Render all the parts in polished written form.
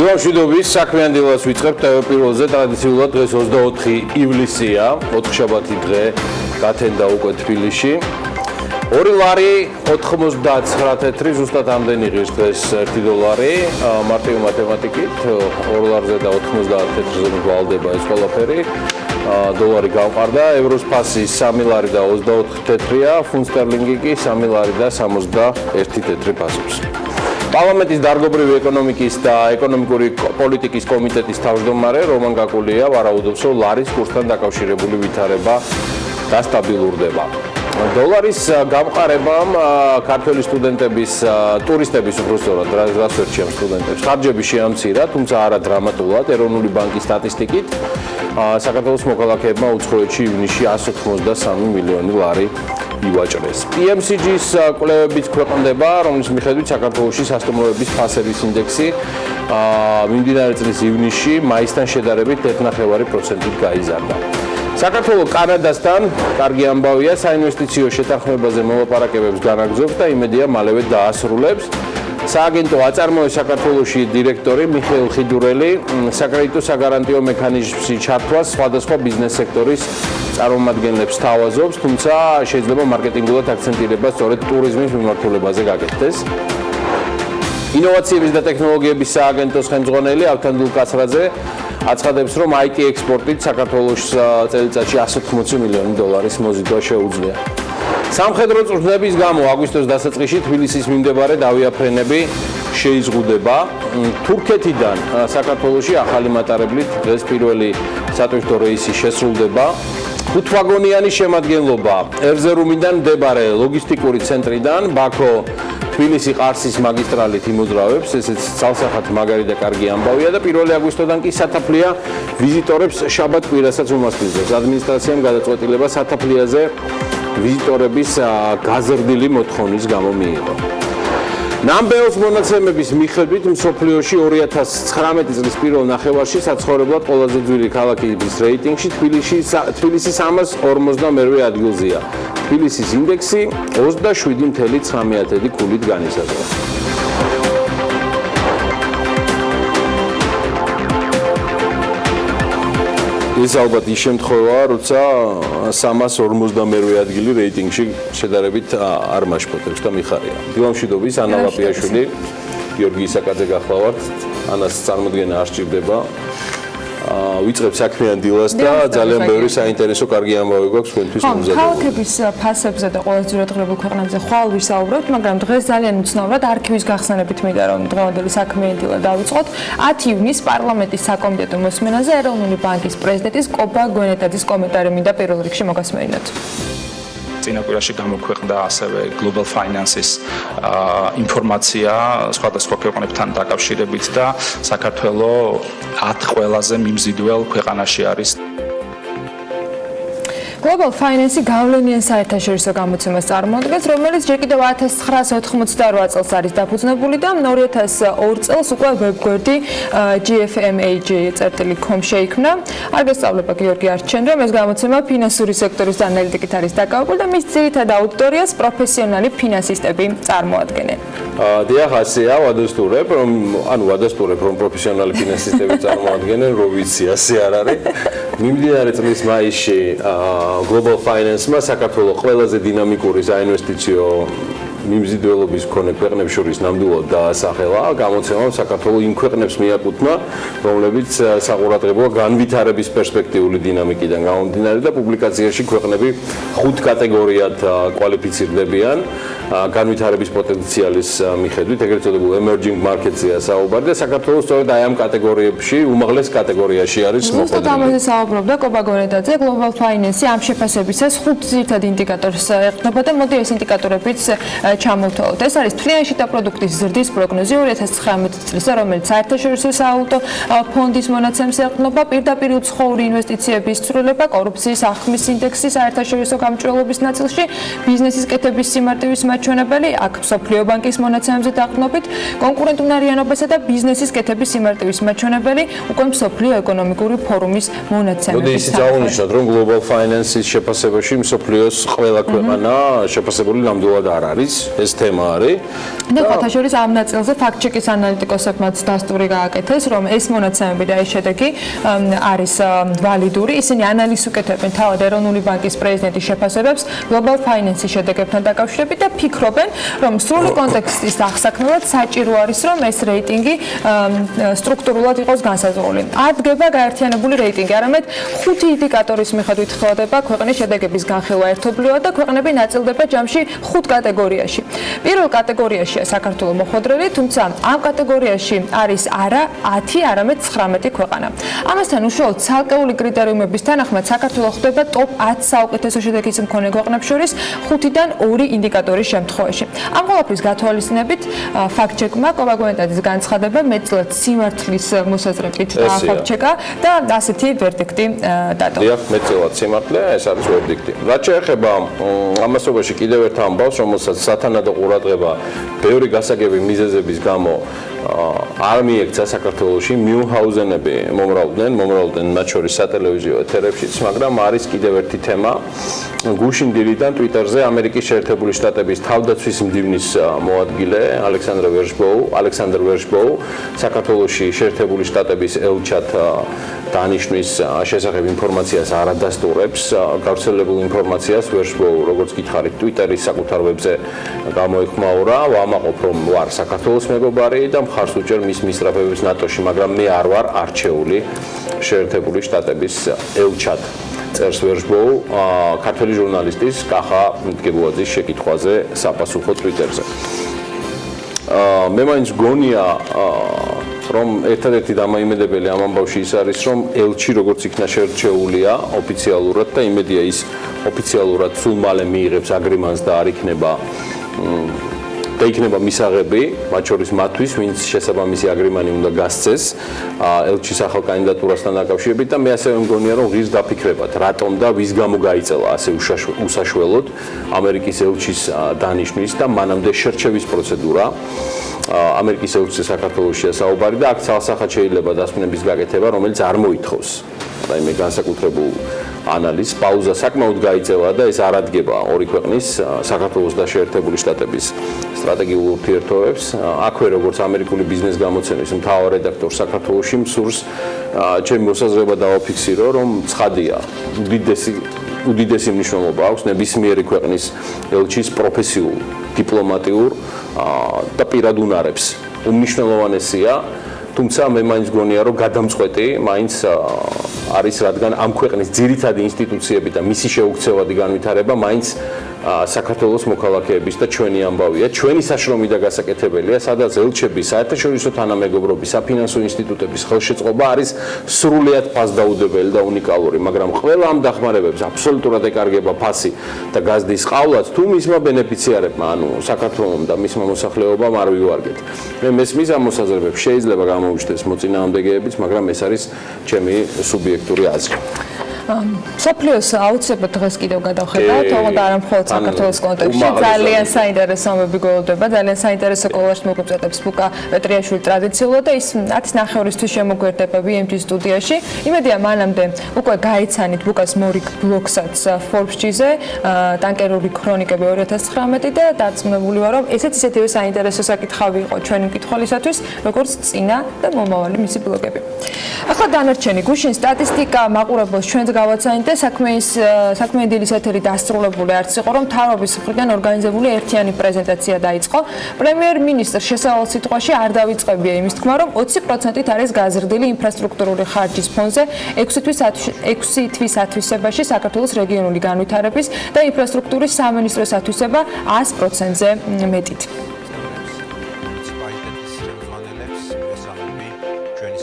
დილამშვიდობის საქმიანი დილას ვიწყებთ პირველზე ტრადიციულად დღეს 24 ივლისია 4 შაბათი დღე გათენდა უკვე თბილისში $2 ლარი 99 თეთრი ზუსტად ამდენი ღირს დღეს $1 მარტივი მათემატიკით 2 ლარზე და 99 თეთრზე ვალდება ეს ყველაფერი დოლარი გავყარდა ევროს ფასი 3 ლარი და 24 თეთრია ფუნტ სტერლინგი კი 3 ლარი და 61 თეთრი ფასობს პარლამენტის დარგობრივი ეკონომიკის და ეკონომიკური პოლიტიკის კომიტეტის თავმჯდომარე რომან გაკულია ვარაუდობს რომ ლარის კურსთან დაკავშირებული ვითარება დასტაბილურდება დოლარის გამყარებამ ქართველი სტუდენტების ტურისტების უბრალოდ რას ვერჩიამ სტუდენტებს ხარჯები შეამცირა თუმცა არა დრამატულად ეროვნული ბანკის სტატისტიკით საქართველოს მოქალაქეებმა უცხოეთში ივნისში 183 მილიონი ლარი ივაჭრეს. PMCG-ს კვლევებით ქვეყნდება, რომლის მიხედვით საქართველოში სასტუმროების ფასების ინდექსი მიმდინარე წლის ივნისში მაისთან შედარებით 1.5%-ით გაიზარდა. საქართველოს კანადასთან კარგი ამბავია საინვესტიციო შეთანხმებაზე მოლაპარაკებებს განაგრძობს და იმედია მალევე დაასრულებს. სააგენტო აწარმოებს საქართველოში დირექტორი მიხეილ ხიდურელი საკრედიტო საგარანტიო მექანიზმში ჩართვას სხვადასხვა ბიზნეს სექტორის წარმომადგენლებს თავაზობს, თუმცა შეიძლება მარკეტინგულად აქცენტირება სწორედ ტურიზმის მიმართულებაზე გაკეთდეს. ინოვაციების და ტექნოლოგიების სააგენტოს ხელმძღვანელი ავთანდილ კაცრაძე აცხადებს, რომ IT ექსპორტით საქართველოს წელიწადში $180 მილიონი მოზიდვა შეუძლია. სამხედრო წვრთნების გამო აგვისტოს დასაწყისში თბილისის მიმდებარე ავიაფრენები შეიზღუდება. თურქეთიდან საქართველოში ახალი მატარებლით დღეს პირველი სატვირთო რეისი შესრულდება. 5 ვაგონიანი შემადგენლობა ერზერუმიდან მდებარე ლოგისტიკური ცენტრიდან ბაქო თბილისი ყარსის მაგისტრალით იმოძრავებს, ესეც ცალსახად მაგარი და კარგი ამბავია და 1 აგვისტოდან კი სათაფლია ვიზიტორებს შაბათ-კვირასაც უმასპინძლებს. ადმინისტრაციამ გადაწყვეტილება სათაფლიაზე ვიზიტორების გაზრდილი მოთხოვნის გამო მიიღო. ნამბეოს მონაცემების მიხედვით მსოფლიოში 2019 წლის პირველ ნახევარში საცხოვრებლად ყველაზე ძვირი ქალაქის რეიტინგში თბილისი 352 ადგილზეა. თბილისის ინდექსი 27.9 ქულით განისაზღვრა. ეს ალბათ ის შემთხვევაა, როცა 352 ადგილი რეიტინგში შედარებით არ მაშფოთებს და მიხარია. დილამშვიდობის ანა ლაპიაშვილი, გიორგი ისაკაძე გახლავართ. ანას წარმოდგენა არ სჭირდება. ვიწყებთ საქმიან დილას და ძალიან ბევრი საინტერესო კარგი ამბავი გვაქვს თქვენთვის მომზადებულ. ქალაქების ფასებზე და ყველაზე ძვირად ღირებულ ქვეყნებზე ხვალ ვისაუბრებთ, მაგრამ დღეს ძალიან უცნაურად არქივის გახსნებით მინდა რომ დღევანდელი საქმიანი დილა დავიწყოთ. 10 ივნისს პარლამენტის საკომიტეტო მოსმენაზე ეროვნული ბანკის პრეზიდენტის კობა გვენეტაძის კომენტარი მინდა პირველ რიგში მოგასმენინოთ. წინაკვირაში გამოქვეყნდა ასევე Global Finance-ის ინფორმაცია სხვადასხვა ქვეყნებთან დაკავშირებით და საქართველოს 10 ყველაზე მიმზიდველ ქვეყანაში არის. Global Finance გავლენიან საერთაშორისო გამოცემას წარმოადგენს, რომელიც ჯერ კიდევ 1988 წელს არის დაფუძნებული და 2002 წელს უკვე ვებგვერდი gfmaj.com შეიქმნა. არ გესწავლება გიორგი არჩენ, რომ ეს გამოცემა ფინანსური სექტორის ანალიტიკით არის დაკავებული და მის ძირითად აუდიტორიას პროფესიონალი ფინანსისტები წარმოადგენენ. დიახ, ასეა, ვადასტურებ, რომ პროფესიონალი ფინანსისტები წარმოადგენენ, რო ვიცი, ასე არ არის. მიმდინარე წლის მაისში Global Finance-მა საქართველოს ყველაზე დინამიკური საინვესტიციო მიმზიდველობის მქონე ქვეყნებს შორის ნამდვილად დაასახელა. გამოცემამ საქართველოს იმ ქვეყნებს მიაკუთვნა, რომლებიც საყურადღებოა განვითარების პერსპექტიული დინამიკიდან გამომდინარე და პუბლიკაციაში ქვეყნები 5 კატეგორიად კვალიფიცირდებიან. განვითარების პოტენციალის მიხედვით, ეგრეთ წოდებულ emerging markets-ია საუბარი და საქართველოს სწორედ აი ამ კატეგორიებში, უმაღლეს კატეგორიაში არის მოყვანილი. ზუსტად ამაზე საუბრობდა კობა გვენეტაძე, Global Finance-ი ამ შეფასებისას 5 ძირითად ინდიკატორს ეყრდნობა და მოდი ეს ინდიკატორებიც ჩამოვთვალოთ. ეს არის თვლიანი შიდა პროდუქტის ზრდის პროგნოზი 2019 წლისა, რომელიც საერთაშორისო სავალუტო ფონდის მონაცემს ეყრდნობა, პირდაპირ უცხოური ინვესტიციების ცვლილება, კორუფციის აღქმის ინდექსი საერთაშორისო გამჭვირვალობის ნაწილში, ბიზნესის კეთების სიმარტივის მაჩვენებელი, აქ მსოფლიო ბანკის მონაცემებზე დაყრდნობით, კონკურენტუნარიანობასა და ბიზნესის კეთების სიმარტივის მაჩვენებელი, უკვე მსოფლიო ეკონომიკური ფორუმის მონაცემები. მოდი ისიც აღნიშნოთ, რომ Global Finance-ის შეფასებაში მსოფლიოს ყველა ქვეყანა შეფასებული ნამდვილად არ არის. ეს თემა არის. და ფათაშორის ამ ნაწილზე ფაქტ-ჩეკის ანალიტიკოსებმაც დასტური გააკეთეს, რომ ეს მონაცემები და ეს შედეგი არის ვალიდური. ისინი ანალიზს უკეთებენ თავად ეროვნული ბანკის პრეზიდენტის შეფასებებს Global Finance-ის შედეგებთან დაკავშირებით და ფიქრობენ, რომ სრული კონტექსტის აღსაქმნელად საჭირო არის, რომ ეს რეიტინგი სტრუქტურულად იყოს განსაზღვრული. არ დგება გაერთიანებული რეიტინგი, არამედ 5 ინდიკატორის მიხედვით ხდება ქვეყნის შედეგების განხილვა ერთობლივად და ქვეყნები ნაწილდება ჯამში 5 კატეგორიაში. პირველ კატეგორიაშია საქართველოს მოხვედრილი, თუმცა ამ კატეგორიაში არის არა 10, არამედ 19 ქვეყანა. ამასთან უშუალოდ ცალკეული კრიტერიუმების თანახმად საქართველოს ხდება ტოპ 10 საუკეთესო შედეგის მქონე ქვეყნებს შორის 5-დან 2 ინდიკატორის შემთხვევაში. ამ ყველაფრის გათვალისწინებით ფაქტ-ჩეკმა კობაგონეტაძის განცხადება მეტწილად სიმართლის მოსაზრებით ფაქტ-ჩეკა და ასეთი ვერდიქტი დადო. დიახ, მეტწილად სიმართლე, ეს არის ვერდიქტი. რაც შეეხება ამასობაში კიდევ ერთ ამბავს, რომელსაც სათანადო ყურადღება ბევრი გასაგები მიზეზების გამო არ მიექცა საქართველოში, მიუნჰაუზენები მომრავლდნენ მათ შორის სატელევიზიო ეთერებშიც, მაგრამ არის კიდევ ერთი თემა. გუშინ დილიდან Twitter-ზე ამერიკის შეერთებული შტატების თავდაცვის მდივნის მოადგილე ალექსანდრ ვერშბოუ საქართველოში შეერთებული შტატების ელჩად დანიშნვის შესახებ ინფორმაციას არ ადასტურებს. გავრცელებულ ინფორმაციას ვერშბოუ, როგორც გითხარით, Twitter-ის საკუთარ ვებზე გამოიხმაურა, ვამაყობ, რომ ვარ საქართველოს მეგობარი და მხარს უჭერ მის მისწრაფებებს ნატოში, მაგრამ მე არ ვარ არჩეული შეერთებული შტატების ელჩად. წერს ვერშბოუ ქართველი ჟურნალისტის კახა მდგებუაძის შეკითხვაზე საპასუხო Twitter-ზე. მე მაინც გონია რომ ერთადერთი დამაიმედებელი ამ ამბავში ის არის, რომ ელჩი როგორც იქნა შერჩეულია ოფიციალურად და იმედია ის ოფიციალურად სულ მალე მიიღებს აგრიმანტს და არ იქნება და იქნება მისაღები, მათ შორის მათთვის, ვინც შესაბამისი აგრიმანი უნდა გასცეს ელჩის ახალ კანდიდატურასთან დაკავშირებით და მე ასევე მგონია, რომ ღირს დაფიქრებათ, რატომ და ვის გამო გაიწელა ასე უსაშველოდ ამერიკის ელჩის დანიშვნის და მანამდე შერჩევის პროცედურა. ამერიკის ელჩზე საქართველოშია საუბარი და აქ ცალსახად შეიძლება დასვენების გაკეთება, რომელიც არ მოითხოვს რაიმე განსაკუთრებულ ანალიზს. პაუზა საკმაოდ გაიწელა და ეს არ ადგება ორი ქვეყნის, საქართველოს და შეერთებული შტატების სტრატეგიულ ურთიერთობებს. აქვე როგორც ამერიკული ბიზნეს გამოცემის მთავარ რედაქტორს საქართველოში მსურს ჩემი მოსაზრება დავაფიქსირო, რომ ცხადია, უდიდესი მნიშვნელობა აქვს ნებისმიერი ქვეყნის ელჩის პროფესიულ, დიპლომატიურ და პირად უნარებს. უმნიშვნელოვანესია, თუმცა მე მაინც გონია, რომ გადამწყვეტი მაინც არის, რადგან ამ ქვეყნის ძირითადი ინსტიტუციები და მისი შეუქცევადი განვითარება მაინც საქართველოს მოქალაქეების და ჩვენი ამბავია, ჩვენი საშრომი და გასაკეთებელია, სადაც ელჩების, საერთაშორისო თანამეგობრობის, საფინანსო ინსტიტუტების ხელშეწყობა არის სრულიად ფასდაუდებელი და უნიკალური, მაგრამ ყველა ამ დახმარებებს აბსოლუტურად ეკარგება ფასი და გაზდის ყავლაც თუ მისმა ბენეფიციარებმა, ანუ საქართველოს და მისმა მოსახლეობამ არ ვივარგეთ. მე მესმის ამ მოსაზრებებს შეიძლება გამოვიჩნდეს მოწინააღმდეგეებიც, მაგრამ ეს არის ჩემი სუბიექტური აზრი. სოფლიოს აუცილებლად დღეს კიდევ გადავხედა, თუმცა არა მხოლოდ საქართველოს კონტექსტში, ძალიან საინტერესო ამბები გველოდება, ძალიან საინტერესო კოლაჟს მოგწოდებს ბუკა პეტრიაშვილი ტრადიციულად და ის 10:09-ისთვის შემოგვერდება BMG სტუდიაში. იმედია მანამდე უკვე გაიცანით ბუკას მორიგ ბლოგსაც Forbes-ზე, ტანკერული ქრონიკები 2019 და დარწმუნებული ვარ, რომ ესეც ისეთივე საინტერესო საკითხავი იყო ჩვენი მკითხველისათვის, როგორც წინა და მომავალი მისი ბლოგები. ახლა დანარჩენი გუშინ სტატისტიკა მაყურებელს ჩვენს გავაცანით და საქმიანი დილის ეთერი დასრულებული არც იყო, რომ მთავრობის მხრიდან ორგანიზებული ერთიანი პრეზენტაცია დაიწყო. პრემიერ-მინისტრს შესავალ სიტყვაში არ დავიწყებია იმის თქმა, რომ 20%-ით არის გაზრდილი ინფრასტრუქტურული ხარჯის ფონზე 6 თვის ათვისებაში საქართველოს რეგიონული განვითარების და ინფრასტრუქტურის სამინისტროს ათვისება 100%-ზე მეტით.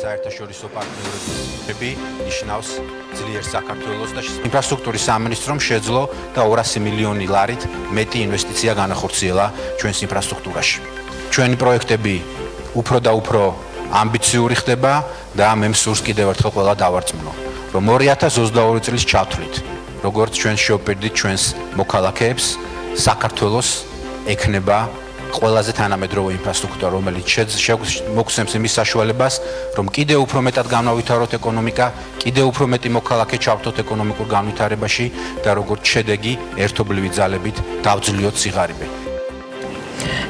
საერთაშორისო პარტნიორები ნიშნავს ძლიერ საქართველოს და ინფრასტრუქტურის სამინისტრომ შეძლო და 200 მილიონი ლარით მეტი ინვესტიცია განახორციელა ჩვენს ინფრასტრუქტურაში. ჩვენი პროექტები უფრო და უფრო ამბიციური ხდება და მე მსურს კიდევ ერთხელ ყველა დავარწმუნო, რომ 2022 წლის ჩათვლით, როგორც ჩვენ შევპირდით ჩვენს მოქალაქეებს, საქართველოს ექნება ყველაზე თანამედროვე ინფრასტრუქტურა, რომელიც მოგცემს იმის საშუალებას, რომ კიდევ უფრო მეტად განავითაროთ ეკონომიკა, კიდევ უფრო მეტი მოქალაქე ჩავთოთ ეკონომიკურ განვითარებაში და როგორც შედეგი ერთობლივი ძალებით დავძლიოთ სიღარიბე.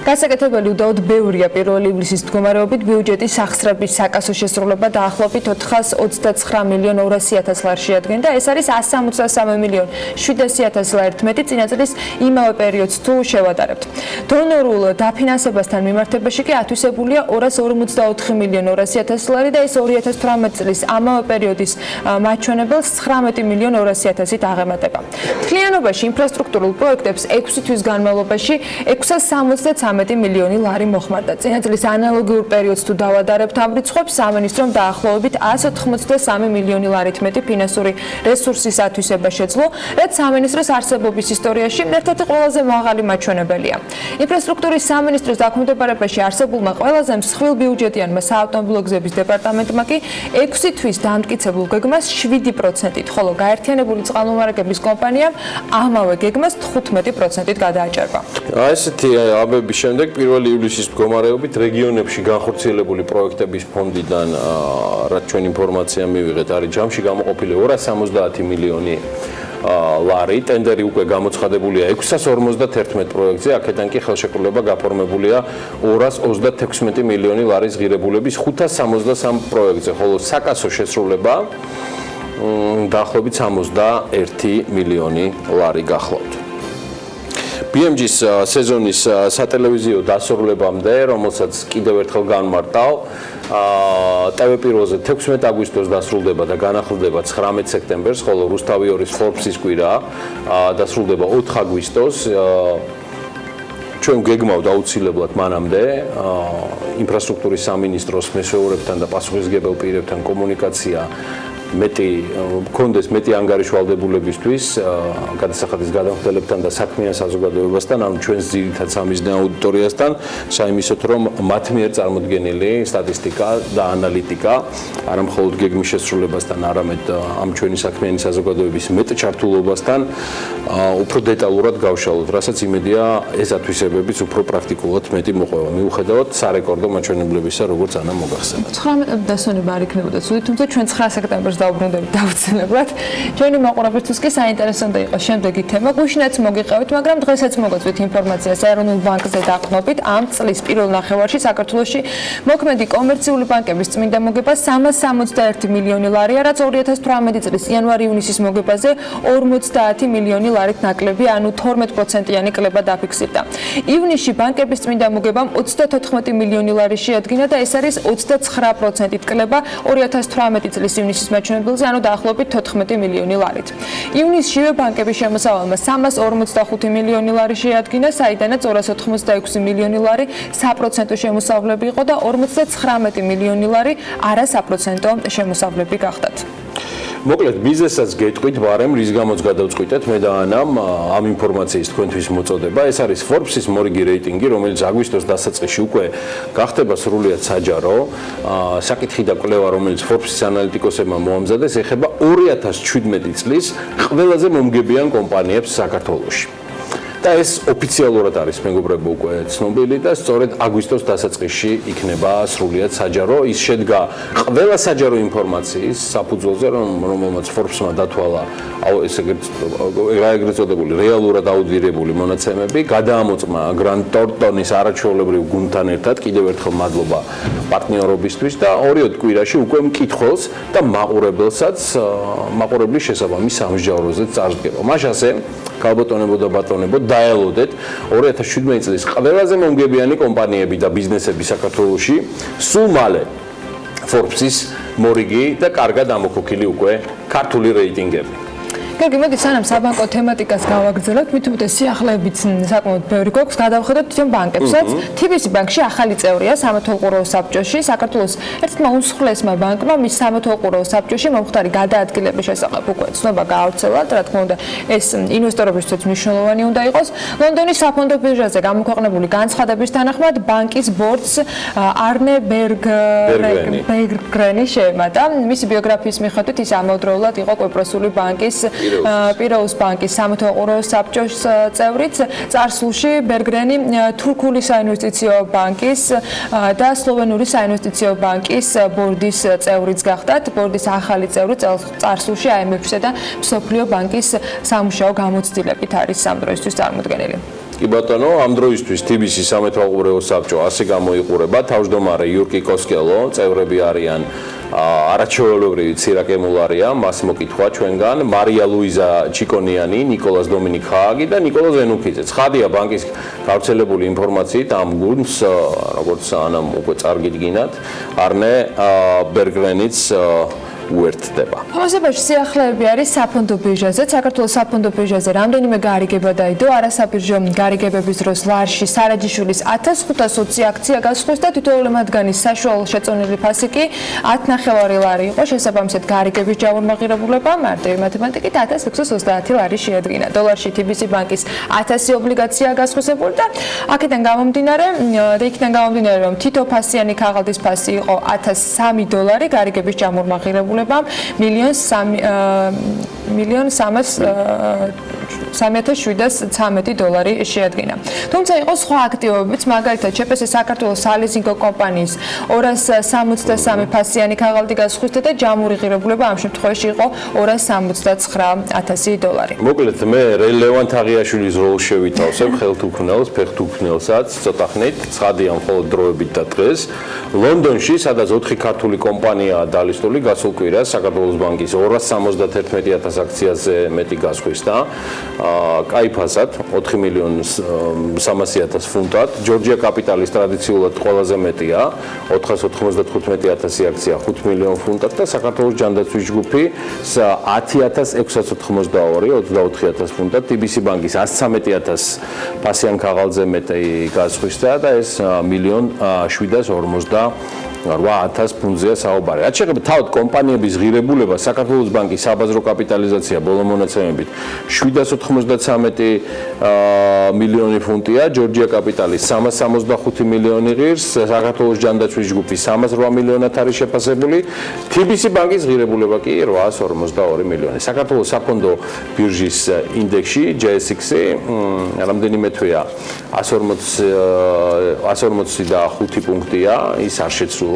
გასაკეთებელი უდაოდ ბევრია. 1 ივლისის მდგომარეობით ბიუჯეტის სახსრების საკასო შესრულება დაახლოებით 429 მილიონ 200.000 ლარს შეადგენდა. ეს არის 163 მილიონ 700.000 ლარით მეტი წინა წლის იმავე პერიოდს თუ შევადარებთ. დონორულ დაფინანსებასთან მიმართებაში კი ათვისებულია 254 მილიონ 200.000 ლარი და ეს 2018 წლის ამავე პერიოდის მაჩვენებელს 19 მილიონ 200.000-ით აღემატება. მთლიანობაში ინფრასტრუქტურულ პროექტებს 6 თვის განმავლობაში 673 მილიონი ლარი მოხმარდა. წინა წლის ანალოგიურ პერიოდს თუ დავადარებთ ამ რიცხვებს, სამინისტრომ დაახლოებით 183 მილიონი ლარით მეტი ფინანსური რესურსის ათვისება შეძლო, რაც სამინისტროს არსებობის ისტორიაში ერთ-ერთი ყველაზე მაღალი მაჩვენებელია. ინფრასტრუქტურის სამინისტროს დაქვემდებარებაში არსებულმა ყველაზე მსხვილ ბიუჯეტიანმა საავტომობილო გზების დეპარტამენტმა კი 6 თვის დამტკიცებულ გეგმას 7%-ით, ხოლო გაერთიანებული წყალმომარაგების კომპანიამ ამავე გეგმას 15%-ით გადააჭარბა. ესეთი ამბების შემდეგ 1 ივლისის მდგომარეობით რეგიონებში განხორციელებული პროექტების ფონდიდან რაც ჩვენ ინფორმაცია მივიღეთ, არის ჯამში გამოყოფილი 270 მილიონი ლარი, ტენდერი უკვე გამოცხადებულია 651 პროექტზე, აქედან კი ხელშეკრულება გაფორმებულია 236 მილიონი ლარის ღირებულების 563 პროექტზე, ხოლო საკასო შესრულება დაახლოებით 61 მილიონი ლარი გახლავთ. BMG-ის სეზონის სატელევიზიო დასრულებამდე, რომელსაც კიდევ ერთხელ განმარტავ, TV1-ზე 16 აგვისტოს დასრულდება და განახლდება 19 სექტემბერს, ხოლო რუსთავი 2-ის Forbes-ის კვირა დასრულდება 4 აგვისტოს. ჩვენ გეგმავთ აუცილებლად მანამდე ინფრასტრუქტურის სამინისტროს მესვეურებთან და პასუხისმგებელ პირებთან კომუნიკაცია მქონდეს მეტი ანგარიშვალდებულებისთვის გადასახადის გადამხდელებთან და საქმიან საზოგადოებასთან, ანუ ჩვენს ძირითად სამიზნე აუდიტორიასთან, საიმისოთ რომ მათ მიერ წარმოდგენილი სტატისტიკა და ანალიტიკა არა მხოლოდ გეგმის შესრულებასთან, არამედ ამ ჩვენი საქმიანი საზოგადოების მეტ ჩართულობასთან უფრო დეტალურად გავშალოთ, რასაც იმედია ეს ათვისებებიც უფრო პრაქტიკულად მეტი მოყვება. მიუხედავად სარეკორდო მაჩვენებლებისა, როგორც ანა მოგახსენეთ. 19 დასვენება არ იქნებოდა ცუდი, თუმცა ჩვენ 9 სექტემბერს დავუბრუნდებით დავუცილებლად. ჩვენი მაყურებელთვის კი საინტერესო უნდა იყოს შემდეგი თემა. გუშინაც მოგიყევით, მაგრამ დღესაც მოგაწვით ინფორმაციას ეროვნულ ბანკზე დაყრდნობით. ამ წლის პირველ ნახევარში საქართველოში მოქმედი კომერციული ბანკების წმინდა მოგება 361 მილიონი ლარია, რაც 2018 წლის იანვარ-ივნისის მოგებაზე 50 მილიონი ლარით ნაკლები, ანუ 12%-იანი კლება დაფიქსირდა. ივნისში ბანკების წმინდა მოგებამ 34 მილიონი ლარი შეადგინა და ეს არის 29%-ით კლება 2018 წლის ივნისის მაჩვენებელზე, ანუ დაახლოებით 14 მილიონი ლარით. ივნისშივე ბანკების შემოსავალმა 345 მილიონი ლარი შეადგინა, საიდანაც 286 მილიონი ლარი საპროცენტო შემოსავლები იყო და 59 მილიონი ლარი არასაპროცენტო შემოსავლები გახდათ. მოკლედ ბიზნესაც გეტყვით, ბარემ რის გამოც გადავწყვიტეთ მე და ანამ ამ ინფორმაციის თქვენთვის მოწოდება. ეს არის Forbes-ის მორიგი რეიტინგი, რომელიც აგვისტოს დასაწყისში უკვე გახდება სრულიად საჯარო. საკითხი და კვლევა, რომელიც Forbes-ის ანალიტიკოსებმა მოამზადეს, ეხება 2017 წლის ყველაზე მომგებიან კომპანიებს საქართველოში. და ეს ოფიციალურად არის მეგობრებო უკვე ცნობილი და სწორედ აგვისტოს დასაწყისში იქნება სრულიად საჯარო. ის შედგა ყველა საჯარო ინფორმაციის საფუძველზე, რომელმაც Forbes-მა დათვალა ეგრეთ წოდებული რეალურად აუდირებული მონაცემები, გადაამოწმა Grant Thornton-ის არაჩვეულებრივ გუნდთან ერთად, კიდევ ერთხელ მადლობა პარტნიორობისთვის და 2 კვირაში უკვე მკითხველს და მაყურებლის შესაბამის სამსჯავროზე წარსდგება. მაშასე ქალბატონებო და ბატონებო, დაელოდეთ 2017 წლის ყველაზე მომგებიანი კომპანიები და ბიზნესები საქართველოში სულ მალე Forbes-ის მორიგი და კარგად ამოქოქილი უკვე ქართული რეიტინგები. კარგი, მოდი სანამ საბანკო თემატიკას გავაგრძელებთ, მით უმეტეს სიახლეებიც საკმაოდ ბევრი გვაქვს, გადავხედოთ თვითონ ბანკებსაც. TBC ბანკში ახალი წევრია სამეთვალყურეო საბჭოში. საქართველოს ერთ-ერთმა უმსხვილესმა ბანკმა მის სამეთვალყურეო საბჭოში მომხდარი გადაადგილების შესახებ უკვე ცნობა გაავრცელა, რა თქმა უნდა, ეს ინვესტორებისთვის მნიშვნელოვანი უნდა იყოს. ლონდონის საფონდო ბირჟაზე გამოქვეყნებული განცხადების თანახმად, ბანკის ბორდს არნე ბერგრენი შეემატა. მისი ბიოგრაფიის მიხედვით ის ამავდროულად იყო კვიპროსული ბანკის პირაუს ბანკის სამეთვალყურეო საბჭოს წევრიც, წარსულში ბერგრენი თურქული საინვესტიციო ბანკის და სლოვენური საინვესტიციო ბანკის ბორდის წევრიც გახდათ. ბორდის ახალი წევრი წარსულში IMF-სა და მსოფლიო ბანკის სამუშაო გამოცდილებით არის ამ დროისთვის წარმოდგენილი. კი ბატონო, ამ დროისთვის TBC სამეთვალყურეო საბჭო ასე გამოიყურება. თავმჯდომარე იურკი კოსკელო, წევრები არიან არაჩვეულებრივი ცირაკემულარია, მას მოკითხვა ჩვენგან, მარია ლუიზა ჩიკონიანი, ნიკოლას დომინიკ ხააგი და ნიკოლა ზენუქიძე. ცხადია ბანკის გავრცელებული ინფორმაციით ამ გუნდს, როგორც ანამ უკვე წარგიდგინათ, არნე ბერგლენიც უერთდება. ამასობაში სიახლეები არის საფონდო ბირჟაზე. საქართველოს საფონდო ბირჟაზე რამდენიმე გარიგება დაიდო. არასაბირჟო გარიგებების დროს ლარში სარაჯიშვილის 1520 აქცია გასხვეს და თითოეული მათგანის საშუალო შეწონილი ფასი კი 10.5 ლარი იყო. შესაბამისად გარიგების ჯამურმაღირებულება მარტივი მათემატიკით 1630 ლარი შეადგინა. დოლარში TBC ბანკის 1000 ობლიგაცია გასხვისებული და აქედან გამომდინარე, რომ თითო ფასიანი ქაღალდის ფასი იყო 1003 დოლარი, გარიგების ჯამურმაღირებულება $1,313 დოლარი შეადგინა. თუმცა იყო სხვა აქტივობებიც, მაგალითად ЧПС საქართველოს სალიზინგო კომპანიის 263 ფასიანი ქაღალდი გასხვისდა და ჯამური ღირებულება ამ შემთხვევაში იყო $279,000. მოკლედ მე რელევან თაღიაშვილის როლს შევითავსებ ხელთუქმნელს, ფეხთუქმნელსაც, ცოტა ხნით, ცხადია მხოლოდ დროებით და დღეს. ლონდონში, სადაც 4 ქართული კომპანიაა დალისტული, გასულ კვირას საქართველოს ბანკის 271,000 აქციაზე მეტი გასხვისდა. კაიფასად 4,300,000 ფუნტად. ჯორჯია კაპიტალის ტრადიციულად ყველაზე მეტია, 495,000 აქცია 5 მილიონ ფუნტად და საქართველოს ჯანდაცვის ჯგუფი 10,682, 24,000 ფუნტად. TBC ბანკის 113,000 ფასიან ქაღალდზე მეტი გასხვისდა და ეს 1,758,000 ფუნტზეა საუბარი. რაც შეეხება თავად კომპანიების ღირებულება, საქართველოს ბანკის საბაზრო კაპიტალიზაცია ბოლო მონაცემებით 793 მილიონი ფუნტია, ჯორჯია კაპიტალის 365 მილიონი ღირს, საქართველოს ჯანდაცვის ჯგუფი 308 მილიონად არის შეფასებული, TBC ბანკის ღირებულება კი 852 მილიონი. საქართველოს საფონდო ბირჟის ინდექსში JSX-ი რამდენიმე თვეა 145 პუნქტია, ის არ შეცვლილა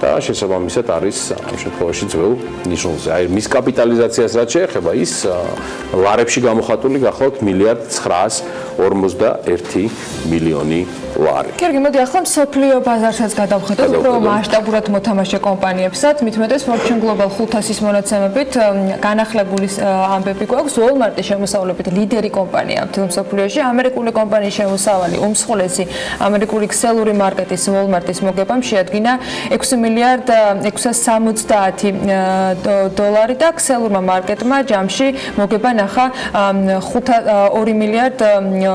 და შესაბამისად არის ამ შემთხვევაში ძველ ნიშნულზე. აი მის კაპიტალიზაციას რაც შეეხება, ის ლარებში გამოხატული გახლავთ 1,951 მილიონი ლარი. კი, მოდი ახლა მსოფლიო ბაზარსაც გადავხედოთ, უფრო მასშტაბურად მოთამაშე კომპანიებსაც, მithumetes Fortune Global 500-ის მონაცემებით განახლებული ამბები გვაქვს, Walmart-ის შემოსავლებით ლიდერი კომპანია მთელ მსოფლიოში, ამერიკული კომპანიის შემოსავალი, უმსხვილესი ამერიკული ქსელური მარკეტის Walmart-ის მოგებამ შეადგინა $6,660,000 და ქსელურმა მარკეტმა ჯამში მოგება ნახა $510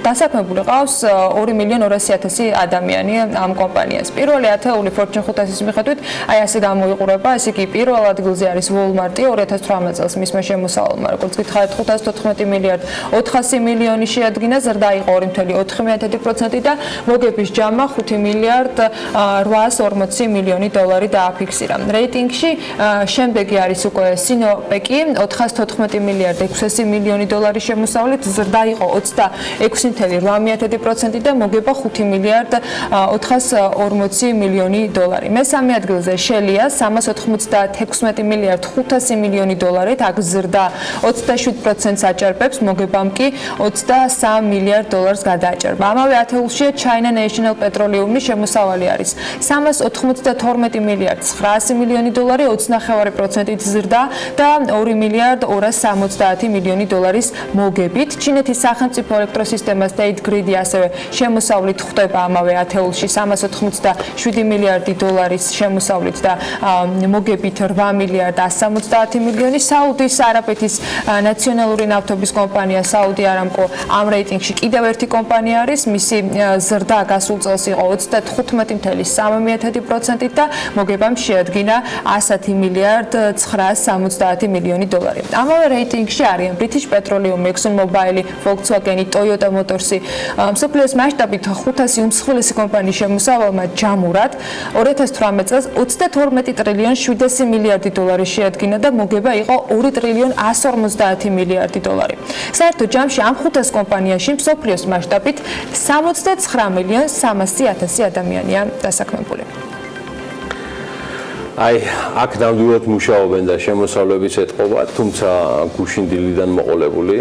დასაქმებული ყავს 2,200,000 ადამიანი ამ კომპანიას. პირველი ათეული Fortune 500-ის მიხედვით, აი ასე გამოიყურება, ესე იგი პირველ ადგილზე არის Walmart 2018 წელს მისმა შემოსავალმა, როგორც გითხარით 514 მილიარდ 400 მილიონი შეადგინა, ზრდა იყო 2.4% და მოგების ჯამა 5 მილიარდ 840 მილიონი დოლარი დააფიქსირა. რეიტინგში შემდეგი არის უკვე Sinopec 414 მილიარდ 600 მილიონი დოლარი შემოსავლით, ზრდა იყო 26.8% და მოგება 5 მილიარდ 440 მილიონი დოლარი. მესამე ადგილზე Shell-ია 396 მილიარდ 500 მილიონი დოლარით, აქ ზრდა 27%-ს აჭარბებს, მოგებამ კი 23 მილიარდ დოლარს გადააჭარბა. ამავე ათეულშია China National Petroleum-ი შემოსავალი არის 392 მილიარდ 900 მილიონი დოლარი, 20.5%-ით ზრდა და 2 მილიარდ 270 მილიონი დოლარის მოგებით. ჩინეთის სახელმწიფო ელექტროსისტემა State Grid-ი ასევე შემოსავლით ხვდება ამავე ათეულში 387 მილიარდი დოლარის შემოსავლით და მოგებით 8 მილიარდ 170 მილიონი. საუდის არაბეთის ნაციონალური ნავთობის კომპანია Saudi Aramco ამ რეიტინგში კიდევ ერთი კომპანია არის, მისი ზრდა გასულ წელს იყო 35.3% და მოგებამ შეადგინა 110 მილიარდ 970 მილიონი დოლარი. ამავე რეიტინგში არიან British Petroleum, ExxonMobil, Volkswagen, Toyota Motors-ი. მსოფლიოს მასშტაბით 500 უმსხვილესი კომპანიის შემოსავალმა ჯამურად 2018 წელს 32 ტრილიონ 700 მილიარდი დოლარი შეადგინა და მოგება იყო 2 ტრილიონ 150 მილიარდი დოლარი. საერთოდ ჯამში ამ 500 კომპანიაში მსოფლიოს მასშტაბით 69 მილიონ 300,000 ადამიანია დასაქმებული. აი, აქ ნამდვილად მუშაობენ და შემოსავლების ეთყობა, თუმცა გუშინ დილიდან მოყოლებული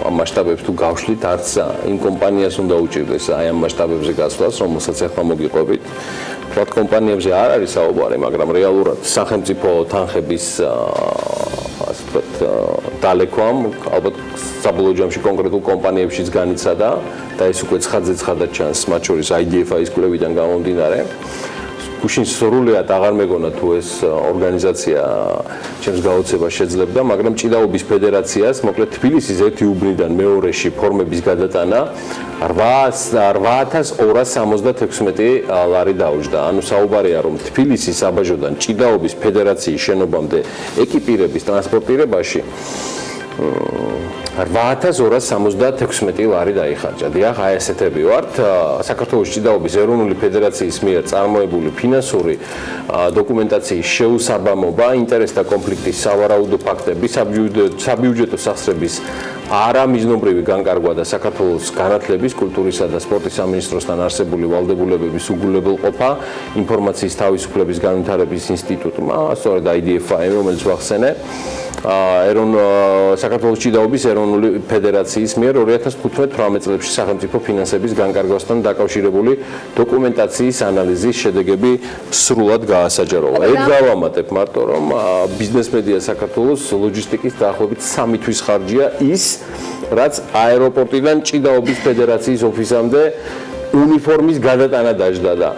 ამ მასშტაბებს თუ გავშლით, არც იმ კომპანიას უნდა უჭირდეს აი ამ მასშტაბებზე გასვლას, რომელსაც ახლა მოგიყვებით. თქვათ კომპანიებზე არ არის საუბარი, მაგრამ რეალურად სახელმწიფო თანხების ასე ვთქვათ დალექვამ, ალბათ საბოლოო ჯამში კონკრეტულ კომპანიებშიც განიცადა და ეს უკვე ცხადად ჩანს, მათ შორის IDF-ის კვლევიდან გამომდინარე. გუშინ სრულად აღარ მეგონა თუ ეს ორგანიზაცია ჩემს გაოცებას შეძლებდა, მაგრამ ჭიდაობის ფედერაციას, მოკლედ თბილისის ერთი უბნიდან მეორეში ფორმების გადატანა 8276 ლარი დაუჯდა. ანუ საუბარია, რომ თბილისის საბაჟოდან ჭიდაობის ფედერაციის შენობამდე ეკიპირების ტრანსპორტირებაში 8276 ლარი დაიხარჯა. დიახ, აი ესეთები ვართ. საქართველოს ჭიდაობის ეროვნული ფედერაციის მიერ წარმოებული ფინანსური დოკუმენტაციის შეუსაბამობა, ინტერესთა კონფლიქტის სავარაუდო ფაქტები, საბიუჯეტო სახსრების არამიზნობრივი განკარგვა და საქართველოს განათლების, კულტურისა და სპორტის სამინისტროსთან არსებული ვალდებულებების უგულებელყოფა ინფორმაციის თავისუფლების განვითარების ინსტიტუტმა, სწორედ IDF-მა, რომელიც ვახსენე, საქართველოს ჭიდაობის ეროვნული ფედერაციის მიერ 2015-18 წლებში სახელმწიფო ფინანსების განკარგვასთან დაკავშირებული დოკუმენტაციის ანალიზის შედეგები სრულად გაასაჯაროვა. ეგ გავამატებ მარტო, რომ ბიზნესმედია საქართველოს ლოჯისტიკის დაახლოებით 3 თვის ხარჯია ის, რაც აეროპორტიდან ჭიდაობის ფედერაციის ოფისამდე უნიფორმის გადატანა დაჯდა და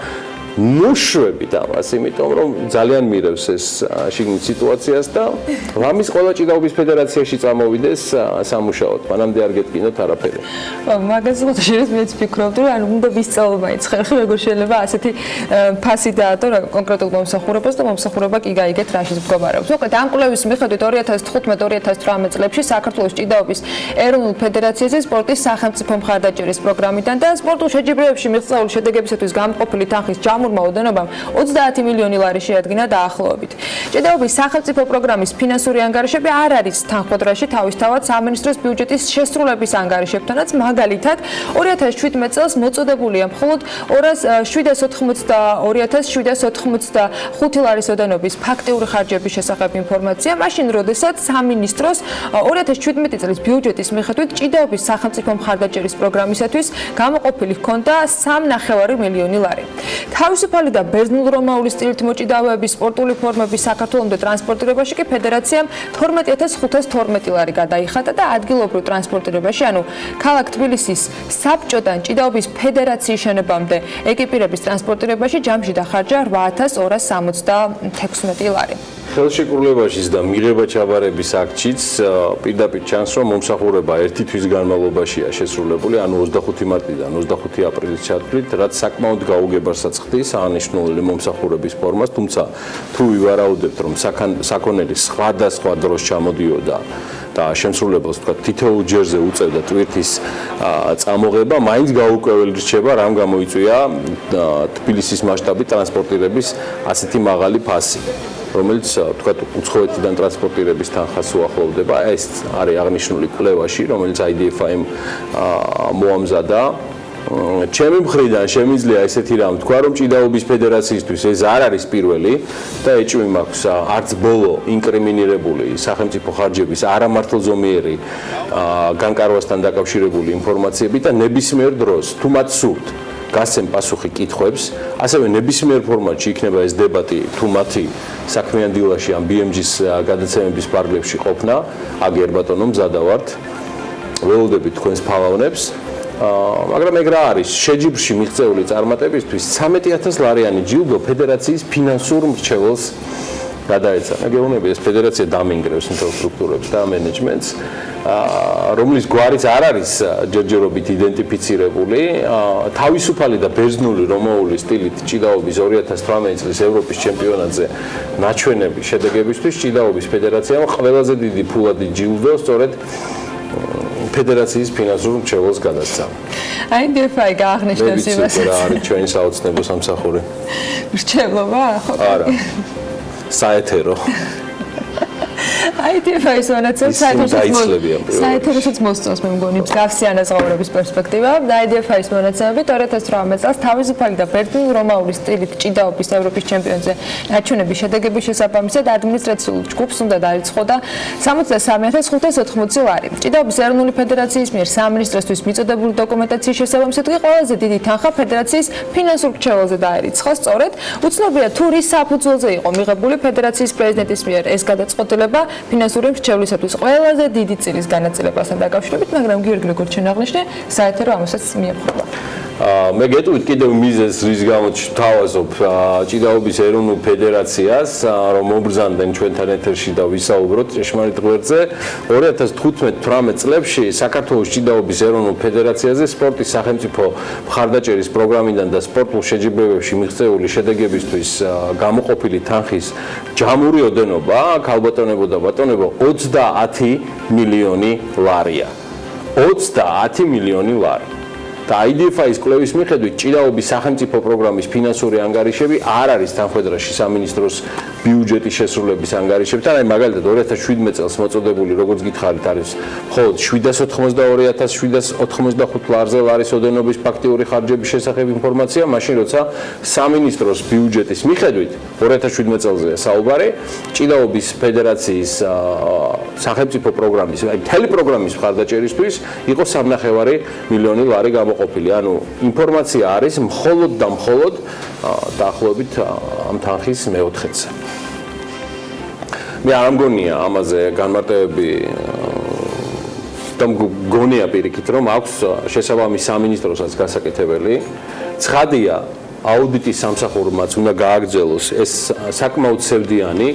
ნუშვებით ამას, იმიტომ რომ ძალიან მირევს ეს შიგნით სიტუაციას და რამის ყველა ჭიდაობის ფედერაციაში წამოვიდეს სამუშაოდ, მანამდე არ გეტკინოთ არაფერი. მაგაზე შეიძლება მეც ვფიქრობდი, რომ ანუ უნდა ვისწავლო მაინც ხერხი როგორ შეიძლება ასეთი ფასი დაატო კონკრეტულ მომსახურებას და მომსახურება კი გაიგეთ რაშიც მდგომარეობს. მოკლედ ამ კვლევის მიხედვით 2015-2018 წლებში საქართველოს ჭიდაობის ეროვნულ ფედერაციაზე სპორტის სახელმწიფო მხარდაჭერის პროგრამიდან და სპორტულ შეჯიბრებებში მიღწეული შედეგებისათვის გამყოფილი თანხის ოდენობამ 30 მილიონი ლარი შეადგინა დაახლოებით. ჭიდაობის სახელმწიფო პროგრამის ფინანსური ანგარიშები არ არის თანხმდროში თავისთავად სამინისტროს ბიუჯეტის შესრულების ანგარიშებთანაც, მაგალითად 2017 წელს მოწოდებულია მხოლოდ 2785 ლარის ოდენობის ფაქტიური ხარჯების შესახებ ინფორმაცია, მაშინ როდესაც სამინისტროს 2017 წლის ბიუჯეტის მიხედვით ჭიდაობის სახელმწიფო მხარდაჭერის პროგრამისათვის გამოყოფილი ჰქონდა 3,5 მილიონი ლარი. თავისუფალი და ბერძნულ-რომაული სტილით მოჭიდავეების სპორტული ფორმების საქართველომდე ტრანსპორტირებაში კი ფედერაციამ 12512 ლარი გადაიხადა და ადგილობრივ ტრანსპორტირებაში, ანუ ქალაქ თბილისის საბჭოდან ჭიდაობის ფედერაციის შენობამდე ეკიპირების ტრანსპორტირებაში ჯამში დახარჯა 8276 ლარი. ხელშეკრულებაშიც და მიღება ჩაბარების აქტშიც პირდაპირ ჩანს, რომ მომსახურება ერთი თვის განმავლობაშია შესრულებული, ანუ 25 მარტიდან 25 აპრილის ჩათვლით, რაც საკმაოდ გაუგებარსაც ხდის აღნიშნული მომსახურების ფორმას, თუმცა თუ ვივარაუდებთ, რომ საქონელი სხვადასხვა დროს ჩამოდიოდა და შემსრულებელს თქვა თითოეულ ჯერზე უწევდა ტვირთის წამოღება, მაინც გაურკვეველი რჩება, რამ გამოიწვია თბილისის მასშტაბით ტრანსპორტირების ასეთი მაღალი ფასი, რომელიც თქვა უცხოეთიდან ტრანსპორტირების თანხას უახლოვდება. ეს არის აღნიშნული კვლევაში, რომელიც IDF-მა მოამზადა. ჩემი მხრიდან შემიძლია ესეთი რამ თქვა, რომ ჭიდაობის ფედერაციისთვის ეს არ არის პირველი და ეჭვი მაქვს არც ბოლო ინკრიმინირებული სახელმწიფო ხარჯების არამართლზომიერი განკარგვასთან დაკავშირებული ინფორმაციები და ნებისმიერ დროს თუ მათ სურთ გასცემ პასუხი კითხვებს, ასევე ნებისმიერ ფორმატში იქნება ეს დებატი თუ მათი საქმიან დილაში ან BMG-ის გადაცემების პარკლებში ყოფნა, აგერ ბატონო მზადა ვართ, ველოდებით თქვენს ფალავნებს. მაგრამ ეგ რა არის, შეჯიბრში მიღწეული წარმატებისთვის 13000 ლარიანი ჯილდო ფედერაციის ფინანსურ მრჩეველს გადაეცა. გეუბნები, ეს ფედერაცია დამინგრევს ინფრასტრუქტურებს და მენეჯმენტს, რომლის გვარიც არ არის ჯერჯერობით იდენტიფიცირებული. თავისუფალი და ბერძნული რომაული სტილით ჭიდაობის 2018 წლის ევროპის ჩემპიონატზე ნაჩვენები შედეგებისთვის ჭიდაობის ფედერაციამ ყველაზე დიდი ფულადი ჯილდო სწორედ ფედერაციის ფინანსურ მრჩეველს გადასცა. IDF-ი გააღნიშნავს იმას. რა არის ჩვენი საოცნებო სამსახური? მრჩევლობა? არა. საეთერო. IDF-ის მონაცემს საერთაშორისო მოსწონს მე მგონი მსგავსი ანაზღაურების პერსპექტივა. IDF-ის მონაცემები 2018 წელს თავისუფალი და ბერძნულ-რომაული სტილით ჭიდაობის ევროპის ჩემპიონატზე ნაჩვენების შედეგების შესაბამისად ადმინისტრაციულ ჯგუფს უნდა დაირიცხოდა 63,580 ლარი. ჭიდაობის ეროვნული ფედერაციის მიერ სამინისტროსთვის მიწოდებული დოკუმენტაციის შესაბამისად კი ყველაზე დიდი თანხა ფედერაციის ფინანსურ რჩეველზე დაერიცხა. სწორედ უცნობია თუ რის საფუძველზე იყო მიღებული ფედერაციის პრეზიდენტის მიერ ეს გადაწყვეტილება ფინანსური რჩევლისათვის ყველაზე დიდი წილის განაწილებასთან დაკავშირებით, მაგრამ გიორგი როგორც ჩვენ აღნიშნე, საერთო ამასაც მიემხრება. მე გეტყვით კიდევ მიზეზს რის გამოც ვთავაზობ ჭიდაობის ეროვნულ ფედერაციას რომ მომბრძანდნენ ჩვენთან ეთერში და ვისაუბროთ ჭეშმარიტ ღერძზე 2015-18 წლებში საქართველოს ჭიდაობის ეროვნულ ფედერაციაზე სპორტის სახელმწიფო მხარდაჭერის პროგრამიდან და სპორტულ შეჯიბრებებში მიღწეული შედეგებისთვის გამოყოფილი თანხის ჯამური ოდენობა ქალბატონებო და ბატონებო 30 მილიონი ლარია. 30 მილიონი ლარი. და IDF-ის კვლევის მიხედვით ჭიდაობის სახელმწიფო პროგრამის ფინანსური ანგარიშები არ არის თანხმედრაში სამინისტროს ბიუჯეტის შესრულების ანგარიშებთან. აი მაგალითად 2017 წელს მოწოდებული როგორც გითხარით არის მხოლოდ 782,785 ლარზე ლარის ოდენობის ფაქტიური ხარჯების შესახებ ინფორმაცია, მაშინ როცა სამინისტროს ბიუჯეტის მიხედვით 2017 წელზეა საუბარი ჭიდაობის ფედერაციის სახელმწიფო პროგრამის, აი მთელი პროგრამის მხარდაჭერისთვის იყო 3,5 მილიონი ლარი ყოფილი. ანუ ინფორმაცია არის მხოლოდ და მხოლოდ დაახლოებით ამ თანხის მეოთხედზე. მე არ მგონია ამაზე განმარტებები და მგონია პირიქით რომ აქვს შესაბამის სამინისტროსაც გასაკეთებელი. ცხადია აუდიტის სამსახურმაც უნდა გააგრძელოს ეს საკმაოდ სევდიანი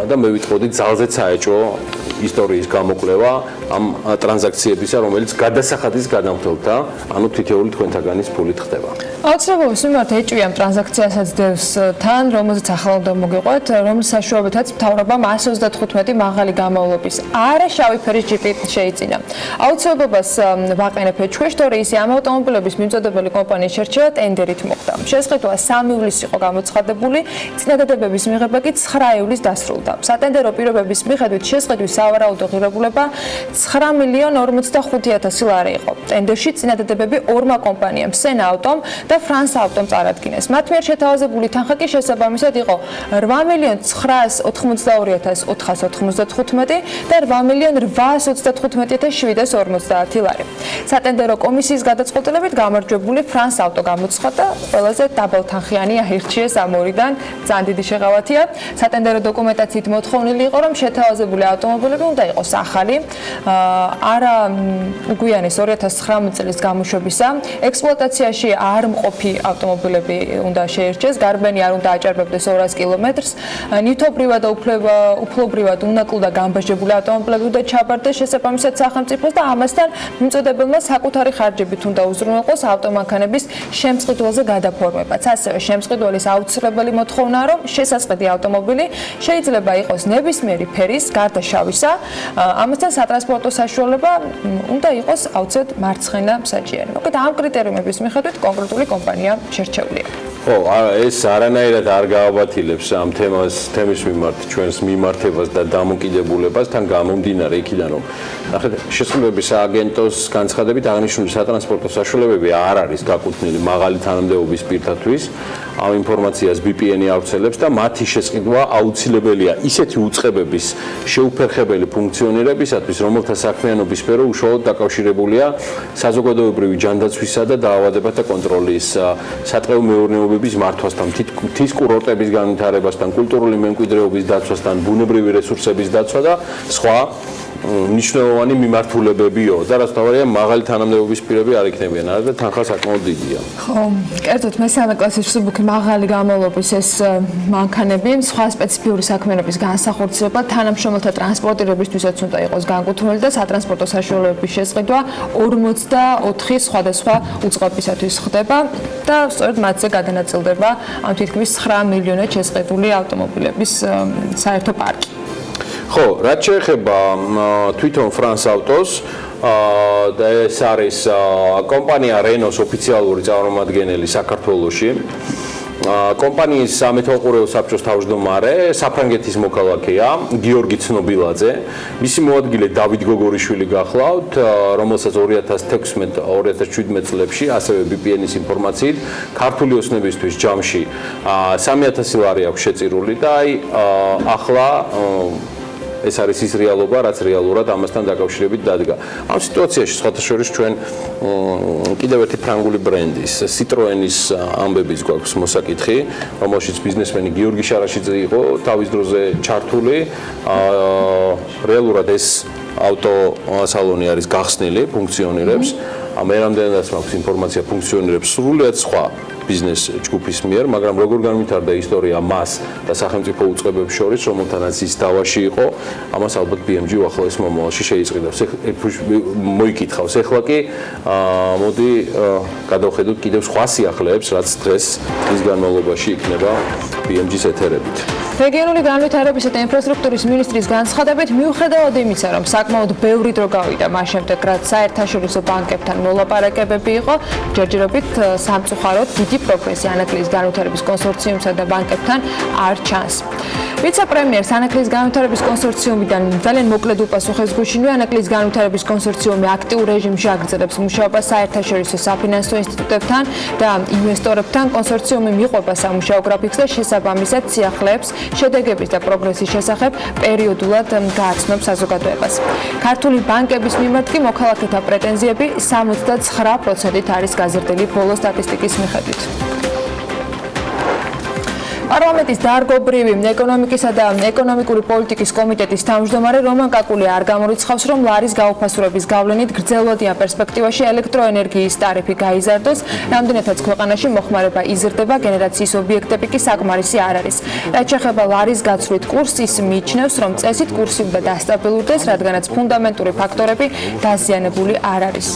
და მე ვიტყოდი ძალზეც საეჭვო ისტორიის გამოკვლევა ამ ტრანზაქციებისა, რომელიც გადასახადის გადამხდელთა, ანუ თითოეული თქვენთაგანის ფულით ხდება. აუცილებლობის მიმართ ეჭვი ამ ტრანზაქციასაც დევს თან, რომელზეც ახლა უნდა მოგიყვეთ, რომლის საშუალებითაც მთავრობამ 135 მაღალი გამავლობის არა შავი ფერის ჯიპი შეიძინა. აუცილებლობას ვაყენებ ეჭვეშტორიის ამ ავტომობილების მიმწოდებელი კომპანიის შერჩევა ტენდერით მოხდა. შესყიდვა 3 ივლისს იყო გამოცხადებული, წინადადებების მიღება კი 9 ივლისს დასრულდა. სატენდერო პირობების მიხედვით შესყიდვის სავარაუდო ღირებულება 9,45,000 ლარი იყო. ტენდერში წინადადებები ორმა კომპანიამ, სენა ავტომ და ფრანს ავტომ წარადგინეს. მათ მიერ შეთავაზებული თანხა კი შესაბამისად იყო 8,982,495 და 8,835,750 ლარი. სატენდერო კომისიის გადაწყვეტილებით გამარჯვებული ფრანს ავტო გამოცხადდა, ყველაზე დაბალთანხიანი აირჩიეს ამ ორიდან, ძალიან დიდი შეღავათია. სატენდერო დოკუმენტაციით მოთხოვნილი იყო, რომ შეთავაზებული ავტომობილები უნდა იყოს ახალი, არა უგვიანეს 2019 წლის გამოშვებისა, ექსპლუატაციაში არ მყოფი ავტომობილები უნდა შეერჩეს, გარბენი არ უნდა აჭარბებდეს 200 კილომეტრს, ნივთობრივად და უფლობრივად უნაკლო და გამბაჟებული ავტომობილები უნდა ჩაბარდეს შესაბამისად სახელმწიფოს და ამასთან მიმწოდებელმა საკუთარი ხარჯებით უნდა უზრუნველყოს ავტომანქანების შემწყიდველზე გადაფორმებაც. ასევე შემწყიდველის აუცილებელი მოთხოვნაა, რომ შესაწყდი ავტომობილი შეიძლება იყოს ნებისმიერი ფერის, გარდა შავისა, ამასთან სატრანსპორტო საშუალება უნდა იყოს აუცილებლად მარცხენა საჭიერი. მოკლედ ამ კრიტერიუმების მიხედვით კონკრეტული კომპანია შერჩეულია. ხო, ეს არანაირად არ გააბათილებს ამ თემის მიმართ ჩვენს მიმართებას და დამოკიდებულებას თან გამომდინარე იქიდან რომ ნახეთ შესაძლებლობის სააგენტოს განცხადებით აღნიშნული სატრანსპორტო საშუალებები არ არის გაკუთვნილი მაღალი თანამდებობის პირთათვის ამ ინფორმაციას BPN-ი ავრცელებს და მათი შესყიდვა აუცილებელია ისეთი უწყებების შეუფერხებელი ფუნქციონირებისათვის რომელთა საქმიანობის სფერო უშუალოდ დაკავშირებულია საზოგადოებრივი ჯანდაცვისა და დაავადებათა კონტროლის სატყეო მეურნეობების მართვასთან, მთის კურორტების განვითარებასთან, კულტურული მემკვიდრეობის დაცვასთან, ბუნებრივი რესურსების დაცვა და სხვა მნიშვნელოვანი მიმართულებებიო და რაც თავარია მაღალი თანამდებობის პირები არ იქნებიან და თანხა საკმაოდ დიდია. ხო, კერძოდ მესამე კლასის მსუბუქი მაღალი გამავლობის ეს მანქანები სხვა სპეციფიური საქმიანობის განსახორციელებლად თანამშრომელთა ტრანსპორტირებისთვისაც უნდა იყოს განკუთვნილი და სატრანსპორტო საშუალებების შესყიდვა 44 სხვადასხვა უწყებისათვის ხდება და სწორედ მათზე გადანაწილდება ამ თითქმის 9 მილიონად შესყიდული ავტომობილების საერთო პარკი. ხო, რაც შეეხება თვითონ ფრანს ავტოს და ეს არის კომპანია რენოს ოფიციალური წარმომადგენელი საქართველოში. კომპანიის სამეთვალყურეო საბჭოს თავმჯდომარე საფრანგეთის მოქალაქეა გიორგი ცნობილაძე. მისი მოადგილე დავით გოგორიშვილი გახლავთ, რომელსაც 2016-2017 წლებში ასევე BPN-ის ინფორმაციით ქართული ოცნებისთვის ჯამში 3000 ლარი აქვს შეწირული და ახლა ეს არის ის რეალობა, რაც რეალურად ამასთან დაკავშირებით დადგა. ამ სიტუაციაში სხვათა შორის ჩვენ კიდევ ერთი ფრანგული ბრენდის Citroën-ის ამბების გვაქვს მოსაკითხი, რომელშიც ბიზნესმენი გიორგი შარაშიძე იყო თავის დროზე ჩართული. რეალურად ეს ავტოსალონი არის გახსნილი, ფუნქციონირებს. მე რამდენადაც მაქვს ინფორმაცია, ფუნქციონირებს სრულად სხვა ბიზნეს ჯგუფის მიერ, მაგრამ როგორ განვითარდა ისტორია მას და სახელმწიფო უწყებებს შორის, რომელთანაც ის დავაში იყო, ამას ალბათ BMG უახლოეს მომავალში შეიწყიდავს. მოიკითხავს. ეხლა კი მოდი გადავხედოთ კიდევ სხვა სიახლეებს, რაც დღეს ის განმავლობაში იქნება BMG-ს ეთერებით. რეგიონული განვითარებისა და ინფრასტრუქტურის მინისტრის განცხადებით, მიუხედავად იმისა, რომ საკმაოდ ბევრი დრო გავიდა მას შემდეგ, რაც საერთაშორისო ბანკებთან მოლაპარაკებები იყო, ჯერჯერობით სამწუხაროდ დიდი პროგრესი ანაკლის განვითარების კონსორციუმსა და ბანკებთან არ ჩანს. ვიცე-პრემიერს ანაკლის განვითარების კონსორციუმიდან ძალიან მოკლედ უპასუხეს გუშინვე, ანაკლის განვითარების კონსორციუმი აქტიურ რეჟიმში აგრძელებს მუშაობას საერთაშორისო საფინანსო ინსტიტუტებთან და ინვესტორებთან. კონსორციუმი მიყვება სამუშაო გრაფიკს და შესაბამისად სიახლეებს შედეგების და პროგრესის შესახებ პერიოდულად გააცნობს საზოგადოებას. ქართული ბანკების მიმართ კი მოქალაქეთა პრეტენზიები 79%-ით არის გაზრდილი ბოლო სტატისტიკის მიხედვით. პარლამენტის დარგობრივი ეკონომიკისა და ეკონომიკური პოლიტიკის კომიტეტის თავმჯდომარე რომან კაკული არ გამორიცხავს, რომ ლარის გაუფასურების გავლენით გრძელვადიან პერსპექტივაში ელექტროენერგიის ტარიფი გაიზარდოს, რამდენადაც ქვეყანაში მოხმარება იზრდება, გენერაციის ობიექტები კი საკმარისი არ არის. რაც შეეხება ლარის გაცვლით კურსს, ის მიიჩნევს, რომ წესით კურსი უნდა დასტაბილურდეს, რადგანაც ფუნდამენტური ფაქტორები დაზიანებული არ არის.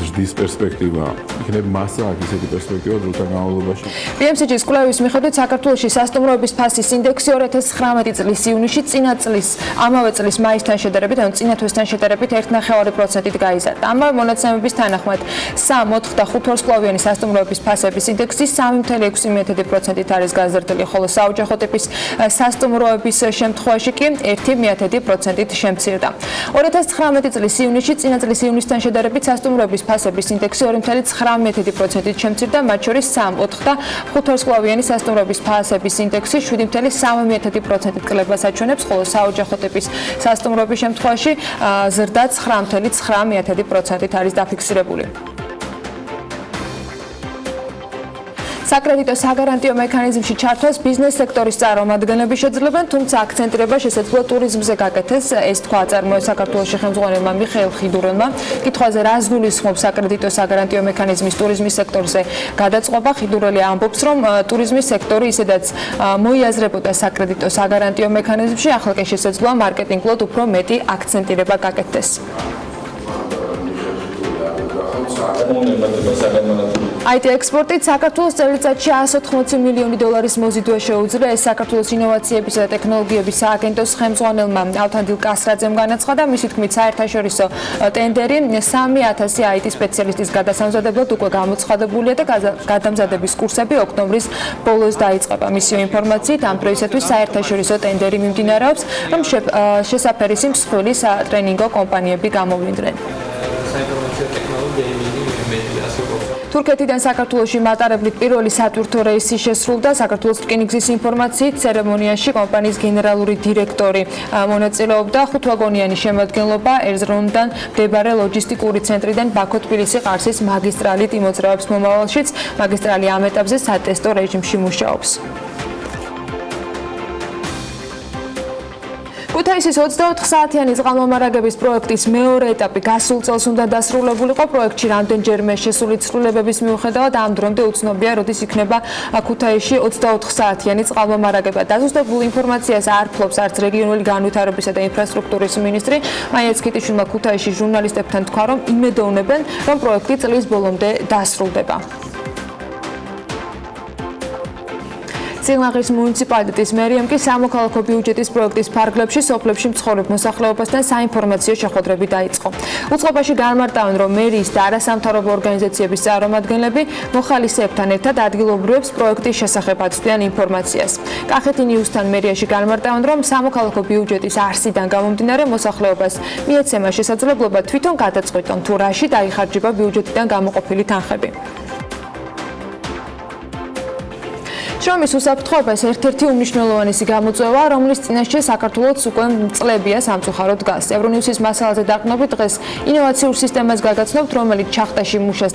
ზრდის პერსპექტივა იქნება მასა აქ ისეთი პერსპექტივა დროთა განმავლობაში. BMCG-ის კვლევის მიხედვით საქართველოში სასტუმროების ფასის ინდექსი 2019 წლის ივნისში წინა წლის ამავე წლის მაისთან შედარებით, ანუ წინა თვესთან შედარებით 1.9%-ით გაიზარდა. ამავე მონაცემების თანახმად 3, 4 და 5 ვარსკვლავიანი სასტუმროების ფასების ინდექსი 3.6%-ით არის გაზრდილი, ხოლო საოჯახო ტიპის სასტუმროების შემთხვევაში კი 1.1%-ით შემცირდა. 2019 წლის ივნისში წინა წლის ივნისთან შედარებით სასტუმროების ფასების ინდექსი 2.9%-ით შემცირდა, მათ შორის 3, 4 და 5 ვარსკვლავიანი სასტუმროების ფასების ინდექსი 7.3%-ით კლებას აჩვენებს, ხოლო საოჯახო ტიპის სასტუმროების შემთხვევაში ზრდა 9.9%-ით არის დაფიქსირებული. საკრედიტო საგარანტიო მექანიზმში ჩართვას ბიზნეს სექტორის წარმომადგენლები შეძლებენ, თუმცა აქცენტირება შესაძლოა ტურიზმზე გაკეთეს, ეს თქვა აწარმოეს საქართველოში ხელმძღვანელმა მიხეილ ხიდურელმა. კითხვაზე რას გულისხმობს საკრედიტო საგარანტიო მექანიზმის ტურიზმის სექტორზე გადაწყობა, ხიდურელი ამბობს, რომ ტურიზმის სექტორი ისედაც მოიაზრებოდა საკრედიტო საგარანტიო მექანიზმში, ახლა კი შესაძლოა მარკეტინგულად უფრო მეტი აქცენტირება გაკეთდეს. IT ექსპორტით საქართველოს წელიწადში 180 მილიონი დოლარის მოზიდვა შეუძლია. ეს საქართველოს ინოვაციებისა და ტექნოლოგიების სააგენტოს ხელმძღვანელმა ალთანდილ კასრაძემ განაცხადა. მისი თქმით, საერთაშორისო ტენდერი 3000 IT სპეციალისტის გადასამზადებლად უკვე გამოცხადებულია და გადამზადების კურსები ოქტომბრის ბოლოს დაიწყება. მისი ინფორმაციით, ამ დროისათვის საერთაშორისო ტენდერი მიმდინარეობს, რომ შესაფერისი მსხვილი სატრენინგო კომპანიები გამოვლინდნენ. თურქეთიდან საქართველოში მატარებლით პირველი სატვირთო რეისი შესრულდა. საქართველოს რკინიგზის ინფორმაციით, ცერემონიაში კომპანიის გენერალური დირექტორი მონაწილეობდა. 5 ვაგონიანი შემადგენლობა ერზრონიდან მდებარე ლოჯისტიკური ცენტრიდან ბაქო-თბილისი-ყარსის მაგისტრალით იმოძრავებს მომავალშიც. მაგისტრალი ამ ეტაპზე სატესტო რეჟიმში მუშაობს. ქუთაისის 24 საათიანი წყალმომარაგების პროექტის მეორე ეტაპი გასულ წელს უნდა დასრულებულიყო. პროექტში რამდენჯერმე შესული ცვლილებების მიუხედავად ამ დრომდე უცნობია, როდის იქნება ქუთაისში 24 საათიანი წყალმომარაგება. დაზუსტებულ ინფორმაციას არ ფლობს არც რეგიონული განვითარებისა და ინფრასტრუქტურის მინისტრი. მაია ცქიტიშვილმა ქუთაისში ჟურნალისტებთან თქვა, რომ იმედოვნებენ, რომ პროექტი წლის ბოლომდე დასრულდება. წილაღრის მუნიციპალიტეტის მერიამ კი სამოქალაქო ბიუჯეტის პროექტის ფარგლებში სოფლებში მცხოვრებ მოსახლეობასთან საინფორმაციო შეხვედრები დაიწყო. უწყებაში განმარტავენ, რომ მერიის და არასამთავრობო ორგანიზაციების წარმომადგენლები მოხალისეებთან ერთად ადგილობრივებს პროექტის შესახებ აცვლიან ინფორმაციას. კახეთი ნიუსთან მერიაში განმარტავენ, რომ სამოქალაქო ბიუჯეტის არსიდან გამომდინარე მოსახლეობას მიეცემა შესაძლებლობა თვითონ გადაწყვიტონ, თუ რაში დაიხარჯება ბიუჯეტიდან გამოყოფილი თანხები. შრომის უსაფრთხოებას ერთ-ერთი უმნიშვნელოვანესი გამოწვევა, რომლის წინაშე საქართველოს უკვე წლებია სამწუხაროდ დგას. ევრონიუსის მასალაზე დაყრდნობით დღეს ინოვაციურ სისტემას გაგაცნობთ, რომელიც ჩახტაში მუშას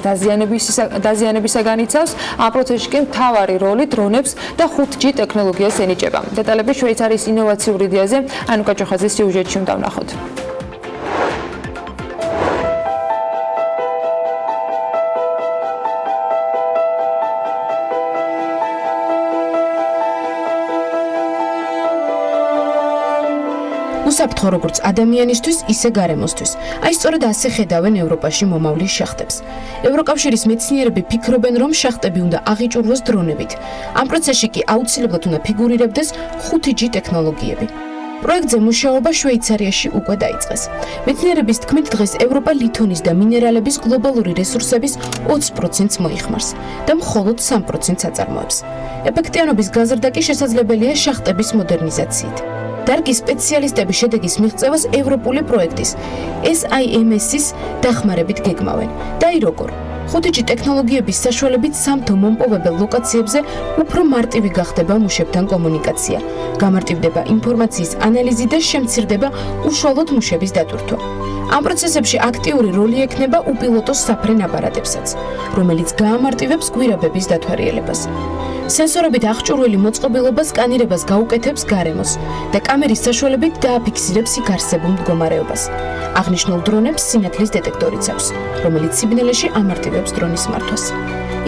დაზიანებისაგან იცავს. ამ პროცესში კი მთავარი როლი დრონებს და 5G ტექნოლოგიას ენიჭება. დეტალები შვეიცარიის ინოვაციურ იდეაზე ანუკა ჭოხაძის სიუჟეტში უნდა ვნახოთ. უსაფრთხო როგორც ადამიანისთვის, ისე გარემოსთვის. აი სწორედ ასე ხედავენ ევროპაში მომავლის შახტებს. ევროკავშირის მეცნიერები ფიქრობენ, რომ შახტები უნდა აღიჭურვოს დრონებით. ამ პროცესში კი აუცილებლად უნდა ფიგურირებდეს 5G ტექნოლოგიები. პროექტზე მუშაობა შვეიცარიაში უკვე დაიწყეს. მეცნიერების თქმით, დღეს ევროპა ლითონის და მინერალების გლობალური რესურსების 20%-ს მოიხმარს და მხოლოდ 3%-ს აწარმოებს. ეფექტიანობის გაზრდა კი შესაძლებელია შახტების მოდერნიზაციით. დარგის სპეციალისტები შედეგის მიღწევას ევროპული პროექტის SIMS-ის დახმარებით გეგმავენ. და აი როგორ 5G ტექნოლოგიების საშუალებით სამთო მომპოვებელ ლოკაციებზე უფრო მარტივი გახდება მუშებთან კომუნიკაცია. გამარტივდება ინფორმაციის ანალიზი და შემცირდება უშუალოდ მუშების დატვირთვა. ამ პროცესებში აქტიური როლი ექნება უპილოტო საფრენ აპარატებსაც, რომელიც გაამარტივებს გვირაბების დათვალიერებას. სენსორებით აღჭურვილი მოწყობილობა სკანირებას გაუკეთებს გარემოს და კამერის საშუალებით დააფიქსირებს იქ არსებულ მდგომარეობას. აღნიშნულ დრონებს სინათლის დეტექტორიც აქვს, რომელიც სიბნელეში ამარტივებს დრონის მართვას.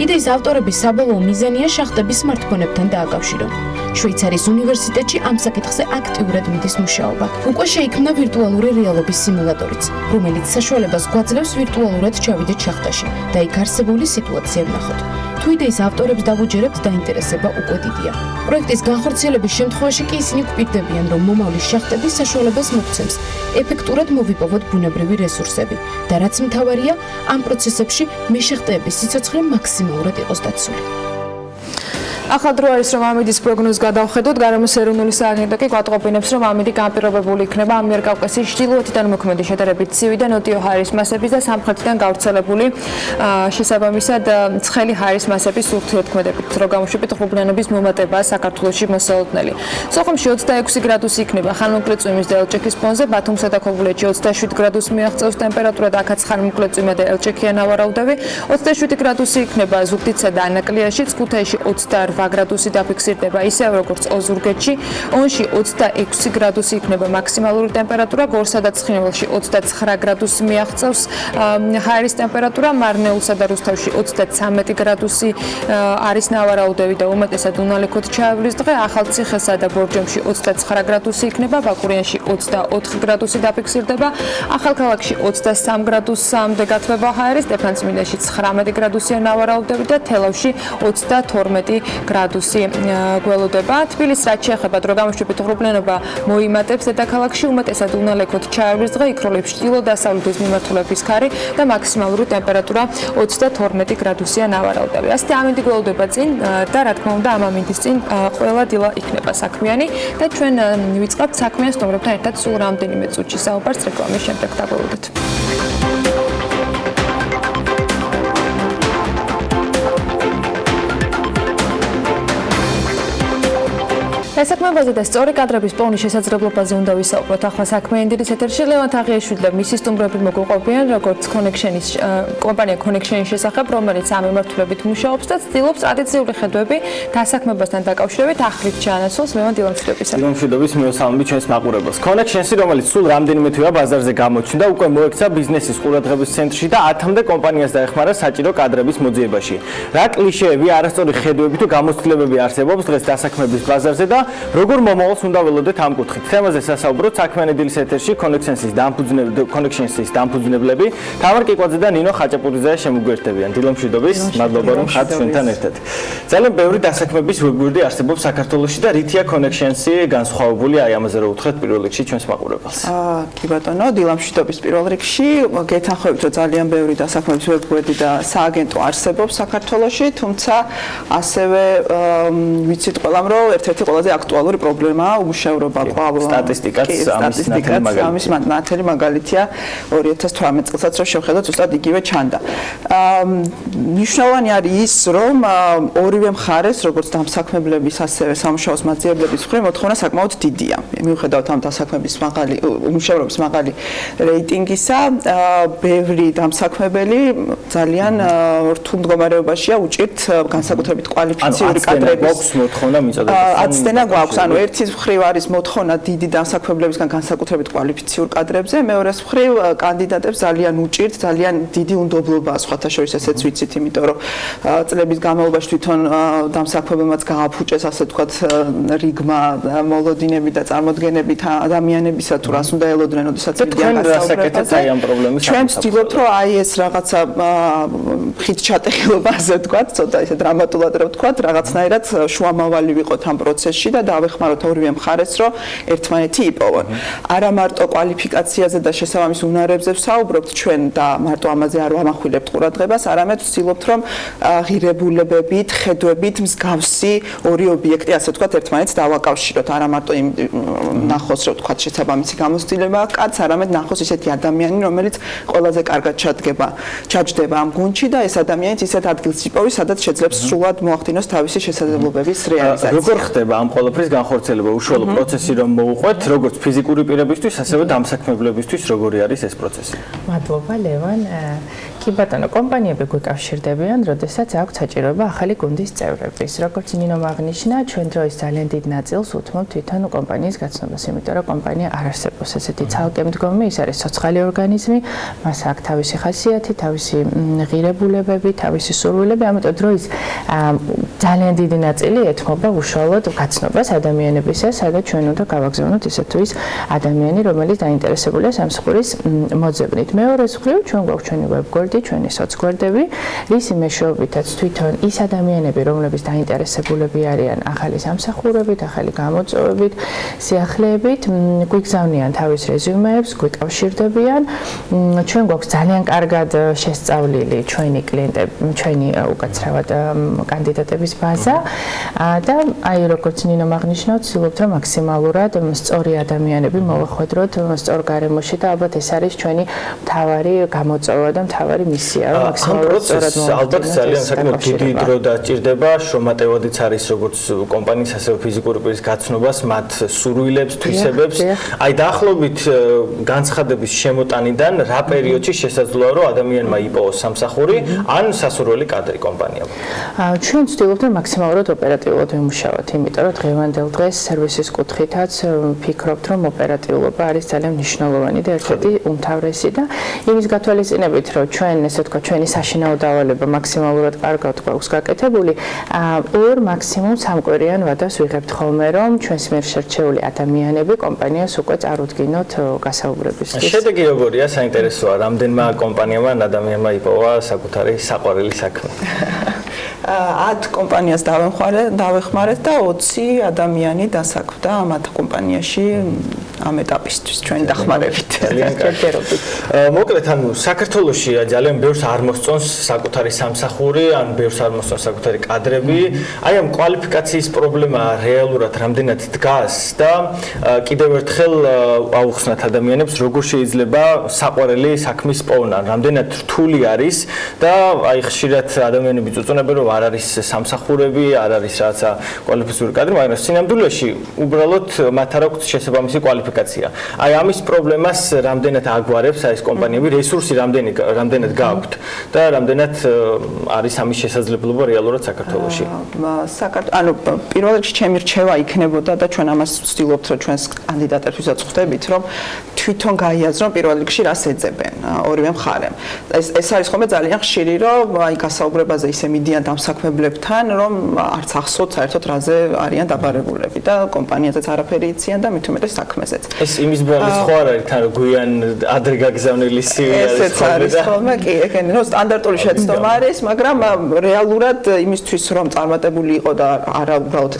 იდეის ავტორების საბოლოო მიზანია შახტების სმარტფონებთან დააკავშირონ. შვეიცარიის უნივერსიტეტში ამ საკითხზე აქტიურად მიდის მუშაობა. უკვე შეიქმნა ვირტუალური რეალობის სიმულატორიც, რომელიც საშუალებას გვაძლევს ვირტუალურად ჩავიდეთ შახტაში და იქ არსებული სიტუაცია ვნახოთ. თუ იდეის ავტორებს დავუჯერებთ, დაინტერესება უკვე დიდია. პროექტის განხორციელების შემთხვევაში კი ისინი გვპირდებიან, რომ მომავლის შახტები საშუალებას მოგცემს ეფექტურად მოვიპოვოთ ბუნებრივი რესურსები და რაც მთავარია, ამ პროცესებში მეშახტეების სიცოცხლე მაქსიმალურად იყოს დაცული. ახალ დრო არის, რომ ამიდის პროგნოზს გადავხედოთ. გარემოს ეროვნული სააგენტო კი გვატყობინებს, რომ ამიდი განპირობებული იქნება ამიერკავკასიის ჩრდილოეთიდან მოქმედი შედარებით ცივი და ნოტიო ჰაერის მასების და სამხრეთიდან გავრცელებული შესაბამისად ცხელი ჰაერის მასების ურთიერთქმედებით, რო გამოშვებით ღრუბლიანობის მომატებაა საქართველოში მოსალოდნელი. სოხუმში 26 გრადუსი იქნება ხანმოკლე წვიმის და ელჭექის ფონზე, ბათუმსა და ქობულეთში 27 გრადუსი მიაღწევს ტემპერატურა და აქაც ხანმოკლე წვიმა და ელჭექია ნავარაუდები, 27 გრადუსი იქნება ზუგდიდსა და ანაკლიაში, ქუთაისში 28 გრადუსი დაფიქსირდება, ისევ როგორც ოზურგეთში, ონში 26 გრადუსი იქნება მაქსიმალური ტემპერატურა, გორსა და ცხინვალში 29 გრადუსი მიაღწევს ჰაერის ტემპერატურა, მარნეულსა და რუსთავში 33 გრადუსი არის ნავარაუდები და უმეტესად უნალექოდ ჩაევლის დღე, ახალციხესა და ბორჯომში 29 გრადუსი იქნება, ბაკურიანში 24 გრადუსი დაფიქსირდება, ახალქალაქში 23 გრადუსამდე გათბება ჰაერი, სტეფანწმინდაში 19 გრადუსია ნავარაუდები და თელავში 32 გრადუსი გველოდება. თბილისს რაც შეეხება დრო გამოშვებით ღრუბლიანობა მოიმატებს დედაქალაქში, უმეტესად უნალექოდ ჩაევლის დღე, იქროლებს ჩრდილო-დასავლეთის მიმართულების ქარი და მაქსიმალური ტემპერატურა 32 გრადუსია ნავარაუდები. ასეთი ამინდი გველოდება წინ და რა თქმა უნდა ამ ამინდის წინ ყველა დილა იქნება საქმიანი და ჩვენ ვიწყებთ საქმიანს ნომრებთან ერთად სულ რამდენიმე წუთში საუბარს რეკლამის შემდეგ დაგველოდეთ. საქმეებაზე და სწორი კადრების პოვნის შესაძლებლობაზე უნდა ვისაუბროთ. ახლა საქმიანი დილის ეთერში ლევან თაღიაშვილი და მისი სტუმრები მოგუყვებიან, როგორც კომპანია Connection-ის შესახებ, რომელიც ამ მიმართულებით მუშაობს და ცდილობს ტრადიციული ხედვები დასაქმებასთან დაკავშირებით ახლით ჩაანაცვლოს. ლევან, დილამშვიდობისა. დილამშვიდობის, მივესალმებით ჩვენს მაყურებელს. Connection-ი, რომელიც სულ რამდენიმე თვეა ბაზარზე გამოჩნდა, უკვე მოექცა ბიზნესის ყურადღების ცენტრში და 10-მდე კომპანიას დაეხმარა საჭირო კადრების მოძიებაში. რა კლიშეები, არასწორი ხედვები თუ გამოცდილებები არსებობს დღეს დასაქმების ბაზარზე და როგორ მომავალს უნდა ველოდეთ ამ კუთხით. თემაზე სასაუბროთ საქმიანი დილის ეთერში კონექშენსის დამფუძნებლები თამარ კიკვაძე და ნინო ხაჭაპურიძე შემოგვერთებიან. დილა მშვიდობის, მადლობა რომ ხართ ჩვენთან ერთად. ძალიან ბევრი დასაქმების ვებგვერდი არსებობს საქართველოში და რითია კონექშენსი განსხვავებული აი ამაზე რო უთხრეთ პირველ რიგში ჩვენს მაყურებელს. კი ბატონო, დილა მშვიდობის პირველ რიგში გეთანხმებით რომ ძალიან ბევრი დასაქმების ვებგვერდი და სააგენტო არსებობს საქართველოში, თუმცა ასევე ვიცით ყველამ რომ ერთ-ერთი ყველაზე აქტუალური პრობლემაა უმუშევრობა. სტატისტიკაც ამის ნათელი მაგალითია 2018 წელსაც რომ შევხედოთ ზუსტად იგივე ჩანდა. მნიშვნელოვანი არის ის რომ ორივე მხარეს როგორც დამსაქმებლების ასევე სამუშაოს მაძიებლების მხრივ მოთხოვნა საკმაოდ დიდია. მიუხედავად ამ დასაქმების მაღალი უმუშევრობის მაღალი რეიტინგისა, ბევრი დამსაქმებელი ძალიან რთულ მდგომარეობაშია, უჭირთ განსაკუთრებით კვალიფიციური კადრების მოთხოვნა მიწოდების. აცდენა გვაქვს. ანუ ერთის მხრივ არის მოთხოვნა დიდი დამსაქმებლებისგან განსაკუთრებით კვალიფიციურ კადრებზე, მეორეს მხრივ კანდიდატებს ძალიან უჭირთ, ძალიან დიდი უნდობლობაა სხვათა შორის ესეც ვიცით, იმიტომ რომ წლების განმავლობაში თვითონ დამსაქმებელმაც გააფუჭეს ასე ვთქვათ რიგმა მოლოდინები და წარმოდგენებით ადამიანებისა თუ რას უნდა ელოდნენ, ოდესაც თქვენ რასაკეთებთ აი ამ პრობლემის ჩვენ ვცდილობთ რომ აი ეს რაღაცა ხიდჩატეხილობა ასე ვთქვათ, ცოტა ისე დრამატულად რომ ვთქვათ, რაღაცნაირად შუამავალი ვიყოთ ამ პროცესში და დავეხმაროთ ორივე მხარეს, რომ ერთმანეთი იპოვონ. არა მარტო კვალიფიკაციაზე და შესაბამის უნარებზე ვსაუბრობთ ჩვენ და მარტო ამაზე არ ვამახვილებთ ყურადღებას, არამედ ვცდილობთ რომ ღირებულებებით, ხედვებით მსგავსი ორი ობიექტი ასე ვთქვათ ერთმანეთს დავაკავშიროთ. არა მარტო იმ ნახოს რომ ვთქვათ შესაბამისი გამოცდილება კაც, არამედ ნახოს ისეთი ადამიანი, რომელიც ყველაზე კარგად ჩაჯდება ამ გუნდში და ეს ადამიანიც ისეთ ადგილს იპოვის, სადაც შეძლებს სრულად მოახდინოს თავისი შესაძლებლობების რეალიზაცია. როგორ ხდება ამ ყველაფრის განხორციელება? უშუალო პროცესი რომ მოუყვეთ, როგორც ფიზიკური პირებისთვის, ასევე დამსაქმებლებისთვის, როგორი არის ეს პროცესი? მადლობა ლევან. კი ბატონო, კომპანიები გვიკავშირდებიან, როდესაც აქვს საჭიროება ახალი გუნდის წევრების. როგორც ნინომ აღნიშნა, ჩვენ დროის ძალიან დიდ ნაწილს უთმობთ თვითონ კომპანიის გაცნობას, იმიტომ რომ კომპანია არ არსებობს ესეთი ცალკე მდგომი, ის არის სოციალური ორგანიზმი, მას აქვს თავისი ხასიათი, თავისი ღირებულებები, თავისი სურვილები, ამიტომ დროის ძალიან დიდი ნაწილი ეთმობა უშუალოდ გაცნობას ადამიანებისა, სადაც ჩვენ უნდა გავაგზავნოთ ისე თუ ის ადამიანი, რომელიც დაინტერესებულია სამსახურის მოძებნით. მეორეს მხრივ, ჩვენ გვაქვს ჩვენი ვებგვერდი, ჩვენი სოცგვერდები, რისი მეშვეობითაც თვითონ ის ადამიანები, რომლებიც დაინტერესებულები არიან ახალი სამსახურებით, ახალი გამოწვევებით, სიახლეებით, გვიგზავნიან თავის რეზიუმეებს, გვიკავშირდებიან. ჩვენ გვაქვს ძალიან კარგად შესწავლილი ჩვენი კლიენტები, ჩვენი უკაცრავად კანდიდატების ბაზა და აი როგორც ნინომ აღნიშნა, ვცდილობთ რომ მაქსიმალურად სწორი ადამიანები მოვახვედროთ სწორ გარემოში და ალბათ ეს არის ჩვენი მთავარი გამოწვევა და მთავარი მისია, რომ მაქსიმალურად სწორად მოვახვედროთ. ალბათ ძალიან საკმაოდ დიდი დრო დაჭირდება, შრომატევადიც არის როგორც კომპანიის, ასევე ფიზიკური პირის გაცნობას, მათ სურვილებს, თვისებებს. აი დაახლოებით განცხადების შემოტანიდან რა პერიოდში შესაძლოა რომ ადამიანმა იპოვოს სამსახური ან სასურველი კადრი კომპანიამ? ჩვენ ვცდილობთ რომ მაქსიმალურად ოპერატიულად ვიმუშაოთ, იმიტომ რომ დღევანდელ დღეს სერვისის კუთხითაც ვფიქრობთ რომ ოპერატიულობა არის ძალიან მნიშვნელოვანი და ერთ-ერთი უმთავრესი და იმის გათვალისწინებით რომ ჩვენ ესე ვთქვათ ჩვენი საშინაო დავალება მაქსიმალურად კარგად გვაქვს გაკეთებული, ორ მაქსიმუმ სამკვირიან ვადას ვიღებთ ხოლმე რომ ჩვენს მიერ შერჩეული ადამიანები კომპანიას უკვე წარუდგინოთ გასაუბრებისთვის. შედეგი როგორია? საინტერესოა, რამდენმა კომპანიამ ან ადამიანმა იპოვა საკუთარი საყვარელი საქმე? 10 კომპანიას დავეხმარეთ და 20 ადამიანი დასაქმდა მათ კომპანიაში ამ ეტაპისთვის ჩვენი დახმარებით. ძალიან კარგი. მოკლედ, ანუ საქართველოში ძალიან ბევრს არ მოსწონს საკუთარი სამსახური, ან ბევრს არ მოსწონს საკუთარი კადრები. აი ამ კვალიფიკაციის პრობლემა რეალურად რამდენად დგას და კიდევ ერთხელ აუხსნათ ადამიანებს, როგორ შეიძლება საყვარელი საქმის პოვნა, რამდენად რთული არის და აი ხშირად ადამიანები წუწუნებენ რომ არ არის სამსახურები, არ არის რაღაცა კვალიფიციური კადრი, მაგრამ სინამდვილეში უბრალოდ მათ არ აქვს შესაბამისი კვალიფიკაცია კვალიფიკაცია. აი ამის პრობლემას რამდენად აგვარებს აი ეს კომპანიები, რესურსი რამდენად გააქვთ და რამდენად არის ამის შესაძლებლობა რეალურად საქართველოში. ანუ პირველ რიგში ჩემი რჩევა იქნებოდა და ჩვენ ამას ვცდილობთ რომ ჩვენს კანდიდატებს ვისაც ხვდებით რომ თვითონ გაიაზრონ პირველ რიგში რას ეძებენ ორივე მხარემ. ეს არის ხოლმე ძალიან ხშირი რომ აი გასაუბრებაზე ისე მიდიან დამსაქმებლებთან რომ არც ახსოვთ საერთოდ რაზე არიან დაბარებულები და კომპანიაზეც არაფერი იციან და მით უმეტეს საქმეზეც. ეს იმის ბალის ხო არ არის თან რომ გვიან ადრე გაგზავნილი CV არის ხოლმე კი ეგენი რომ სტანდარტული შეცდომა არის მაგრამ რეალურად იმისთვის რომ წარმატებული იყო და არა უბრალოდ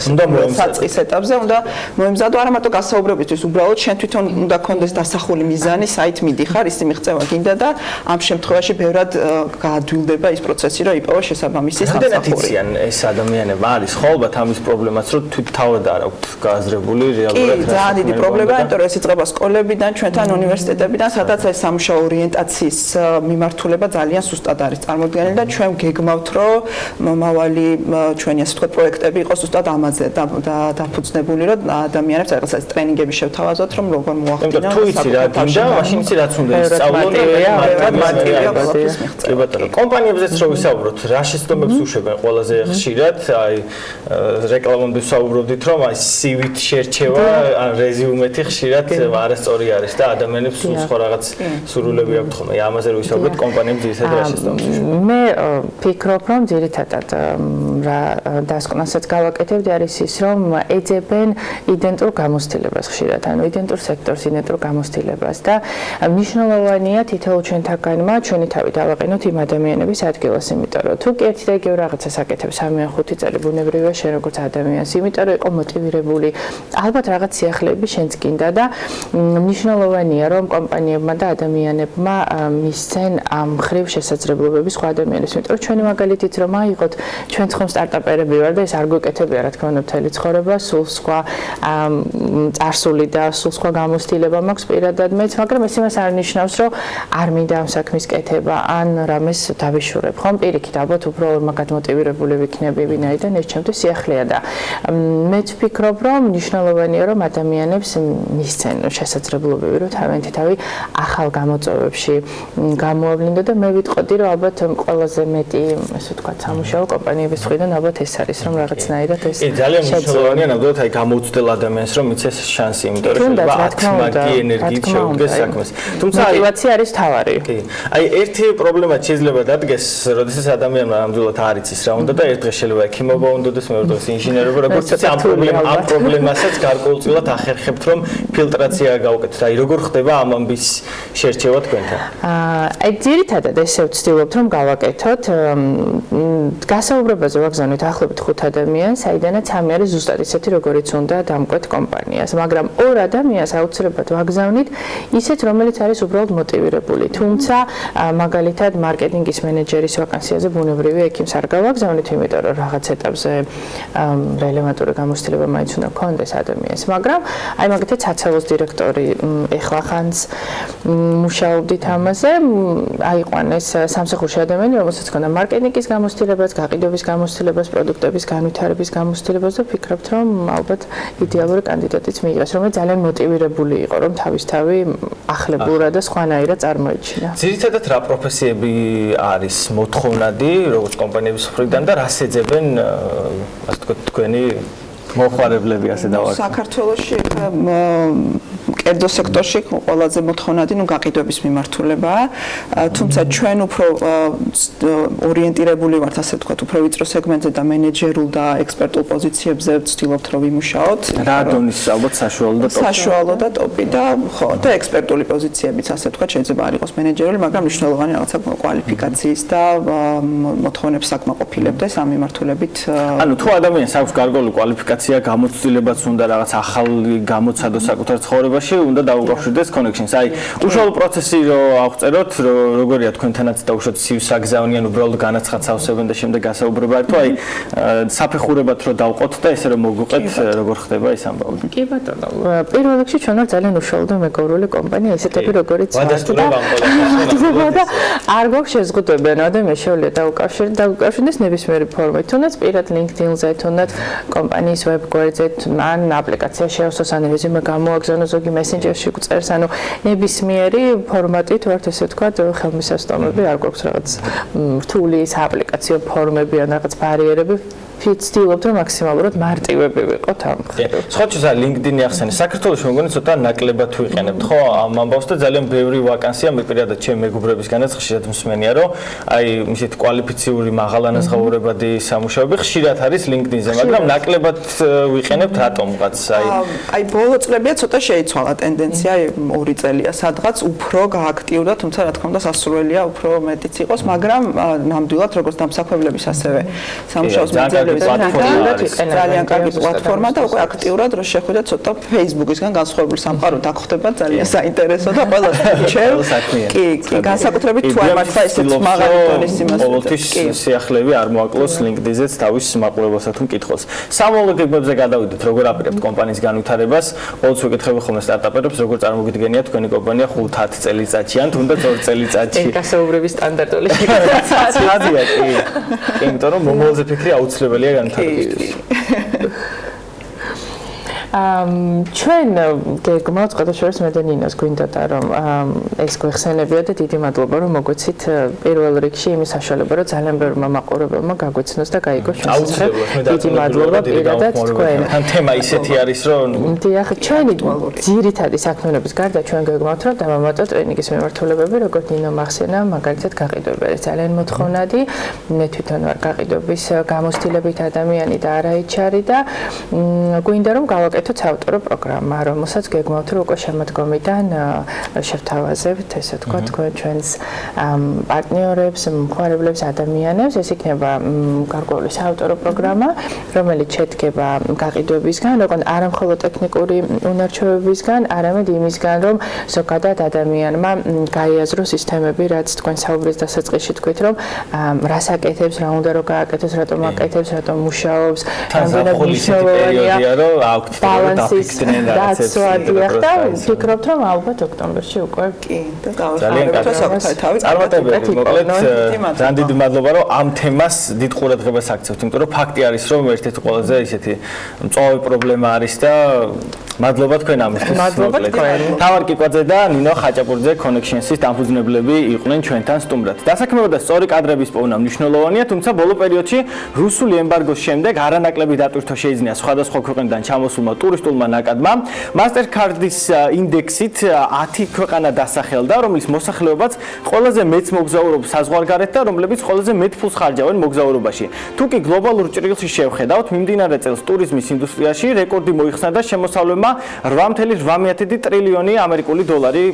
საწყის ეტაპზე უნდა მოემზადო არა მარტო გასაუბრებისთვის უბრალოდ შენ თვითონ უნდა კონდეს დასახული მიზანი საით მიდიხარ ისი მიღწევა გინდა და ამ შემთხვევაში ბევრად გაადვილდება ის პროცესი რომ იპოვო შესაბამისი სამსახური. რამდენად იციან ეს ადამიანები არის ხო ალბათ ამის პრობლემაც რომ თავად არ აქვთ გააზრებული რეალურად კი ძალიან დიდი პრობლემაა იმიტომ რომ ეს იწყება სკოლებიდან ჩვენთან უნივერსიტეტებიდან სადაც ეს სამუშაო ორიენტაციის მიმართულება ძალიან სუსტად არის წარმოდგენილი და ჩვენ გეგმავთ რომ მომავალი ჩვენი ასე ვთქვათ პროექტები იყოს ზუსტად ამაზე დაფუძნებული რომ ადამიანებს რაღაცა ტრენინგები შევთავაზოთ რომ როგორ მოახდინონ თუ იცი რა გინდა მაშინ იცი რაც უნდა ისწავლონ და კომპანიებზეც რო ვისაუბროთ რა შეცდომებს უშვებენ ყველაზე ხშირად აი რეკლამამდე ვსაუბრობდით რომ აი CV-თ შერჩევა ან რეზიუმეთი ხშირად არასწორი არის და ადამიანებს სულ სხვა რაღაც სურვილები აქვთ ხოლმე ამაზე რო ვისაუბროთ კომპანიებს ძირითადად რა შეცდომებს მე ფიქრობ რომ ძირითადად რა დასკვნასაც გავაკეთებდი არის ის რომ ეძებენ იდენტურ გამოცდილებას ხშირად ანუ იდენტურ სექტორს იდენტურ გამოცდილებას და მნიშვნელოვანია თითოეულ ჩვენთაგანმა ჩვენი თავი დავაყენოთ იმ ადამიანების ადგილას იმიტომ რომ თუ კი ერთი და იგივე რაღაცას აკეთებს 3-5 წელი ბუნებრივია შენ როგორც ადამიანს იმიტომ რომ იყო მოტივირებული ალბათ რაღაც სიახლეები შენც გინდა და მნიშვნელოვანია რომ კომპანიებმა და ადამიანებმა მისცენ ამ ხრივ შესაძლებლობები სხვა ადამიანებს იმიტომ რომ ჩვენი მაგალითით რომ აიღოთ ჩვენ ხომ სტარტაპერები ვარ და ეს არ გვეკეთებია რა თქმა უნდა მთელი ცხოვრება სულ სხვა წარსული და სულ სხვა გამოცდილება მაქვს პირადად მეც მაგრამ ეს იმას არ ნიშნავს რომ არ მინდა ამ საქმის კეთება ან რამეს დავიშურებ ხომ პირიქით ალბათ უფრო მაგათ მოტივირებული ვიქნები ვინაიდან ეს ჩემთვის სიახლეა და მეც ვფიქრობ რომ მნიშვნელოვანია რომ ადამიანებს მისცენ შესაძლებლობები რომ თავი ახალ გამოწვევებში გამოავლინდო და მე ვიტყოდი რომ ალბათ ყველაზე მეტი ასე ვთქვათ სამუშაო კომპანიების მხრიდან ალბათ ეს არის რომ რაღაცნაირად ეს ძალიან მნიშვნელოვანია ნამდვილად აი გამოუცდელ ადამიანს რომ მიცეს შანსი იმიტომ რომ ათმაგი ენერგიით შეუდგეს საქმეს თუმცა мотиваცია არის თავარი კი აი ერთი პრობლემა შეიძლება დადგეს როდესაც ადამიანმა ნამდვილად არ იცის რა უნდა და ერთ დღეს შეიძლება ექიმობა უნდადეს მეორე დღეს ინჟინერობა როგორც ამ პრობლემასაც გარკვეულწილად ახერხებთ რომ ფილტრაცია გავუკეთოთ აი როგორ ხდება ამ ამბის შერჩევა თქვენთან აი ძირითადად ესე ვცდილობთ რომ გავაკეთოთ გასაუბრებაზე ვაგზავნით ახლობით 5 ადამიანს საიდანაც 3 არის ზუსტად ისეთი როგორიც უნდა დამკვეთ კომპანიას მაგრამ 2 ადამიანს აუცილებლად ვაგზავნით ისეთ რომელიც არის უბრალოდ მოტივირებული თუმცა მაგალითად მარკეტინგის მენეჯერის ვაკანსიაზე ბუნებრივი ექიმს არ გავაგზავნით იმიტომ რომ რაღაც ეტაპზე რელევანტური გამოცდილება მაინც უნდა გქონდეს ადამიანს მაგრამ აი მაგათაც საცალოს დირექტორი ეხლა ხანს მუშაობდით ამაზე აიყვანეს სამსახურში ადამიანი რომელსაც ჰქონდა მარკეტინგის გამოცდილებაც გაყიდვების გამოცდილებას პროდუქტების განვითარების გამოცდილებას და ვფიქრობთ რომ ალბათ იდეალური კანდიდატიც მიიღეს რომელიც ძალიან მოტივირებული იყო რომ თავისთავი ახლებურად და სხვანაირად წარმოეჩინა ძირითადად რა პროფესიები არის მოთხოვნადი როგორც კომპანიების მხრიდან და რას ეძებენ ასე ვთქვათ თქვენი მოხარებლები ასე დავარ საქართველოში კერძო სექტორში ყველაზე მოთხოვნადი გაყიდვების მიმართულებაა თუმცა ჩვენ უფრო ორიენტირებული ვართ ასე ვთქვათ უფრო ვიწრო სეგმენტზე და მენეჯერულ და ექსპერტულ პოზიციებზე ვცდილობთ რომ ვიმუშაოთ რა დონის ალბათ საშუალო და ტოპი და ხო და ექსპერტული პოზიციებიც ასე ვთქვათ შეიძლება არ იყოს მენეჯერული მაგრამ მნიშვნელოვანი რაღაცა კვალიფიკაციის და მოთხოვნებს საკმაყოფილებდეს ამ მიმართულებით ანუ თუ ადამიანს აქვს გარკვეული კვალიფიკაცია გამოცდილებაც უნდა რაღაც ახალი გამოცადო საკუთარ ცხოვრებაში უნდა დაუკავშირდეს connections. აი, უშუალო პროცესი რო აღწეროთ, როგორია თქვენთანაც დაუშვათ CV-ს აგზავნიან, უბრალოდ განაცხადს ავსებენ და შემდეგ გასაუბრება არ თუ აი საფეხურებად რო დავყოთ და ესე რომ მოგვიყეთ, როგორ ხდება ეს ამბავი? კი ბატონო. პირველ რიგში ჩვენ ვართ ძალიან უშუალო და მეგობრული კომპანია, ესეთები როგორიც ვართ. არ გვაქვს შეზღუდვები, ადამიანს შეუძლია დაუკავშირდეს ნებისმიერი ფორმით, თუნდაც პირად LinkedIn-ზე, თუნდაც კომპანიის ვებ გვერდზე, ან აპლიკაციაში ავსოს ან რეზიუმე გამოაგზავნოს, ზოგი მესენჯერში გწერს, ანუ ნებისმიერი ფორმატით ვართ ესე ვთქვათ, ხელმისაწვდომები არ გვაქვს რაღაც რთული აპლიკაციო ფორმები ან რაღაც ბარიერები. ვცდილობთ რომ მაქსიმალურად მარტივები ვიყოთ ამ მხრივ. სხვა LinkedIn-ი ახსენე. საქართველოში მეგონი ცოტა ნაკლებად ვიყენებთ, ხო? ამ ამბავს და ძალიან ბევრი ვაკანსია მე პირადად ჩემი მეგობრებისგანაც ხშირად მსმენია, რომ აი ისეთი კვალიფიციური მაღალანაზღაურებადი სამუშაოები ხშირად არის LinkedIn-ზე, მაგრამ ნაკლებად ვიყენებთ რატომღაც აი ბოლო წლებია ცოტა შეიცვალა ტენდენცია, 2 წელია სადღაც უფრო გააქტიურდა, თუმცა რა თქმა უნდა სასურველია უფრო მეტიც იყოს, მაგრამ ნამდვილად როგორც დამსაქმებლების ასევე სამუშაოს მიძებნების ძალიან კარგი პლატფორმა და უკვე აქტიურად რო შეხვიდა ცოტა Facebook-ისგან განსხვავებული სამყარო დაგხვდება ძალიან საინტერესო და ყველას მიჩევს. კი, განსაკუთრებით თუ არ მართლა ესეც მაღალი დონის იმას. ყოველთვის სიახლეები არ მოაკლოს LinkedIn-ზეც თავის მაყურებელსა თუ მკითხველს. სამოვალო გეგმებზე გადავიდეთ, როგორ აპირებთ კომპანიის განვითარებას? ყოველთვის ვეკითხები ხოლმე სტარტაპერებს, როგორ წარმოგიდგენია თქვენი კომპანია 5-10 წელიწადში ან თუნდაც 2 წელიწადში. ინკასოურების სტანდარტული ცადია კი. იმიტომ რომ მომავალზე ფიქრი აუცილებელია განვითარებისთვის. ჩვენ გეგმავთ ყველაშორის მე და ნინოს გვინდოდა რომ ეს გვეხსენებია და დიდი მადლობა რომ მოგვეცით პირველ რიგში იმის საშუალება რომ ძალიან ბევრმა მაყურებელმა გაგვეცნოს და გაიგოს ჩვენს დიდი მადლობა პირადად თქვენ. თან თემა ისეთი არის რომ დიახ, ჩვენი ძირითადი საქმიანობის გარდა ჩვენ გეგმავთ რომ დავამატოთ ტრენინგის მიმართულებები, როგორც ნინო მახსენა, მაგალითად გაყიდვები არის ძალიან მოთხოვნადი. მე თვითონ ვარ გაყიდვების გამოცდილებით ადამიანი და არა HR-ი და გვინდა რომ გავაკეთოთ საავტორო პროგრამა, რომელსაც გეგმავთ რომ უკვე შემოდგომიდან შევთავაზებთ, ესე თქვა თქვენ ჩვენს პარტნიორებს, მხარებლებს, ადამიანებს. ეს იქნება გარკვეული საავტორო პროგრამა, რომელიც შედგება გაყიდვებისგან, როგორც არა მხოლოდ ტექნიკური უნარჩვევებისგან, არამედ იმისგან, რომ ზოგადად ადამიანმა გაიაზროს სისტემები, რაც თქვენ საუბრის დასაწყისში თქვით, რომ რას აკეთებს, რა უნდა რომ გააკეთოს, რატომ აკეთებს, რატომ მუშაობს, რამდენად მნიშვნელოვანია რომ აქვთ დაფიქრდნენ რაღაცებს. და ვფიქრობთ რომ ალბათ ოქტომბერში უკვე კი და გავახარებთ საკუთარი თავი. წარმატებები, მოკლედ ძალიან დიდი მადლობა რომ ამ თემას დიდ ყურადღებას აქცევთ, იმიტომ რომ ფაქტი არის რომ ერთ-ერთი ყველაზე ისეთი მწვავე პრობლემა არის და მადლობა თქვენ ამისთვის. მადლობა თქვენ. თამარ კიკვაძე და ნინო ხაჭაპურიძე Connections-ის დამფუძნებლები იყვნენ ჩვენთან სტუმრად. დასაქმება და სწორი კადრების პოვნა მნიშვნელოვანია, თუმცა ბოლო პერიოდში რუსული ემბარგოს შემდეგ არანაკლები დატვირთვა შეიძინა სხვადასხვა ქვეყნიდან ჩამოსულმა ტურისტულმა ნაკადმა. Mastercard-ის ინდექსით 10 ქვეყანა დასახელდა, რომლის მოსახლეობაც ყველაზე მეტს მოგზაურობს საზღვარგარეთ და რომლებიც ყველაზე მეტ ფულს ხარჯავენ მოგზაურობაში. თუ კი გლობალურ ჭრილში შევხედავთ, მიმდინარე წელს ტურიზმის ინდუსტრიაში რეკორდი მოიხსნა და შემოსავლება 8.8 ტრილიონი ამერიკული დოლარი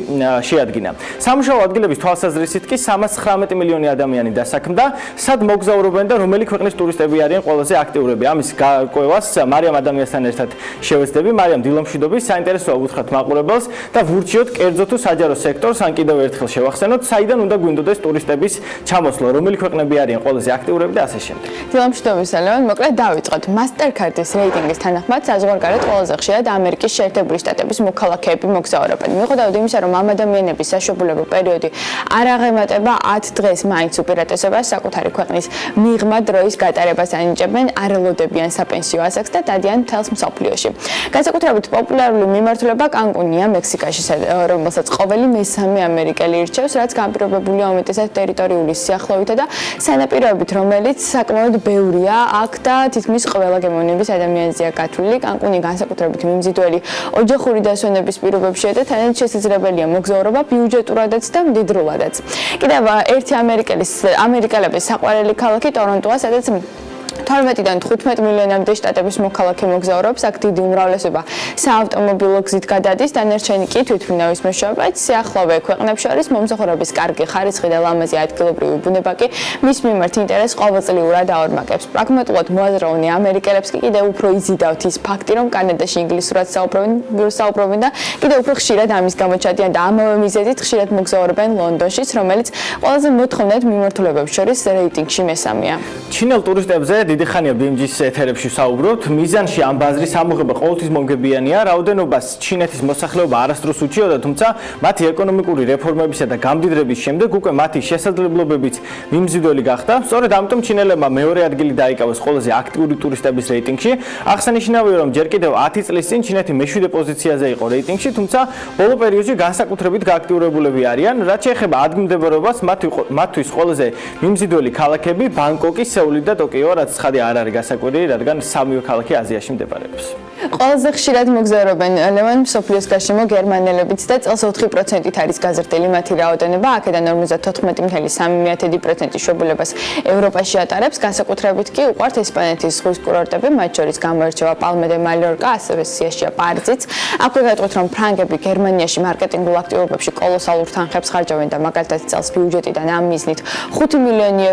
შეადგინა. სამუშაო ადგილების თვალსაზრისით კი 319 მილიონი ადამიანი დასაქმდა, სად მოგზაურობენ და რომელი ქვეყნის ტურისტები არიან ყველაზე აქტიურები. ამის გარკვევას მარიამ ადამიანთან ერთად შევეცდები. მარიამ, დილა მშვიდობის, საინტერესოა უთხრათ მაყურებელს და ვურჩიოთ კერძო თუ საჯარო სექტორს, ან კიდევ ერთხელ შევახსენოთ, საიდან უნდა გვინდოდეს ტურისტების ჩამოსვლა, რომელი ქვეყნები არიან ყველაზე აქტიურები და ასე შემდეგ. დილა მშვიდობის, Ელევან, მოკლედ დავიწყოთ. Mastercard-ის რეიტინგის თანახმად საზღვარგარეთ ყველაზე ხშირად ამერიკის შეერთებული შტატების მოქალაქეები მოგზაურობენ. მიუხედავად იმისა, რომ ამ ადამიანების საშუალებო პერიოდი არ აღემატება 10 დღეს, მაინც უპირატესობას საკუთარი ქვეყნის მიღმა დროის გატარებას ანიჭებენ, არ ელოდებიან საპენსიო ასაკს და დადიან მთელს მსოფლიოში. განსაკუთრებით პოპულარული მიმართულება კანკუნია, მექსიკაში, რომელსაც ყოველი მესამე ამერიკელი ირჩევს, რაც განპირობებულია უმეტესად ტერიტორიული სიახლოვითა და სანაპიროებით, რომელიც საკმაოდ ბევრია აქ და თითქმის ყველა გემოვნების ადამიანზეა გათვლილი. კანკუნი განსაკუთრებით მიმზიდველი ოჯახური დასვენების პირობებშია და თანაც შესაძლებელია მოგზაურობა ბიუჯეტურადაც და მდიდრულადაც. კიდევ ერთი ამერიკელების საყვარელი ქალაქი ტორონტოა, სადაც 12-დან 15 მილიონამდე შტატების მოქალაქე მოგზაურობს, აქ დიდი უმრავლესობა საავტომობილო გზით გადადის, დანარჩენი კი თვითმფრინავის მეშვეობით. სიახლოვე ქვეყნებს შორის მომსახურების კარგი ხარისხი და ლამაზი ადგილობრივი ბუნება კი მის მიმართ ინტერესს ყოველწლიურად აორმაგებს. პრაგმატულად მოაზროვნე ამერიკელებს კი კიდევ უფრო იზიდავთ ის ფაქტი, რომ კანადაში ინგლისურად საუბრობენ და კიდევ უფრო ხშირად ამის გამო ჩადიან და ამავე მიზეზით ხშირად მოგზაურობენ ლონდონშიც, რომელიც ყველაზე მოთხოვნად მიმართულებებს შორის რეიტინგში მესამეა. ჩინელ ტურისტებზე დიდი ხანია BMG-ის ეთერებში საუბრობთ. მიზანში ამ ბაზრის ამოღება ყოველთვის მომგებიანია. რაოდენობას ჩინეთის მოსახლეობა არასდროს უჩიოდა, თუმცა მათი ეკონომიკური რეფორმებისა და გამდიდრების შემდეგ უკვე მათი შესაძლებლობებიც მიმზიდველი გახდა. სწორედ ამიტომ ჩინელებმა მეორე ადგილი დაიკავეს ყველაზე აქტიური ტურისტების რეიტინგში. აღსანიშნავია, რომ ჯერ კიდევ 10 წლის წინ ჩინეთი მე-7 პოზიციაზე იყო რეიტინგში, თუმცა ბოლო პერიოდში განსაკუთრებით გააქტიურებულები არიან. რაც შეეხება ადგილმდებარეობას, მათთვის ყველაზე მიმზიდველი ქალაქები ბანგკოკი, სეული და ტოკიო, რაც ცხადი არ არის გასაკვირი, რადგან სამივე ქალაქი აზიაში მდებარეობს. ყველაზე ხშირად მოგზაურობენ ლევან მსოფლიოს გარშემო გერმანელებიც და წელს 4%-ით არის გაზრდილი მათი რაოდენობა, აქედან 54.3% შვებულებას ევროპაში ატარებს, განსაკუთრებით კი უყვართ ესპანეთის ზღვის კურორტები, მათ შორის გამოირჩევა პალმა დე მალიორკა, ასევე სიაშია პარიზიც. აქვე გეტყვით, რომ ფრანგები გერმანიაში მარკეტინგულ აქტივობებში კოლოსალურ თანხებს ხარჯავენ და მაგალითად წელს ბიუჯეტიდან ამ მიზნით 5 მილიონი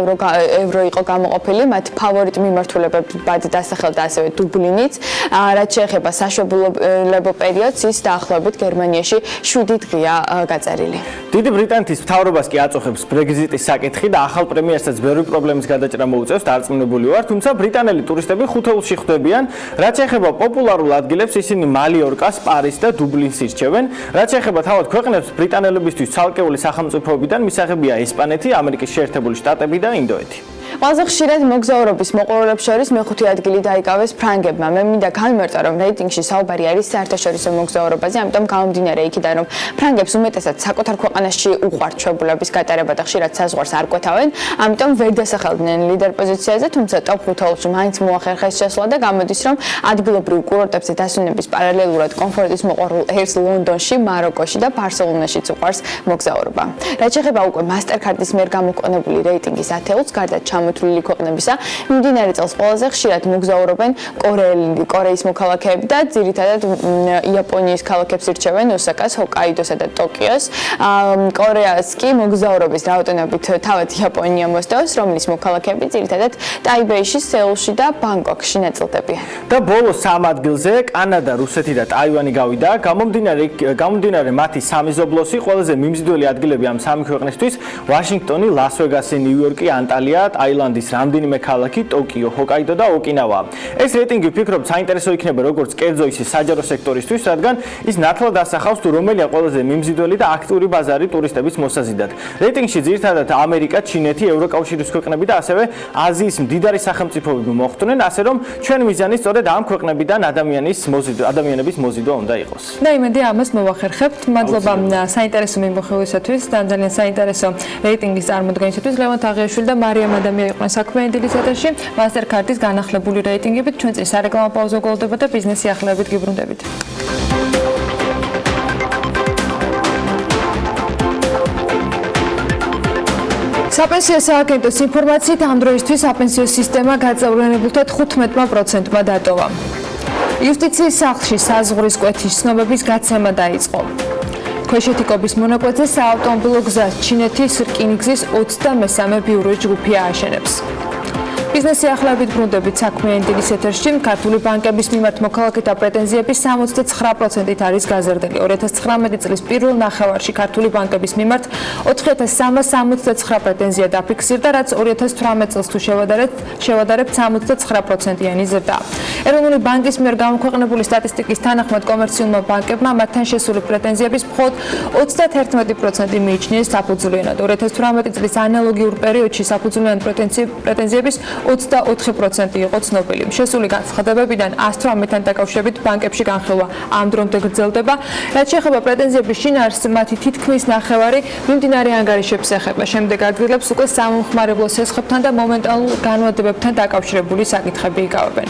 ევრო იყო გამოყოფილი, მათ ფავორიტ მიმართულებებად დასახელდა ასევე დუბლინიც, რაც შეეხება საშვებულებო პერიოდს, ის დაახლოებით გერმანიაში 7 დღეა გაწერილი. დიდი ბრიტანეთის მთავრობას კი აწუხებს ბრეგზიტის საკითხი და ახალ პრემიერსაც ბევრი პრობლემის გადაჭრა მოუწევს, დარწმუნებული ვარ, თუმცა ბრიტანელი ტურისტები ხუთეულში ხვდებიან. რაც შეეხება პოპულარულ ადგილებს, ისინი მალიორკას, პარიზს და დუბლინს ირჩევენ. რაც შეეხება თავად ქვეყნებს, ბრიტანელებისთვის ცალკეული სახელმწიფოებიდან მისაღებია ესპანეთი, ამერიკის შეერთებული შტატები და ინდოეთი. ყველაზე ხშირად მოგზაურობის მოყვარულებს შორის მეხუთე ადგილი დაიკავეს ფრანგებმა. მე მინდა გამიმარტო, რომ რეიტინგში საუბარი არის საერთაშორისო მოგზაურობაზე, ამიტომ გამომდინარე იქიდან, რომ ფრანგებს უმეტესად საკუთარ ქვეყანაში უყვართ შვებულების გატარება და ხშირად საზღვარს არ კვეთავენ, ამიტომ ვერ დასახელდნენ ლიდერ პოზიციაზე, თუმცა ტოპ 5-ში მაინც მოახერხეს შესვლა და გამოდის, რომ ადგილობრივ კურორტებზე დასვენების პარალელურად კომფორტის მოყვარულ ერს ლონდონში, მაროკოში და ბარსელონაშიც უყვარს მოგზაურობა. რაც შეეხება უკვე მასტერკარდის მიერ გამოყენებული რეიტინგის ათეულს, გარდა ჩამოთვლილი ქვეყნებისა, მიმდინარე წელს ყველაზე ხშირად მოგზაურობენ კორეის მოქალაქეები და ძირითადად იაპონიის ქალაქებს ირჩევენ ოსაკას, ჰოკაიდოსა და ტოკიოს. კორეას კი მოგზაურობის რაოდენობით თავად იაპონია მოსდევს, რომლის მოქალაქეები ძირითადად ტაიბეიში, სეულში და ბანგკოკში ნაწილდებიან. და ბოლო 3 ადგილზე კანადა, რუსეთი და ტაივანი გავიდა. გამომდინარე მათი სამეზობლოსი, ყველაზე მიმზიდველი ადგილები ამ სამი ქვეყნისთვის ვაშინგტონი, ლას-ვეგასი, ნიუ-იორკი, ანტალია, აილანდის რამდენიმე ქალაქი, ტოკიო, ჰოკაიდო და ოკინავა. ეს რეიტინგი ვფიქრობ საინტერესო იქნება როგორც კერძო ისე საჯარო სექტორისთვის, რადგან ის ნათლად ასახავს თუ რომელია ყველაზე მიმზიდველი და აქტიური ბაზარი ტურისტების მოსაზიდად. რეიტინგში ძირითადად ამერიკა, ჩინეთი, ევროკავშირის ქვეყნები და ასევე აზიის მდიდარი სახელმწიფოები მოხვდნენ, ასე რომ ჩვენ მიზანი სწორედ ამ ქვეყნებიდან ადამიანების მოზიდვა უნდა იყოს. და იმედი ამას მოვახერხებთ. მადლობა საინტერესო მიმოხილვისათვის და ძალიან საინტერესო რეიტინგის წარმოდგენისათვის. ლევან თაღიაშვილი და მარიამ ადამიანი იყვნენ საქმიანი დილის ეთერში. მასტერკარდის განახლებული რეიტინგებით ჩვენ წინ სარეკლამო პაუზა გულდება და ბიზნესი ახლებებით გიბრუნდებით. საპენსიო სააგენტოს ინფორმაციით ამ დროისთვის საპენსიო სისტემა გაწევრიანებულთა 15%-მა დატოვა. იუსტიციის სახლში საზღვრის კვეთის ცნობების გაცემა დაიწყო. ქვეშეთიკობის მონაკვეთზე საავტომობილო გზას ჩინეთის რკინიგზის 23 ბიუროს ჯგუფი ააშენებს. ბიზნესი ახლებებით ბრუნდებით საქმიანი დილის ეთერში. ქართული ბანკების მიმართ მოქალაქეთა პრეტენზიები 79%-ით არის გაზრდილი. 2019 წლის პირველ ნახევარში ქართული ბანკების მიმართ 4369 პრეტენზია დაფიქსირდა, რაც 2018 წელს თუ შევადარებთ 69%-იანი ზრდა. ეროვნული ბანკის მიერ გამოქვეყნებული სტატისტიკის თანახმად კომერციულმა ბანკებმა მათთან შესული პრეტენზიების მხოლოდ 31% მიიჩნიეს საფუძვლიანად. 2018 წლის ანალოგიურ პერიოდში საფუძვლიანი პრეტენზიების 24% იყო ცნობილი. შესული განცხადებებიდან 118-თან დაკავშირებით ბანკებში განხილვა ამ დრომდე გრძელდება. რაც შეეხება პრეტენზიების შინაარსს, მათი თითქმის ნახევარი მიმდინარე ანგარიშებს ეხება. შემდეგ ადგილებს უკვე სამომხმარებლო სესხებთან და მომენტალურ განმარტებებთან დაკავშირებული საკითხები იკავებენ.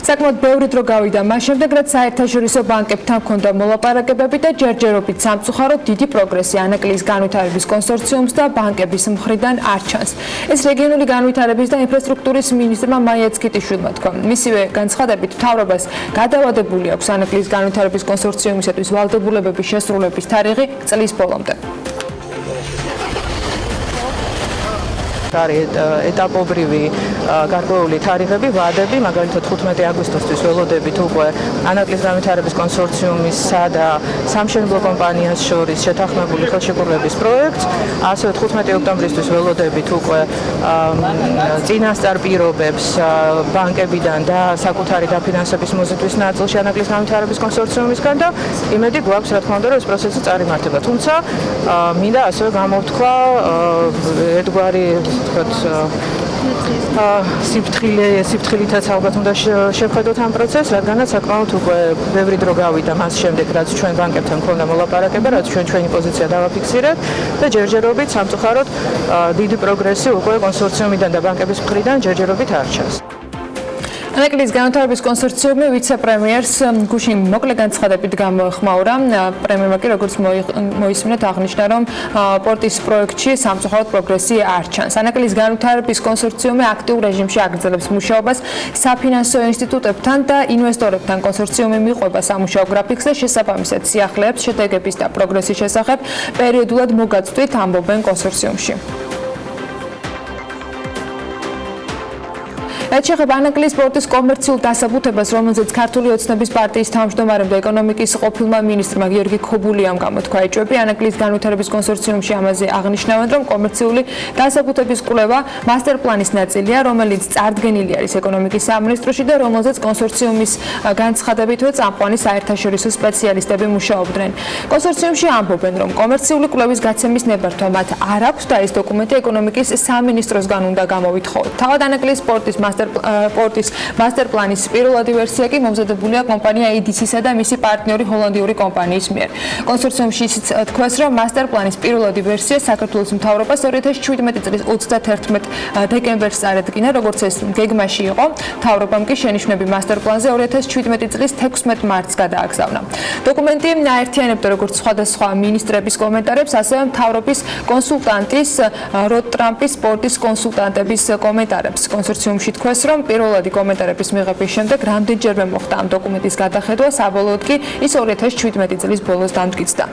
საკმაოდ ბევრი დრო გავიდა მას შემდეგ, რაც საერთაშორისო ბანკებთან ჰქონდა მოლაპარაკებები და ჯერჯერობით სამწუხაროდ დიდი პროგრესი ანაკლიის განვითარების კონსორციუმს და ბანკების მხრიდან არ ჩანს. ეს რეგიონული განვითარების და ინფრასტრუქტურის მინისტრმა მაია ცკიტიშვილმა თქვა. მისივე განცხადებით, მთავრობას გადავადებული აქვს ანაკლიის განვითარების კონსორციუმისათვის ვალდებულებების შესრულების თარიღი წლის ბოლომდე. არის ეტაპობრივი გარკვეული თარიღები, ვადები, მაგალითად 15 აგვისტოსთვის ველოდებით უკვე ანაკლის განვითარების კონსორციუმისა და სამშენებლო კომპანიას შორის შეთანხმებული ხელშეკრულების პროექტს, ასევე 15 ოქტომბრისთვის ველოდებით უკვე წინასწარ პირობებს ბანკებიდან და საკუთარი დაფინანსების მოზიდვის ნაწილში ანაკლის განვითარების კონსორციუმისგან და იმედი გვაქვს, რა თქმა უნდა, რომ ეს პროცესი წარიმართება. თუმცა მინდა ასევე გამოვთქვა ერთგვარი სიფრთხილითაც ალბათ უნდა შევხედოთ ამ პროცესს, რადგანაც საკმაოდ უკვე ბევრი დრო გავიდა მას შემდეგ, რაც ჩვენ ბანკებთან ქონდა მოლაპარაკება, რაც ჩვენი პოზიცია დავაფიქსირეთ და ჯერჯერობით სამწუხაროდ დიდი პროგრესი უკვე კონსორციუმიდან და ბანკების მხრიდან ჯერჯერობით არჩევს. ანაკლის განვითარების კონსორციუმი ვიცე-პრემიერს გუშინ მოკლე განცხადებით გამოეხმაურა. პრემიერმა კი როგორც მოისმინეთ აღნიშნა, რომ პორტის პროექტში სამწუხაროდ პროგრესი არ ჩანს. ანაკლის განვითარების კონსორციუმი აქტიურ რეჟიმში აგრძელებს მუშაობას საფინანსო ინსტიტუტებთან და ინვესტორებთან. კონსორციუმი მიყვება სამუშაო გრაფიკს და შესაბამისად სიახლეებს შედეგების და პროგრესის შესახებ პერიოდულად მოგაწვდით, ამბობენ კონსორციუმში. რაც შეეხება ანაკლიის პორტის კომერციულ დასაბუთებას, რომელზეც ქართული ოცნების პარტიის თავმჯდომარემ და ეკონომიკის ყოფილმა მინისტრმა გიორგი ქობულიამ გამოთქვა ეჭვები, ანაკლიის განვითარების კონსორციუმში ამაზე აღნიშნავენ, რომ კომერციული დასაბუთების კვლევა მასტერპლანის ნაწილია, რომელიც წარდგენილი არის ეკონომიკის სამინისტროში და რომელზეც კონსორციუმის განცხადებითვე წამყვანი საერთაშორისო სპეციალისტები მუშაობდნენ. კონსორციუმში ამბობენ, რომ კომერციული კვლევის გაცემის ნებართვა მათ არ აქვს და ეს დოკუმენტი ეკონომიკის სამინისტროსგან უნდა გამოვითხოვოთ. თავად ანაკლიის პორტის მასტერპლანის პირველადი ვერსია კი მომზადებულია კომპანია EDC-სა და მისი პარტნიორი ჰოლანდიური კომპანიის მიერ. კონსორციუმში ისიც თქვეს, რომ მასტერპლანის პირველადი ვერსია საქართველოს მთავრობას 2017 წლის 31 დეკემბერს წარადგინა, როგორც ეს გეგმაში იყო. მთავრობამ კი შენიშვნები მასტერპლანზე 2017 წლის 16 მარტს გადააგზავნა. დოკუმენტი აერთიანებდა როგორც სხვადასხვა მინისტრების კომენტარებს, ასევე მთავრობის კონსულტანტის როდ ტრამპის პორტის კონსულტანტების კომენტარებს. კონსორციუმში თქვეს, რომ პირველადი კომენტარების მიღების შემდეგ რამდენჯერმე მოხდა ამ დოკუმენტის გადახედვა, საბოლოოდ კი ის 2017 წლის ბოლოს დამტკიცდა.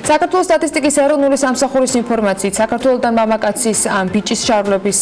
საქართველოს სტატისტიკის ეროვნული სამსახურის ინფორმაციით, საქართველოდან მამაკაცის ან ბიჭის შარვლების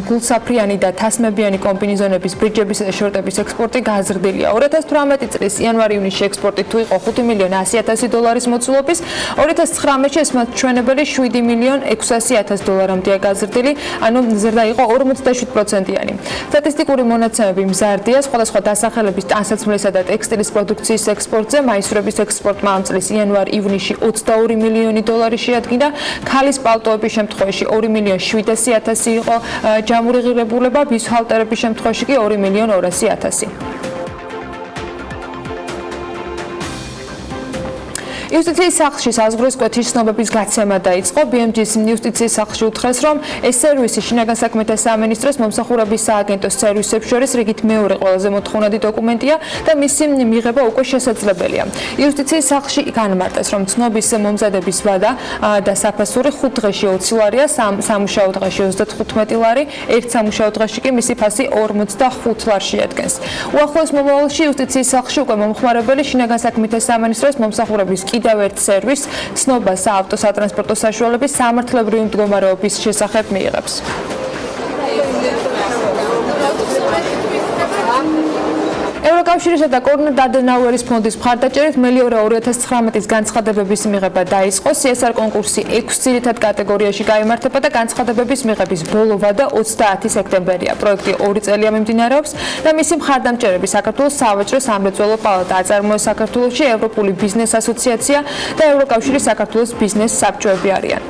გულსაფრიანი და თასმებიანი კომბინეზონების, ბრიჯების და შორტების ექსპორტი გაზრდილია. 2018 წლის იანვარ-ივნისში ექსპორტი თუ იყო 5 მილიონ 100.000 დოლარის მოცულობის, 2019-ში ეს ჩვენებელი 7 მილიონ 600.000 დოლარამდეა გაზრდილი, ანუ ზრდა იყო 47%-იანი. სტატისტიკური მონაცემები მზარდია სხვადასხვა დასახელების ტანსაცმლისა და ტექსტილის პროდუქციის ექსპორტზე, მაისვრების ექსპორტმა ამ წლის იანვარ-ივნისში 22 მილიონი დოლარი შეადგინა, ქალის პალტოების შემთხვევაში 2 მილიონ 700.000 იყო ჯამური ღირებულება, ბიუსჰალტერების შემთხვევაში კი 2 მილიონ 200.000. იუსტიციის სახლში საზღვრის კვეთის ცნობების გაცემა დაიწყო. BMG-ს იუსტიციის სახლში უთხრეს, რომ ეს სერვისი შინაგან საქმეთა სამინისტროს მომსახურების სააგენტოს სერვისებს შორის რიგით მეორე ყველაზე მოთხოვნადი დოკუმენტია და მისი მიღება უკვე შესაძლებელია. იუსტიციის სახლში განმარტეს, რომ ცნობის მომზადების ვადა და საფასური 5 დღეში 20 ლარია, სამუშაო დღეში 35 ლარი, ერთ სამუშაო დღეში კი მისი ფასი 45 ლარს შეადგენს. უახლოეს მომავალში იუსტიციის სახლში უკვე მომხმარებელი შინაგან საქმეთა სამინისტროს მომსახურების კიდევ ერთ სერვისს ცნობა საავტოსატრანსპორტო საშუალების სამართლებრივი მდგომარეობის შესახებ მიიღებს. ევროკავშირისა და კონრად ადენაუერის ფონდის მხარდაჭერით მელიორე 2019-ის განცხადებების მიღება დაიწყო. CSR კონკურსი 6 ძირითად კატეგორიაში გაიმართება და განცხადებების მიღების ბოლო ვადა 30 სექტემბერია. პროექტი 2 წელია მიმდინარეობს და მისი მხარდამჭერები საქართველოს სავაჭრო სამრეწველო პალატა, აწარმოეს საქართველოში ევროპული ბიზნეს ასოციაცია და ევროკავშირის საქართველოს ბიზნეს საბჭოები არიან.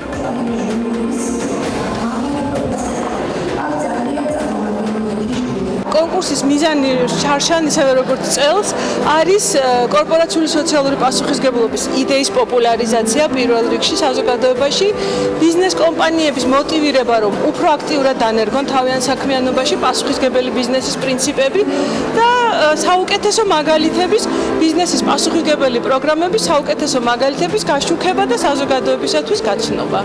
კონკურსის მიზანი შარშან ისევე როგორც წელს არის კორპორაციული სოციალური პასუხისმგებლობის იდეის პოპულარიზაცია პირველ რიგში საზოგადოებაში, ბიზნეს კომპანიების მოტივირება, რომ უფრო აქტიურად დანერგონ თავიანთ საქმიანობაში პასუხისმგებელი ბიზნესის პრინციპები და საუკეთესო მაგალითების ბიზნესის პასუხისმგებელი პროგრამების საუკეთესო მაგალითების გაშუქება და საზოგადოებისათვის გაცნობა.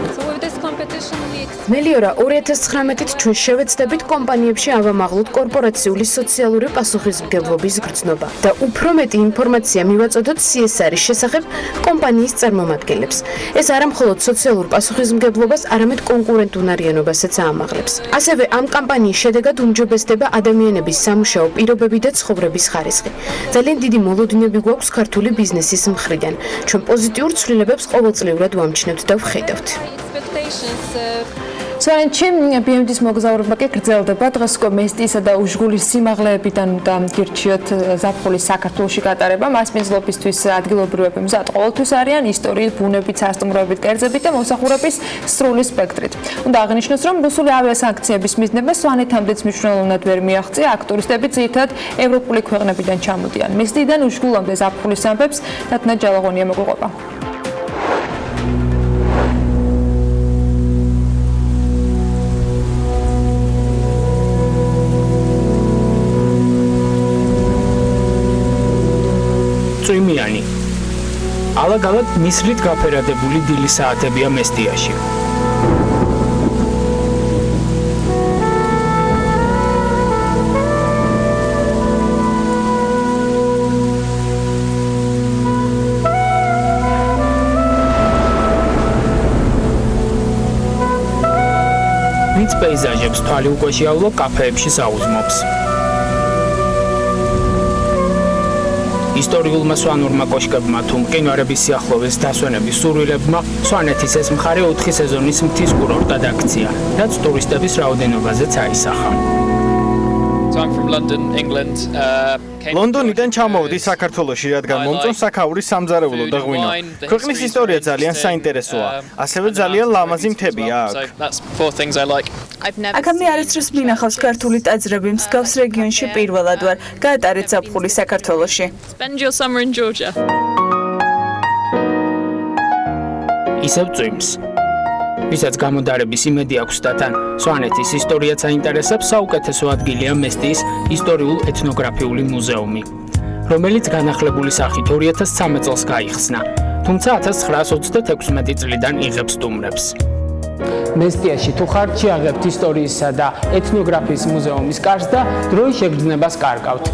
მელიორა 2019-ით ჩვენ შევეცდებით კომპანიებში ავამაღლოთ კორპორაციული სოციალური პასუხისმგებლობის გრძნობა და უფრო მეტი ინფორმაცია მივაწოდოთ CSR-ის შესახებ კომპანიის წარმომადგენლებს. ეს არა მხოლოდ სოციალურ პასუხისმგებლობას, არამედ კონკურენტუნარიანობასაც აამაღლებს. ასევე ამ კამპანიის შედეგად უმჯობესდება ადამიანების სამუშაო პირობები და ცხოვრების ხარისხი. ძალიან დიდი მოლოდინები გვაქვს ქართული ბიზნესის მხრიდან. ჩვენ პოზიტიურ ცვლილებებს ყოველწლიურად ვამჩნევთ და ვხედავთ. სვანეთში BMD-ის მოგზაურობა კი გრძელდება. დღეს მესტიისა და უშგულის სიმაღლეებიდან უნდა გირჩიოთ ზაფხულის საქართველოში გატარება. მას მიზნებისთვის ადგილობრივები მზად ყოველთვის არიან ისტორიით, ბუნებით, სასტუმროებით, კერძებით და მომსახურების სრული სპექტრით. უნდა აღნიშნოს, რომ რუსული ავიასანქციების მიზნები სვანეთამდეც მნიშვნელოვნად ვერ მიაღწია. აქ ტურისტები ძირითადად ევროპული ქვეყნებიდან ჩამოდიან. მესტიიდან უშგულამდე ზაფხულის ამბებს თათნა ჯალაღონია მოგვიყვება. წვიმიანი. ალაგ-ალაგ მისლით გაფერადებული დილის საათებია მესტიაში. ვინც პეიზაჟებს თვალი უკვე შეავლო, კაფეებში საუზმობს. ისტორიულმა სვანურმა კოშკებმა თუ მყინვარების სიახლოვეს დასვენების სურვილებმა სვანეთის ეს მხარე 4 სეზონის მთის კურორტად აქცია, რაც ტურისტების რაოდენობაზეც აისახა. ლონდონიდან ჩამოვდი საქართველოში, რადგან მომწონს საქაურის სამზარეულო და ღვინო. ქვეყნის ისტორია ძალიან საინტერესოა, ასევე ძალიან ლამაზი მთებია აქ. აქამდე არასდროს მინახავს ქართული ტაძრები, მსგავს რეგიონში პირველად ვარ. გაატარეთ ზაფხული საქართველოში. ისევ წვიმს. ვისაც გამოდარების იმედი აქვს და თან სვანეთის ისტორიაც აინტერესებს, საუკეთესო ადგილია მესტიის ისტორიულ-ეთნოგრაფიული მუზეუმი, რომელიც განახლებული სახით 2013 წელს გაიხსნა, თუმცა 1936 წლიდან იღებს სტუმრებს. მესტიაში თუ ხართ შეაღებთ ისტორიისა და ეთნოგრაფიის მუზეუმის კარს და დროის შეგრძნებას კარგავთ.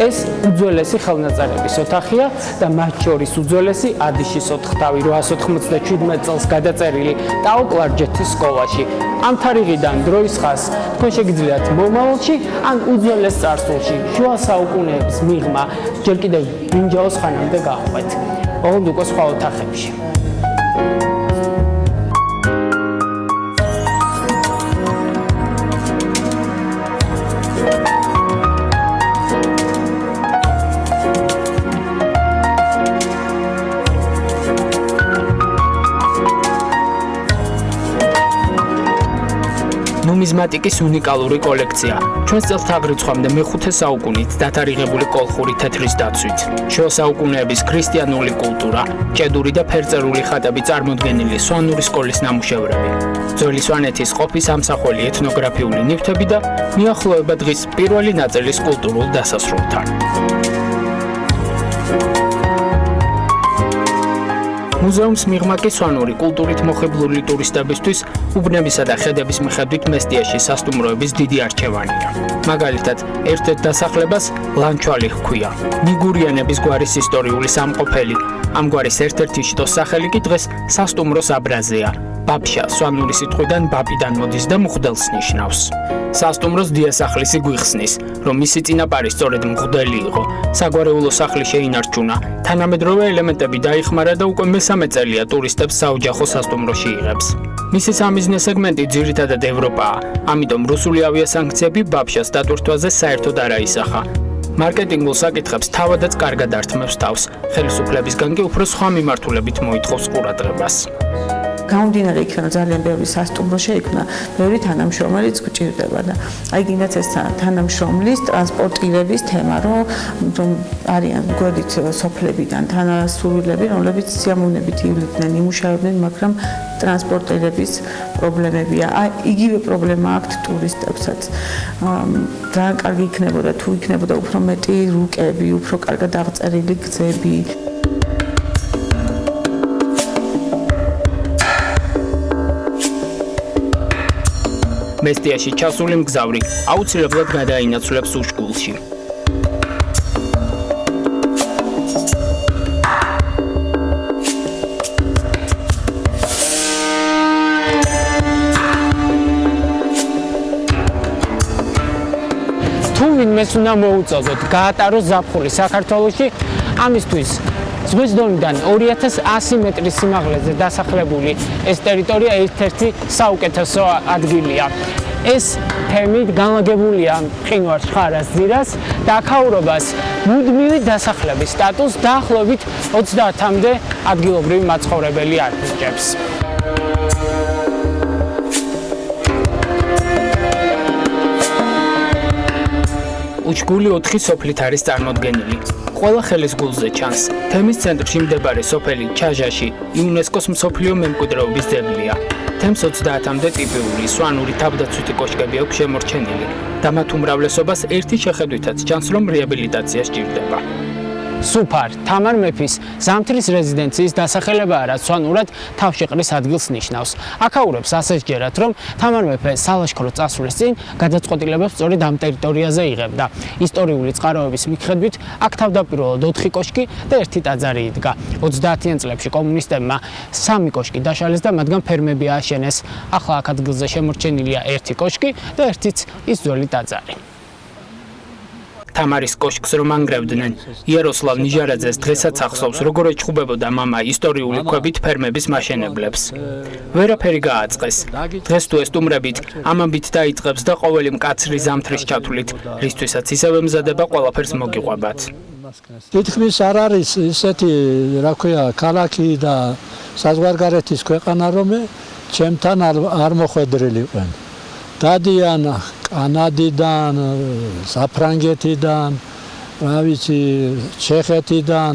ეს უძველესი ხელნაწერების ოთახია და მათ შორის უძველესი ადიშის ოთხთავი 897 წელს გადაწერილი ტაო-კლარჯეთის სკოლაში. ამ თარიღიდან დროის ხაზს თქვენ შეგიძლიათ მომავალში ან უძველეს წარსულში შუა საუკუნეების მიღმა ჯერ კიდევ ბრინჯაოს ხანამდე გახვეთ. ოღონდ უკვე სხვა ოთახებში. ნუმიზმატიკის უნიკალური კოლექცია. ჩვენს წელთაღრიცხვამდე მე-5 საუკუნით დათარიღებული კოლხური თეთრის დაცვით. შუა საუკუნეების ქრისტიანული კულტურა, ჭედური და ფერწერული ხატები წარმოდგენილი სვანური სკოლის ნამუშევრები. ძველი სვანეთის ყოფის ამსახველი ეთნოგრაფიული ნივთები და მიახლოება დღის პირველი ნაწილის კულტურულ დასასრულთან. მუზეუმს მიღმა კი სვანური კულტურით მოხიბლული ტურისტებისთვის უბნებისა და ხედების მიხედვით მესტიაში სასტუმროების დიდი არჩევანია. მაგალითად, ერთ-ერთ დასახლებას ლანჩვალი ჰქვია, მიგურიანების გვარის ისტორიული სამყოფელი. ამ გვარის ერთ-ერთი შტოს სახელი კი დღეს სასტუმროს აბრაზია. ბაბშა სვანური სიტყვიდან ბაბიდან მოდის და მღვდელს ნიშნავს. სასტუმროს დიასახლისი გვიხსნის, რომ მისი წინაპარი სწორედ მღვდელი იყო. საგვარეულო სახლი შეინარჩუნა, თანამედროვე ელემენტები დაიხმარა და უკვე მესამე წელია ტურისტებს საოჯახო სასტუმროში იღებს. მისი სამიზნე სეგმენტი ძირითადად ევროპაა, ამიტომ რუსული ავიასანქციები ბაბშას დატვირთვაზე საერთოდ არ აისახა. მარკეტინგულ საკითხებს თავადაც კარგად ართმევს თავს, ხელისუფლებისგან კი უფრო სხვა მიმართულებით მოითხოვს ყურადღებას. გამომდინარე იქიდან რომ ძალიან ბევრი სასტუმრო შეიქმნა, ბევრი თანამშრომელიც გვჭირდება და აი კიდაც ეს თანამშრომლის ტრანსპორტირების თემა, რომ არიან გვერდით სოფლებიდან თანასრულები, რომლებიც სიამოვნებით ივლიდნენ, იმუშავებდნენ, მაგრამ ტრანსპორტირების პრობლემებია. აი იგივე პრობლემა აქვს ტურისტებსაც. ძალიან კარგი იქნებოდა თუ იქნებოდა უფრო მეტი რუკები, უფრო კარგად აღწერილი გზები. მესტიაში ჩასული მგზავრი აუცილებლად გადაინაცვლებს უშკულში. ვინმეს უნდა მოუწოდოთ გაატაროს ზაფხული საქართველოში, ამისთვის ზღვის დონიდან 2100 მეტრის სიმაღლეზე დასახლებული ეს ტერიტორია ერთ-ერთი საუკეთესო ადგილია. ეს თემი განლაგებულია მყინვარ შხარას ძირას და აქაურობას მუდმივი დასახლების სტატუსს დაახლოებით 30-მდე ადგილობრივი მაცხოვრებელი არჩევს. უჩგული 4 სოფლით არის წარმოდგენილი. ყველა ხელის გულზე ჩანს. თემის ცენტრში მდებარე სოფელი ჩაჟაში იუნესკოს მსოფლიო მემკვიდრეობის ძეგლია. თემს 30-მდე ტიპიური სვანური თავდაცვითი კოშკები აქვს შემორჩენილი და მათ უმრავლესობას ერთი შეხედვითაც ჩანს, რომ რეაბილიტაცია სჭირდება. სუფარ თამარ მეფის ზამთრის რეზიდენციის დასახელებაა, რაც სვანურად თავშეყრის ადგილს ნიშნავს. აქაურებს ასე სჯერათ, რომ თამარ მეფე სალაშქრო წასვლის წინ გადაწყვეტილებებს სწორედ ამ ტერიტორიაზე იღებდა. ისტორიული წყაროების მიხედვით, აქ თავდაპირველად 4 კოშკი და 1 ტაძარი იდგა. 30-იან წლებში კომუნისტებმა 3 კოშკი დაშალეს და მათგან ფერმები ააშენეს. ახლა აქ ადგილზე შემორჩენილია 1 კოშკი და 1 ის ძველი ტაძარი. თამარის კოშკს რომ ანგრევდნენ, იეროსლავ ნიჟარაძეს დღესაც ახსოვს, როგორ ეჩხუბებოდა მამა ისტორიული ქვებით ფერმების მაშენებლებს. ვერაფერი გააწყეს. დღეს თუ ესტუმრებით, ამბით დაიწყებს და ყოველი მკაცრი ზამთრის ჩათვლით, რისთვისაც ისევე მზადება ყველაფერს მოგიყვებათ. თითქმის არ არის ისეთი, რა ქვია, ქალაქი და საზღვარგარეთის ქვეყანა, რომ ჩემთან არ მოხვედრილიყვენ. დადიან კანადიდან, საფრანგეთიდან, რა ვიცი, ჩეხეთიდან,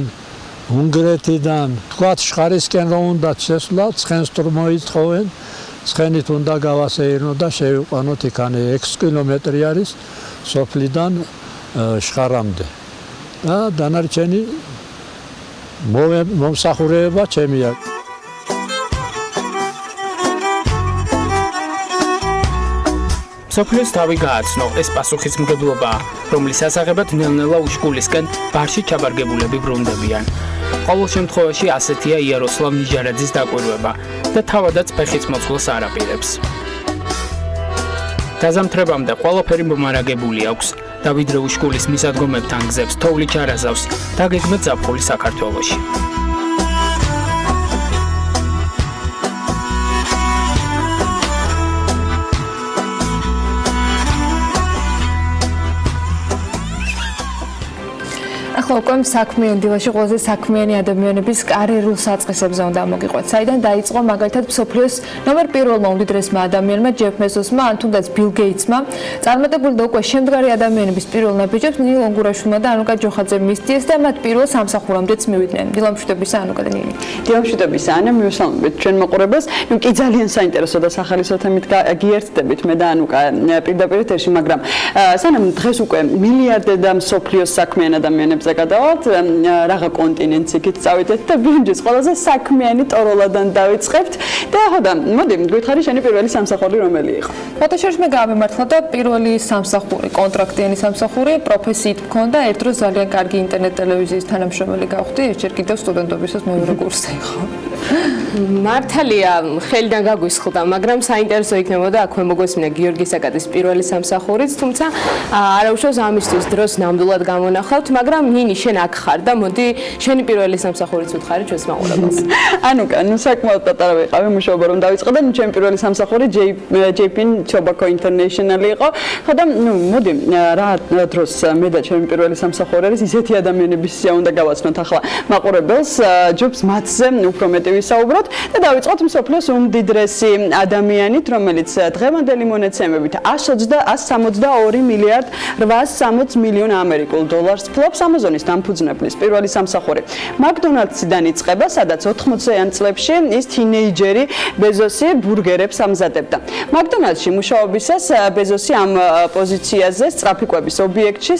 უნგრეთიდან, თქვათ შხარისკენ რომ უნდა შესვლათ, ცხენს თუ მოითხოვენ, ცხენით უნდა გავასეირნო და შევიყვანოთ იქანე 6 კილომეტრი არის სოფლიდან შხარამდე. და დანარჩენი მომსახურება ჩემია. სოფლის თავი გააცნო, ეს პასუხისმგებლობაა, რომლის ასაღებად ნელ-ნელა უშკულისკენ ბარში ჩაბარგებულები ბრუნდებიან. ყოველ შემთხვევაში ასეთია იეროსლავ ნიჟარაძის დაკვირვება და თავადაც ფეხის მოცვლას არ აპირებს. გაზამთრებამდე ყველაფერი მომარაგებული აქვს და ვიდრე უშკულის მისადგომებთან გზებს თოვლი ჩარაზავს, დაგეგმეთ ზაფხული საქართველოში. ახლა უკვე საქმიანი დილაში ყველაზე საქმიანი ადამიანების კარიერულ საწყისებზე უნდა მოგიყვეთ. საიდან დაიწყო მაგალითად მსოფლიოს ნომერ 1-მა უმდიდრესმა ადამიანმა ჯეფ ბეზოსმა ან თუნდაც ბილ გეიტსმა წარმატებული და უკვე შემდგარი ადამიანების პირველ ნაბიჯებს ნილ ონგურაშვილმა და ანუკა ჯოხაძემ მისდიეს და მათ პირველ სამსახურამდეც მივიდნენ. დილამშვიდობისა ანუკა და ნილი. დილამშვიდობისა ანა, მივესალმებით ჩვენ მოყურებელს. ნუ კი ძალიან საინტერესო და სახალისო თემით გიერთდებით მე და ანუკა პირდაპირ ეთერში, მაგრამ სანამ დღეს უკვე მილიარდე და მსოფლიოს საქმიან ადამიანებს გადავალთ, რაღა კონტინენტს იქით წავიდეთ და ბრინჯის ყველაზე საქმიანი ტოროლადან დავიწყებთ და ახლა მოდი გითხარი შენი პირველი სამსახური რომელი იყო? ფოტოშოპში მე გამემართლა და პირველი სამსახური, კონტრაქტიანი სამსახური, პროფესიით მქონდა, ერთ დროს ძალიან კარგი ინტერნეტ ტელევიზიის თანამშრომელი გავხდი, ერთჯერ კიდევ სტუდენტობისას მეორე კურსზე იყო. მართალია, ხელიდან გაგვისხლდა, მაგრამ საინტერესო იქნებოდა აქვე მოგვესმინა გიორგი საკაძის პირველი სამსახურიც, თუმცა არაუშავს ამისთვის დროს ნამდვილად გამონახავთ, მაგრამ ნინი შენ აქ ხარ და მოდი შენი პირველი სამსახურიც უთხარი ჩვენს მაყურებელს. ანუკა, ნუ საკმაოდ პატარა ვიყავი მუშაობა რომ დავიწყე და ჩემი პირველი სამსახური JPN Tobacco International იყო. ხო და ნუ მოდი რა დროს მე და ჩემი პირველი სამსახური არის ისეთი ადამიანების სია უნდა გავაცნოთ ახლა მაყურებელს, ჯობს მათზე უფრო მეტი ვისაუბროთ და დავიწყოთ მსოფლიოს უმდიდრესი ადამიანით, რომელიც დღევანდელი მონაცემებით 162 მილიარდ 860 მილიონი ამერიკულ დოლარს ფლობს. ამაზონის დამფუძნებლის პირველი სამსახური მაკდონალდსიდან იწყება, სადაც 80-იან წლებში ის თინეიჯერი ბეზოსი ბურგერებს ამზადებდა. მაკდონალდსში მუშაობისას ბეზოსი ამ პოზიციაზე სწრაფი კვების ობიექტში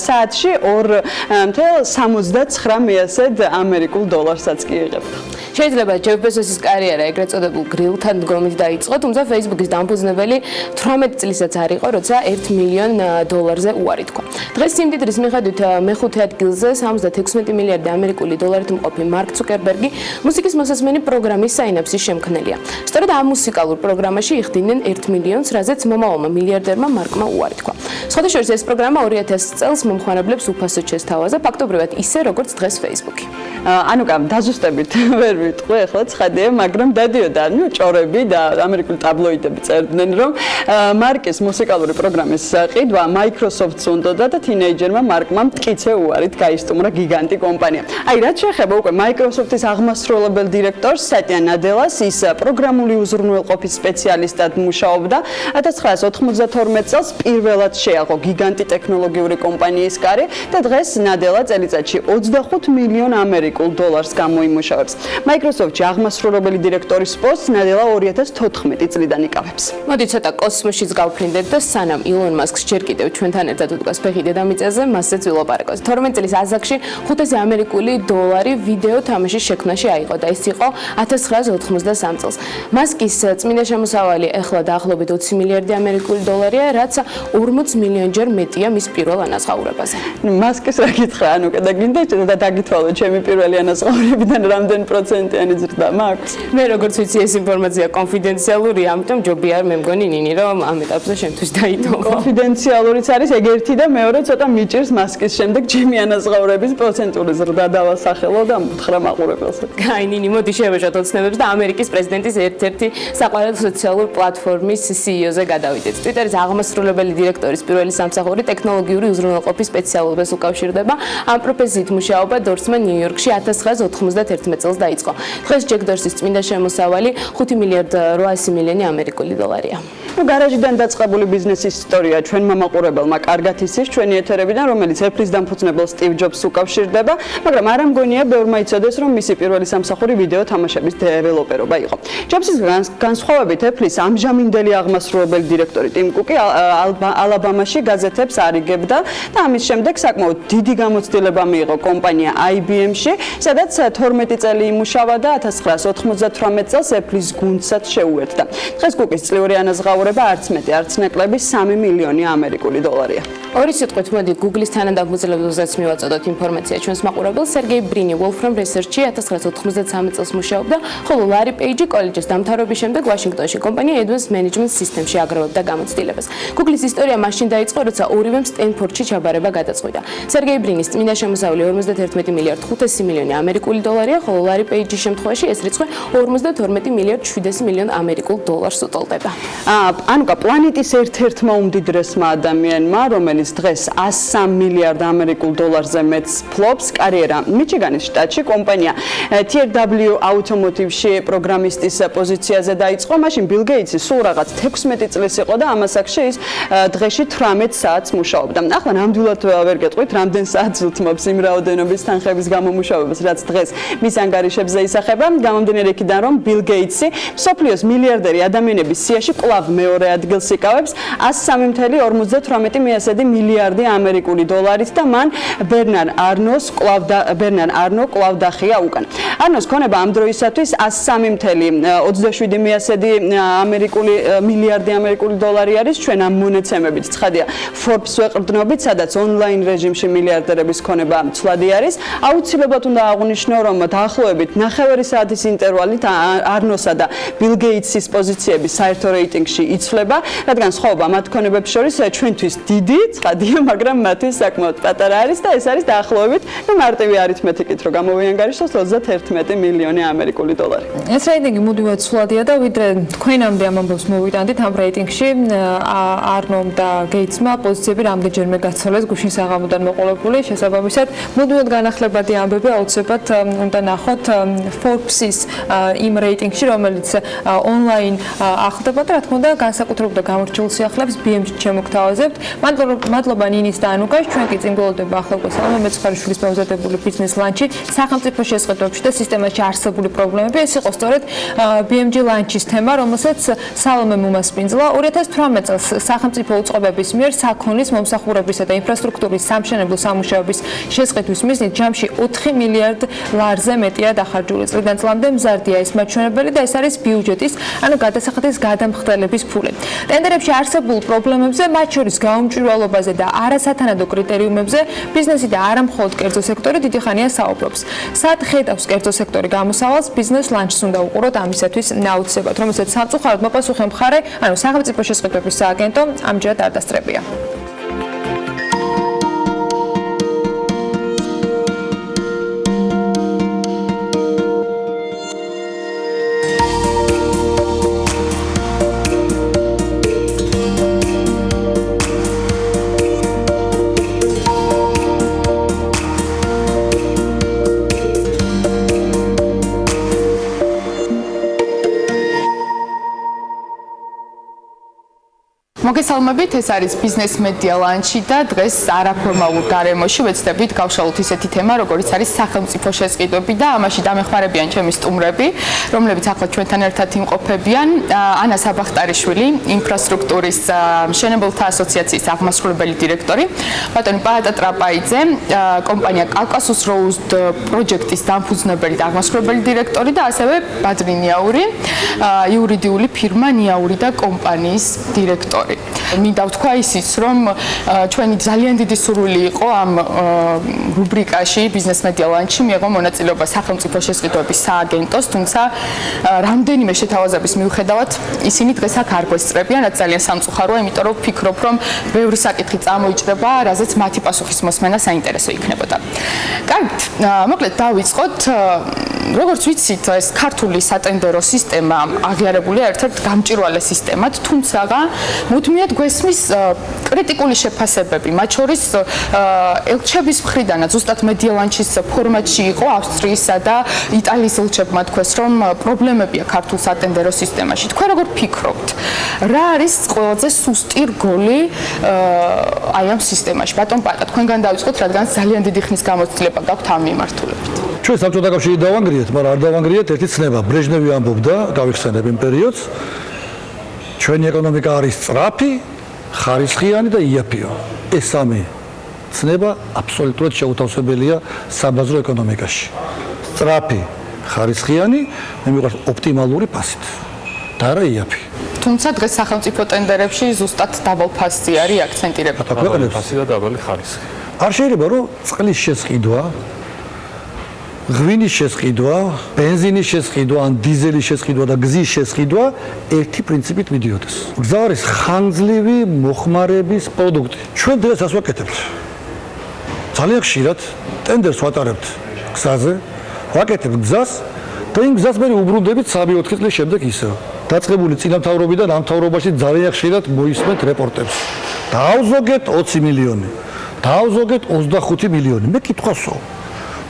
საათში 2.79 ამერიკულ დოლარსაც კი იღებდა. შეიძლება ჯეფ ბეზოსის კარიერა ეგრეთ წოდებულ გრილთან დგომით დაიწყო, თუმცა Facebook-ის დამფუძნებელი 18 წლისაც არ იყო, როცა $1 მილიონ უარი თქვა. დღეს სიმდიდრის მიხედვით მეხუთე ადგილზე 76 მილიარდი ამერიკული დოლარით მყოფი მარკ ცუკერბერგი მუსიკის მოსაზმენი პროგრამის საინაფსის შემქმნელია. სწორედ ამ მუსიკალურ პროგრამაში იხდიდნენ 1 მილიონს, რაზეც მომავალმა მილიარდერმა მარკმა უარი თქვა. სხვადასხვა ეს პროგრამა 2000 წელს მომხმარებლებს უფასოდ შესთავაზა, ფაქტობრივად ისე როგორც დღეს Facebook-ი. ანუკა დაზუსტებით ვერ ვიტყვი, ახლა ცხადია, მაგრამ დადიოდა, ჭორები და ამერიკული ტაბლოიდები წერდნენ, რომ მარკის მუსიკალური პროგრამის ყიდვა Microsoft-ს უნდოდა და თინეიჯერმა მარკმა მტკიცე უარით გაისტუმრა გიგანტი კომპანია. აი, რაც შეეხება უკვე Microsoft-ის აღმასრულებელ დირექტორს სატია ნადელას, ის პროგრამული უზრუნველყოფის სპეციალისტად მუშაობდა 1992 წელს პირველად შეაყო გიგანტი ტექნოლოგიური კომპანიის კარი და დღეს ნადელა წელიწადში 25 მილიონ ამერიკულ დოლარს გამოიმუშავებს. Microsoft-ში აღმასრულებელი დირექტორის პოსტს ნადელა 2014 წლიდან იკავებს. მოდი ცოტა კოსმოსშიც გავფრინდეთ და სანამ ილონ მასკს ჯერ კიდევ ჩვენთან ერთად უდგას ფეხი დედამიწაზე, მასზეც ვილაპარაკოთ. 12 წლის ასაკში 500 ამერიკული დოლარი ვიდეო თამაშის შექმნაში აიღო და ეს იყო 1993 წელს. მასკის წმინდა შემოსავალი ახლა დაახლოებით 20 მილიარდი ამერიკული დოლარია, რაც 40 მილიონჯერ მეტია მის პირველ ანაზღაურებაზე. მასკის რა გითხრა, ანუკა და გინდა და დაგითვალო ჩემი პირველი ანაზღაურებიდან რამდენი პროცენტიანი ზრდა მაქვს? მე როგორც ვიცი ეს ინფორმაცია კონფიდენციალურია, ამიტომ ჯობია მე მგონი ნინი რომ ამ ეტაპზე შემთხვევით დაითხოვო. კონფიდენციალურიც არის ეგ ერთი და მეორე ცოტა მიჭირს მასკის შემდეგ ჩემი ანაზღაურების პროცენტული ზრდა დავასახელო და მუთხრა მაყურებელს. აი ნინი, მოდი შევეშოთ ოცნებებს და ამერიკის პრეზიდენტის ერთ-ერთი საყვარელ სოციალურ პლატფორმის CEO-ზე გადავიდეთ. Twitter-ის აღმასრულებელი დირექტორის პირველი სამსახური ტექნოლოგიური უზრუნველყოფის სპეციალობას უკავშირდება. ამ პროფესიით მუშაობა დორსმა ნიუ-იორკში 1991 წელს დაიწყო. დღეს ჯეკ დორსის წმინდა შემოსავალი 5 მილიარდ 800 მილიონი ამერიკული დოლარია. გარაჟიდან დაწყებული ბიზნესის ისტორია ჩვენმა მაყურებელმა კარგად იცის ჩვენი ეთერებიდან, რომელიც Apple-ის დამფუძნებელ Steve Jobs-ს უკავშირდება, მაგრამ არ ამგონია ბევრმა იცოდეს, რომ მისი პირველი სამსახური ვიდეო თამაშების დეველოპერობა იყო. Jobs-ის განსხვავებით Apple-ის ამჟამინდელი აღმასრულებელი დირექტორი Tim Cook-ი ალაბამაში გაზეთებს არიგებდა და ამის შემდეგ საკმაოდ დიდი გამოცდილება მიიღო კომპანია IBM-ში, სადაც 12 წელი იმუშავა და 1998 წელს Apple-ის გუნდსაც შეუერთდა. დღეს Cook-ის წლიური ანაზღაურება არც მეტი, არც ნაკლები 3 მილიონი ამერიკული დოლარია. ორი სიტყვით მოდი Google-ის თანადამფუძნებელსაც მივაწოდოთ ინფორმაცია ჩვენს მაყურებელს. სერგეი ბრინი Wolfram Research-ში 1993 წელს მუშაობდა, ხოლო ლარი პეიჯი კოლეჯის დამთავრების შემდეგ ვაშინგტონში კომპანია Advanced Management System-ში აგროვებდა გამოცდილებას. Google-ის ისტორია მაშინ დაიწყო, როცა ორივემ სტენფორდში ჩაბარება გადაწყვიტა. სერგეი ბრინის წმინდა შემოსავალი 51 მილიარდ 500 მილიონი ამერიკული დოლარია, ხოლო ლარი პეიჯის შემთხვევაში ეს რიცხვი 52 მილიარდ 700 მილიონ ამერიკულ დოლარს უტოლდება. ანუკა პლანეტის ერთ-ერთმა უმდიდრესმა ადამიანმა, რომელიც დღეს 103 მილიარდ ამერიკულ დოლარზე მეტს ფლობს, კარიერა მიჩიგანის შტატში კომპანია TRW Automotive-ში პროგრამისტის პოზიციაზე დაიწყო. მაშინ ბილ გეიტსი სულ რაღაც 16 წლის იყო და ამ ასაკში ის დღეში 18 საათს მუშაობდა. ახლა ნამდვილად ვერ გეტყვით, რამდენ საათს უთმობს იმ რაოდენობის თანხების გამომუშავებას, რაც დღეს მის ანგარიშებზე ისახება. გამომდინარე იქიდან, რომ ბილ გეიტსი მსოფლიოს მილიარდერი ადამიანების სიაში კვლავ მეორე ადგილს იკავებს 103.58 მილიარდი ამერიკული დოლარით და მან ბერნარ არნო კვლავ დახია უკან. არნოს ქონება ამ დროისათვის 103.27 მილიარდი ამერიკული დოლარი არის ჩვენ ამ მონაცემებით. ცხადია, Forbes-ს ვეყრდნობით, სადაც ონლაინ რეჟიმში მილიარდერების ქონება ცვლადი არის. აუცილებლად უნდა აღვნიშნო, რომ დაახლოებით 9 საათის ინტერვალით არნოსა და ბილ გეიტსის პოზიციები საერთო რეიტინგში იცვლება, რადგან სხვაობა მათ ქონებებს შორის ჩვენთვის დიდი, ცხადია, მაგრამ მათთვის საკმაოდ პატარა არის და ეს არის დაახლოებით მარტივი არითმეტიკით, რომ გამოვიანგარიშოს 31 მილიონი ამერიკული დოლარი. ეს რეიტინგი მუდმივად ცვლადია და ვიდრე თქვენამდე ამ ამბავს მოვიტანდით ამ რეიტინგში, არნომ და გეიტსმა პოზიციები რამდენჯერმე გაცვალეს გუშინ საღამოდან მოყოლებული, შესაბამისად მუდმივად განახლებადი ამბები აუცილებლად უნდა ნახოთ Forbes-ის იმ რეიტინგში, რომელიც ონლაინ ახლდება და რა თქმა უნდა განსაკუთრებულად გამორჩეულ სიახლეებს BMG-ში შემოგთავაზებთ. მან მადლობა ნინის და ანუკას, ჩვენ კი წინ გველოდება ახლა უკვე სალომე მეცხარიშვილის მომზადებული ბიზნეს ლანჩი სახელმწიფო შესყიდვებში და სისტემაში არსებული პრობლემები. ეს იყო სწორედ BMG ლანჩის თემა, რომელსაც სალომე უმასპინძლა 2018 წელს სახელმწიფო უწყობების მიერ საქონლის მომსახურებისა და ინფრასტრუქტურის სამშენებლო სამუშაოების შესყიდვის მიზნით ჯამში 4 მილიარდ ლარზე მეტია დახარჯული. წლიდან წლამდე მზარდია ეს მაჩვენებელი და ეს არის ბიუჯეტის, ანუ გადასახადის გადამხდელების ფული. ტენდერებში არსებულ პრობლემებზე, მათ შორის გაუმჭვირვალობაზე და არასათანადო კრიტერიუმებზე ბიზნესი და არა მხოლოდ კერძო სექტორი დიდი ხანია საუბრობს. სად ხედავს კერძო სექტორი გამოსავალს, ბიზნეს ლანჩს უნდა უყუროთ ამისათვის ნაუცებად, რომელსაც სამწუხაროდ მოპასუხე მხარე, ანუ სახელმწიფო შესყიდვების სააგენტო ამჯერად არ დასწრებია. მოგესალმებით, ეს არის ბიზნეს მედია ლანჩი და დღეს არაფორმალურ გარემოში ვეცდებით გავშალოთ ისეთი თემა, როგორიც არის სახელმწიფო შესყიდვები და ამაში დამეხმარებიან ჩემი სტუმრები, რომლებიც ახლა ჩვენთან ერთად იმყოფებიან. ანა საბახტარიშვილი, ინფრასტრუქტურის მშენებელთა ასოციაციის აღმასრულებელი დირექტორი, ბატონი პაატა ტრაპაიძე, კომპანია კავკასუს როუზ პროჯექტის დამფუძნებელი და აღმასრულებელი დირექტორი და ასევე ბადრი ნიაური, იურიდიული ფირმა ნიაური და კომპანიის დირექტორი. მინდა ვთქვა ისიც, რომ ჩვენი ძალიან დიდი სურვილი იყო ამ რუბრიკაში ბიზნეს მედია ლანჩი მიიღო მონაწილეობა სახელმწიფო შესყიდვების სააგენტოს, თუმცა რამდენიმე შეთავაზების მიუხედავად ისინი დღეს აქ არ გვესწრებიან, რაც ძალიან სამწუხაროა, იმიტომ რომ ვფიქრობ, რომ ბევრი საკითხი წამოიჭრება, რაზეც მათი პასუხის მოსმენა საინტერესო იქნებოდა. კარგით, მოკლედ დავიწყოთ. როგორც ვიცით, ეს ქართული სატენდერო სისტემა აღიარებულია ერთ-ერთ გამჭვირვალე სისტემად, თუმცა მუდმივად გვესმის კრიტიკული შეფასებები, მათ შორის ელჩების მხრიდანაც ზუსტად მედია ლანჩის ფორმატში იყო ავსტრიისა და იტალიის ელჩებმა თქვეს, რომ პრობლემებია ქართულ სატენდერო სისტემაში. თქვენ როგორ ფიქრობთ, რა არის ყველაზე სუსტი რგოლი აი ამ სისტემაში? ბატონ პატა, თქვენგან დავიწყოთ, რადგან ძალიან დიდი ხნის გამოცდილება გაქვთ ამ მიმართულებით. ჩვენ საბჭოთა კავშირი დავანგრიეთ, მაგრამ არ დავანგრიეთ ერთი ცნება. ბრეჟნევი ამბობდა, გავიხსენებ იმ პერიოდს. ჩვენი ეკონომიკა არის სწრაფი, ხარისხიანი და იაფიო. ეს სამი ცნება აბსოლუტურად შეუთავსებელია საბაზრო ეკონომიკაში. სწრაფი, ხარისხიანი, მე მიყვარს ოპტიმალური ფასით და არა იაფი. თუმცა დღეს სახელმწიფო ტენდერებში ზუსტად დაბალ ფასზე არის აქცენტირება. დაბალი ფასი და დაბალი ხარისხი. არ შეიძლება რომ წყლის შესყიდვა, ღვინის შესყიდვა, ბენზინის შესყიდვა, ან დიზელის შესყიდვა და გზის შესყიდვა ერთი პრინციპით მიდიოდეს. გზა არის ხანგრძლივი მოხმარების პროდუქტი. ჩვენ დღეს ასე ვაკეთებთ. ძალიან ხშირად ტენდერს ვატარებთ გზაზე, ვაკეთებთ გზას და იმ გზას მე უბრუნდებით 3-4 წლის შემდეგ ისევ. დაწყებული წინამთავრობიდან ამ თავრობაში ძალიან ხშირად მოისმენთ რეპორტებს. დაავზოგეთ 20 მილიონი, დაავზოგეთ 25 მილიონი. მე კითხვასო,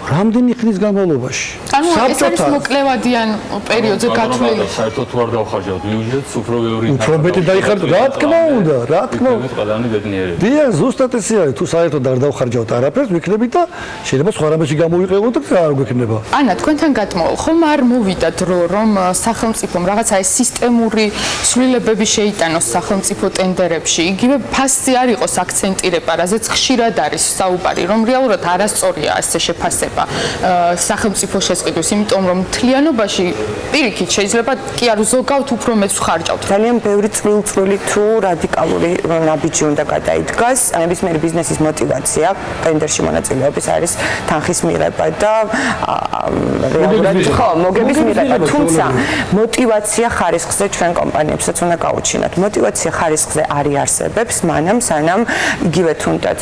რამდენი ხნის განმავლობაში? ანუ ეს არის მოკლევადიან პერიოდზე გათვლილი. საერთოდ თუ არ დავხარჯავთ ბიუჯეტს, უფრო ბევრი უფრო მეტი დაიხარჯოთ, რა თქმა უნდა, რა თქმა უნდა. ყველანი ბედნიერები. დიახ, ზუსტად ესე არის. თუ საერთოდ არ დავხარჯავთ არაფერს, ვიქნებით და შეიძლება სხვა რამეში გამოვიყენოთ და რა არ გვექნება. ანა, თქვენთან გატმოვალ, ხომ არ მოვიდა დრო, რომ სახელმწიფომ რაღაცა ეს სისტემური ცვლილებები შეიტანოს სახელმწიფო ტენდერებში, იგივე ფასზე არ იყოს აქცენტირება, რაზეც ხშირად არის საუბარი, რომ რეალურად არასწორია ასე შეფასება. სახელმწიფო შესყიდვის, იმიტომ რომ მთლიანობაში პირიქით შეიძლება კი არ ზოგავთ უფრო მეც ხარჯავთ. ძალიან ბევრი წვრილი თუ რადიკალური ნაბიჯი უნდა გადაიდგას. ნებისმიერი ბიზნესის мотиваცია ტენდერში მონაწილეობის არის თანხის მიღება და რეალურად ხო, მოგების მიღება, თუმცა мотиваცია ხარისხზე ჩვენ კომპანიებსაც უნდა გაუჩინოთ. мотиваცია ხარისხზე არ იარსებებს, მანამ სანამ იგივე თუნდაც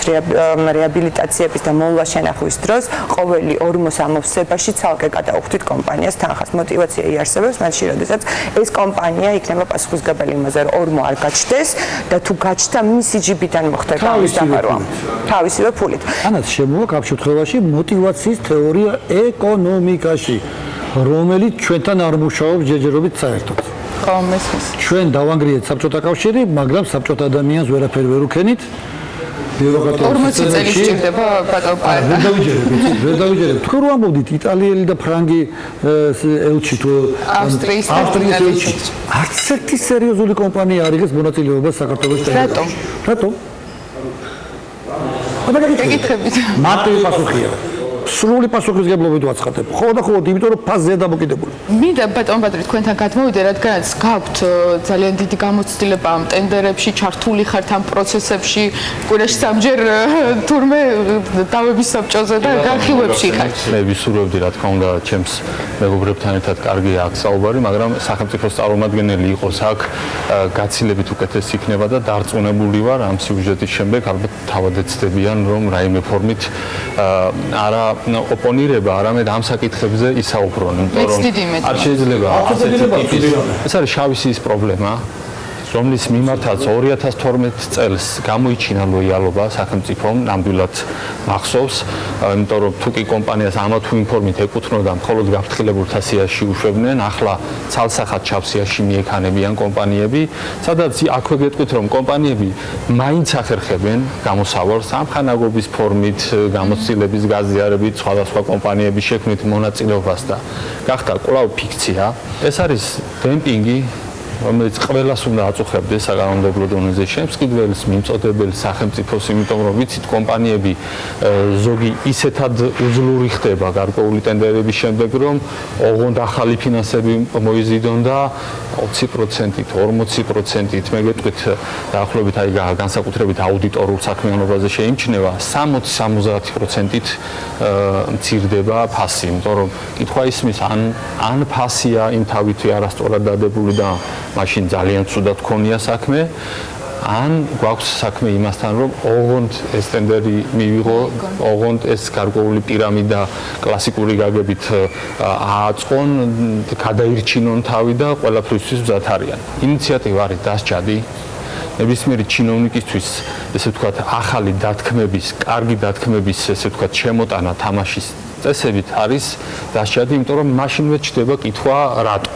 რეაბილიტაციების და მოვლა შენახვის დროს ყოველი 40 სებაში ცალკე გადაუხდით კომპანიას თანხას. мотиваცია იარსებებს მაშინ, როდესაც ეს კომპანია იქნება პასუხისმგებელი იმაზე, რომ 40 არ გაჩნდეს და თუ გაჩნდა, მისი ჯიბიდან მოხდება ამის დაფარვა. თავისივე ფულით. ანაც შემოვა კავშირთხოვაში мотиваციის თეორია ეკონომიკაში, რომელიც ჩვენთან არ მუშაობს ჯერჯერობით საერთოდ. ხო, მესმის. ჩვენ დავანგრიეთ საბჭოთა კავშირი, მაგრამ საბჭოთა ადამიანს ვერაფერი ვერ უქენით. 40 წელი სჭირდება ბატონო პაეტა. ვერ დავიჯერებ. თქვენ რო ამბობდით იტალიელი და ფრანგი ელჩი თუ ავსტრიის ელჩი. არც ერთი სერიოზული კომპანია არ იღებს მონაწილეობას საქართველოს რატომ? რატომ? ეკითხებით. მარტივი პასუხია. სრული პასუხისგებლობით ვაცხადებ. ხოლმე, იმიტომ რომ ფაზია დამოკიდებული. მინდა ბატონ ბადრი თქვენთან გადმოვიდე, რადგანაც გაქვთ ძალიან დიდი გამოცდილება ამ ტენდერებში, ჩართული ხართ ამ პროცესებში, კვირაში სამჯერ თურმე დავების საბჭოზე და განხილვებში ხართ. მე ვისურვებდი, რა თქმა უნდა, ჩემს მეგობრებთან ერთად კარგი აქ საუბარი, მაგრამ სახელმწიფოს წარმომადგენელი იყოს აქ, გაცილებით უკეთესი იქნება და დარწმუნებული ვარ ამ სიუჟეტის შემდეგ, ალბათ თავად ეცდებიან, რომ რაიმე ფორმით არა ოპონირება, არამედ ამ საკითხებზე ისაუბრონ, იმიტომ რომ არ შეიძლება ეს არის შავი სიის პრობლემა, რომლის მიმართაც 2012 წელს გამოიჩინა ლოიალობა სახელმწიფომ, ნამდვილად მახსოვს, იმიტომ რომ თუ კი კომპანიას ამა თუ იმ ფორმით ეკუთვნოდა, მხოლოდ გაფრთხილებულთა სიაში უშვებდნენ, ახლა ცალსახად ჩავ სიაში მიექანებიან კომპანიები, სადაც აქვე გეტყვით, რომ კომპანიები მაინც ახერხებენ გამოსავალს სამხანაგობის ფორმით, გამოცდილების გაზიარებით, სხვადასხვა კომპანიების შექმნით მონაწილეობას და გახდა კვლავ ფიქცია. ეს არის დემპინგი, რომელიც ყველას უნდა აწუხებდეს საკანონმდებლო დონეზე, შემსყიდველს, მიმწოდებელს, სახელმწიფოს, იმიტომ რომ ვიცით, კომპანიები ზოგი ისეთად უძლური ხდება გარკვეული ტენდერების შემდეგ, რომ ოღონდ ახალი ფინანსები მოიზიდონ და 20%-ით, 40%-ით, მე გეტყვით, დაახლოებით აი განსაკუთრებით აუდიტორულ საქმიანობაზე შეიმჩნევა 60-70%-ით მცირდება ფასი, იმიტომ რომ კითხვა ისმის, ან ფასია იმ თავითვე არასწორად დადებული და მაშინ ძალიან ცუდად ქონია საქმე, ან გვაქვს საქმე იმასთან, რომ ოღონდ ეს ტენდერი მივიღო, ოღონდ ეს გარკვეული პირამიდა კლასიკური გაგებით ააწყონ, გადაირჩინონ თავი და ყველაფრისთვის მზად არიან. ინიციატივა არის დასჯადი. ნებისმიერი ჩინოვნიკისთვის, ესე ვთქვათ, ახალი დათქმების, კარგი დათქმების, ესე ვთქვათ, შემოტანა თამაშის წესებით არის დასჯადი, იმიტომ რომ მაშინვე ჩდება კითხვა რატო.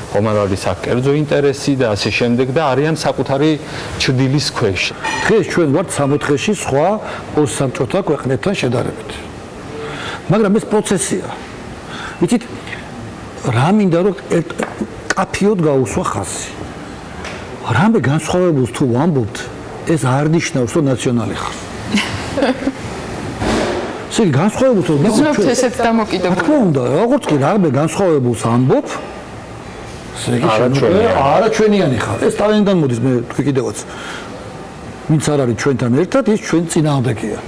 ხომ არ არის აქ კერძო ინტერესი და ასე შემდეგ და არიან საკუთარი ჩრდილის ქვეშ. დღეს ჩვენ ვართ 64-ში სხვა პოსტსაბჭოთა ქვეყნებთან შედარებით. მაგრამ ეს პროცესია. ვიცით, რა მინდა რომ კაფიოდ გაუსვა ხაზი. რამე განსხვავებულს თუ ვამბობთ, ეს არ ნიშნავს, რომ ნაციონალი ხარ. ესე განსხვავებულს რომ ვიზნობთ ესეც დამოკიდებული. რა თქმა უნდა, როგორც კი რამე განსხვავებულს ამბობ, არაჩვენიანი ხარ. ეს თავიდან მოდის, მე თქვი კიდევაც. ვინც არ არის ჩვენთან ერთად, ის ჩვენ წინააღმდეგია.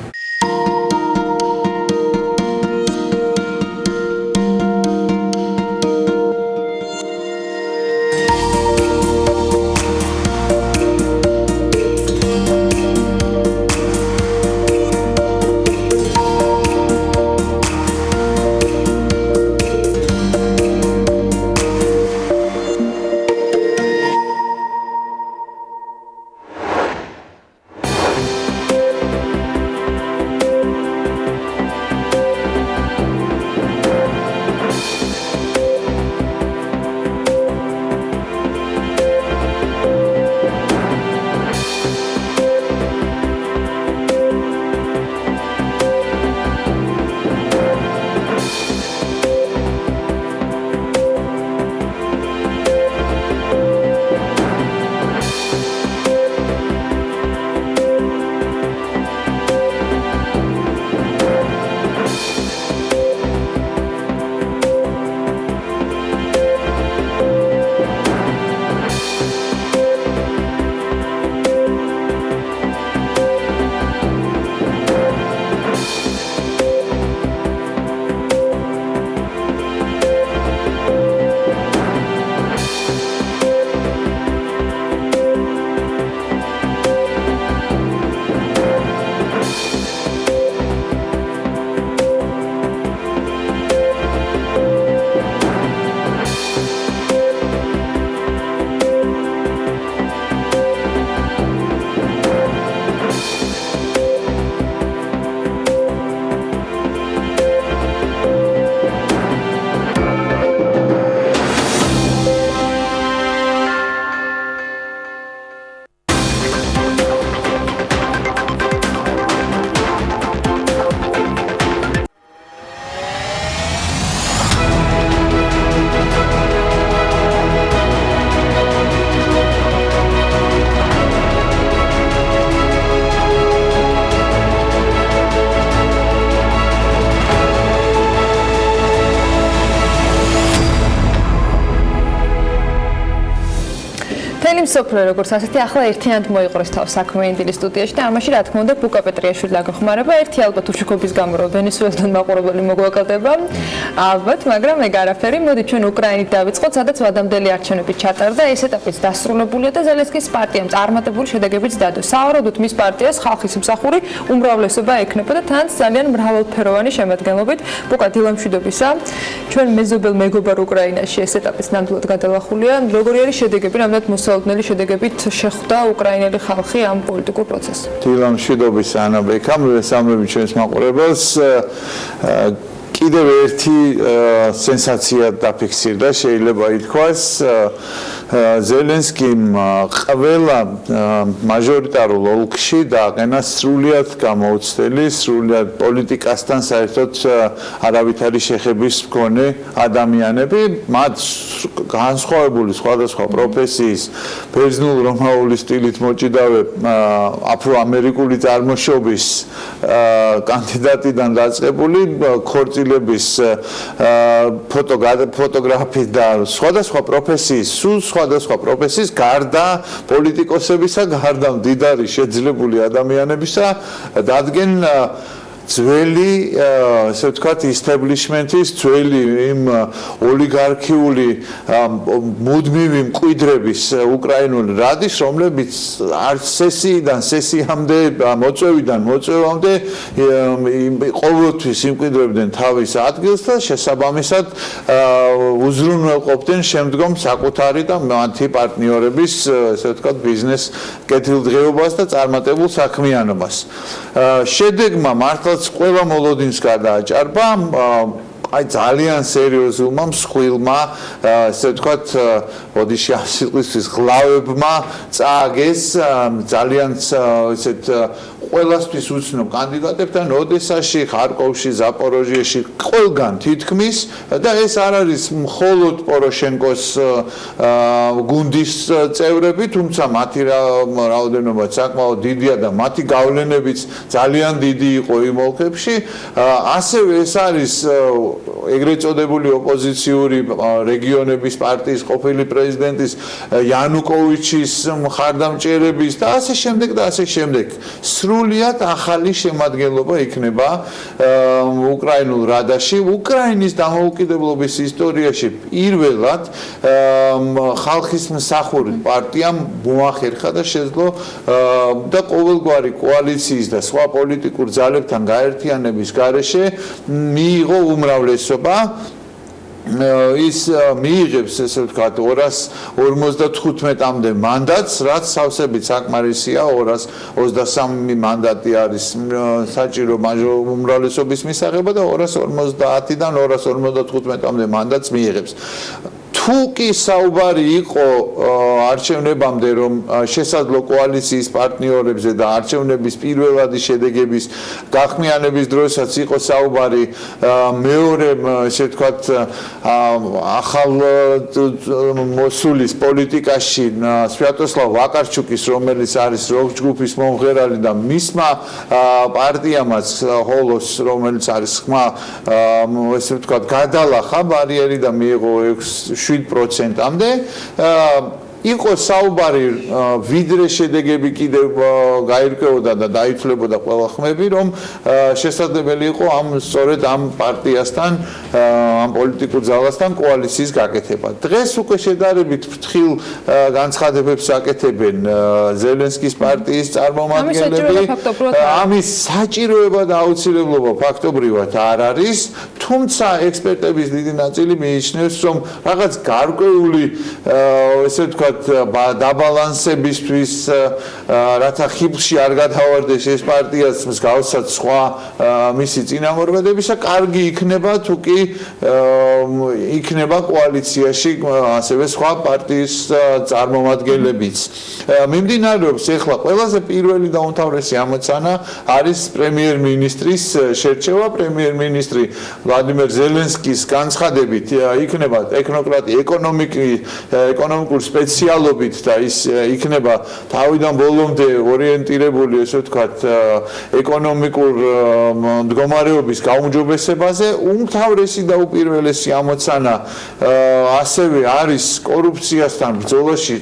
მსოფლიო როგორც ასეთი ახლა ერთიანად მოიყრეს თავს საქმიანი დილის სტუდიაში და ამაში რა თქმა უნდა ბუკა პეტრიაშვილი დაგეხმარება ერთი ალბათ უშუქობის გამო რომ ვენესუელიდან მაყურებელი მოგვაკალდება ალბათ მაგრამ ეგ არაფერი მოდი ჩვენ უკრაინით დავიწყოთ სადაც ვადამდელი არჩევნები ჩატარდა ეს ეტაპიც დასრულებულია და ზელენსკის პარტიამ წარმატებული შედეგებიც დადო სავარაუდოდ მის პარტიას ხალხის მსახური უმრავლესობა ექნება და თან ძალიან მრავალფეროვანი შემადგენლობით ბუკა დილა მშვიდობისა ჩვენ მეზობელ მეგობარ უკრაინაში ეს ეტაპიც ნამდვილად გადალახულია როგორი არის შედეგები რამდენად მოსალოდნელი შედეგებით შეხვდა უკრაინელი ხალხი ამ პოლიტიკურ პროცესს დილა მშვიდობის ანა ბექა მესამრები ჩვენს მაყურებელს კიდევ ერთი სენსაცია დაფიქსირდა შეიძლება ითქვას ზელენსკიმ ყველა მაჟორიტარულ ოლქში დააყენა სრულად გამოუცდელი სრულად პოლიტიკასთან საერთოდ არავითარი შეხების მქონე ადამიანები მათ განსხვავებული სხვადასხვა პროფესიის ბერძნულ-რომაული სტილით მოჭიდავე აფრო-ამერიკული წარმოშობის კანდიდატიდან დაწყებული ქორწილების ფოტოგრაფი და სხვადასხვა პროფესიის სხვადასხვა პროფესიის გარდა პოლიტიკოსებისა, გარდა მდიდარი შეძლებული ადამიანებისა დადგენ ძველი, ასე ვთქვათ, establishment-ის ძველი იმ ოლიგარქიული მუდმივი მკვიდრების უკრაინული რადის, რომლებიც არც სესიიდან სესიამდე, მოწვევიდან მოწვევამდე ყოველთვის იმკვიდრებდნენ თავის ადგილს და შესაბამისად უზრუნველყოფდნენ შემდგომ საკუთარი და მათი პარტნიორების, ასე ვთქვათ, ბიზნეს კეთილდღეობას და წარმატებულ საქმიანობას. შედეგმა მართლაც ყველა მოლოდინს გადააჭარბა აი ძალიან სერიოზულმა მსხვილმა ასე ვთქვათ ოდიში ასიყლისთვის გლავებმა წააგეს ძალიან ესეთ ყველასთვის უცნობ კანდიდატებთან ოდესაში, ხარკოვში, ზაპოროჟიეში ყველგან თითქმის და ეს არ არის მხოლოდ პოროშენკოს გუნდის წევრები, თუმცა მათი რაოდენობაც საკმაოდ დიდია და მათი გავლენებიც ძალიან დიდი იყო იმ ოლქებში. ასევე ეს არის ეგრეთ წოდებული ოპოზიციური რეგიონების პარტიის ყოფილი პრეზიდენტის იანუკოვიჩის მხარდამჭერების და ასე შემდეგ და ასე შემდეგ. სრულად ახალი შემადგენლობა იქნება უკრაინულ რადაში. უკრაინის დამოუკიდებლობის ისტორიაში პირველად ხალხის მსახური პარტიამ მოახერხა და შეძლო და ყოველგვარი კოალიციის და სხვა პოლიტიკურ ძალებთან გაერთიანების გარეშე მიიღო უმრავლესობა ის მიიღებს ესე ვთქვათ 255-მდე მანდატს, რაც სავსებით საკმარისია 223 მანდატი არის საჭირო უმრავლესობის მისაღება და 250-დან 255-მდე მანდატს მიიღებს. თუ კი საუბარი იყო არჩევნებამდე რომ შესაძლო კოალიციის პარტნიორებზე და არჩევნების პირველადი შედეგების გახმიანების დროსაც იყო საუბარი მეორე ესე ვთქვათ ახალ მოსულის პოლიტიკაში სვიატოსლავ ვაკარჩუკის რომელიც არის როკ ჯგუფის მომღერალი და მისმა პარტიამაც ჰოლოს რომელიც არის ხმა ესე ვთქვათ გადალახა ბარიერი და მიიღო 7%-მდე იყო საუბარი ვიდრე შედეგები კიდევ გაირკვეოდა და დაითვლებოდა ყველა ხმები რომ შესაძლებელი იყო სწორედ ამ პარტიასთან ამ პოლიტიკურ ძალასთან კოალიციის გაკეთება. დღეს უკვე შედარებით ფრთხილ განცხადებებს აკეთებენ ზელენსკის პარტიის წარმომადგენლები. ამის საჭიროება და აუცილებლობა ფაქტობრივად არ არის, თუმცა ექსპერტების დიდი ნაწილი მიიჩნევს რომ რაღაც გარკვეული ესე ვთქვათ დაბალანსებისთვის რათა ხიბლში არ გადავარდეს ეს პარტიას მსგავსად სხვა მისი წინამორბედებისა კარგი იქნება თუ კი იქნება კოალიციაში ასევე სხვა პარტიის წარმომადგენლებიც. მიმდინარეობს ეხლა ყველაზე პირველი და უმთავრესი ამოცანა არის პრემიერ-მინისტრის შერჩევა. პრემიერ-მინისტრი ვლადიმერ ზელენსკის განცხადებით იქნება ტექნოკრატი ეკონომიკურ სპეციალისტი სოციალობით და ის იქნება თავიდან ბოლომდე ორიენტირებული, ესე ვთქვათ, ეკონომიკურ მდგომარეობის გაუმჯობესებაზე, უმთავრესი და უპირველესი ამოცანა ასევე არის კორუფციასთან ბრძოლაში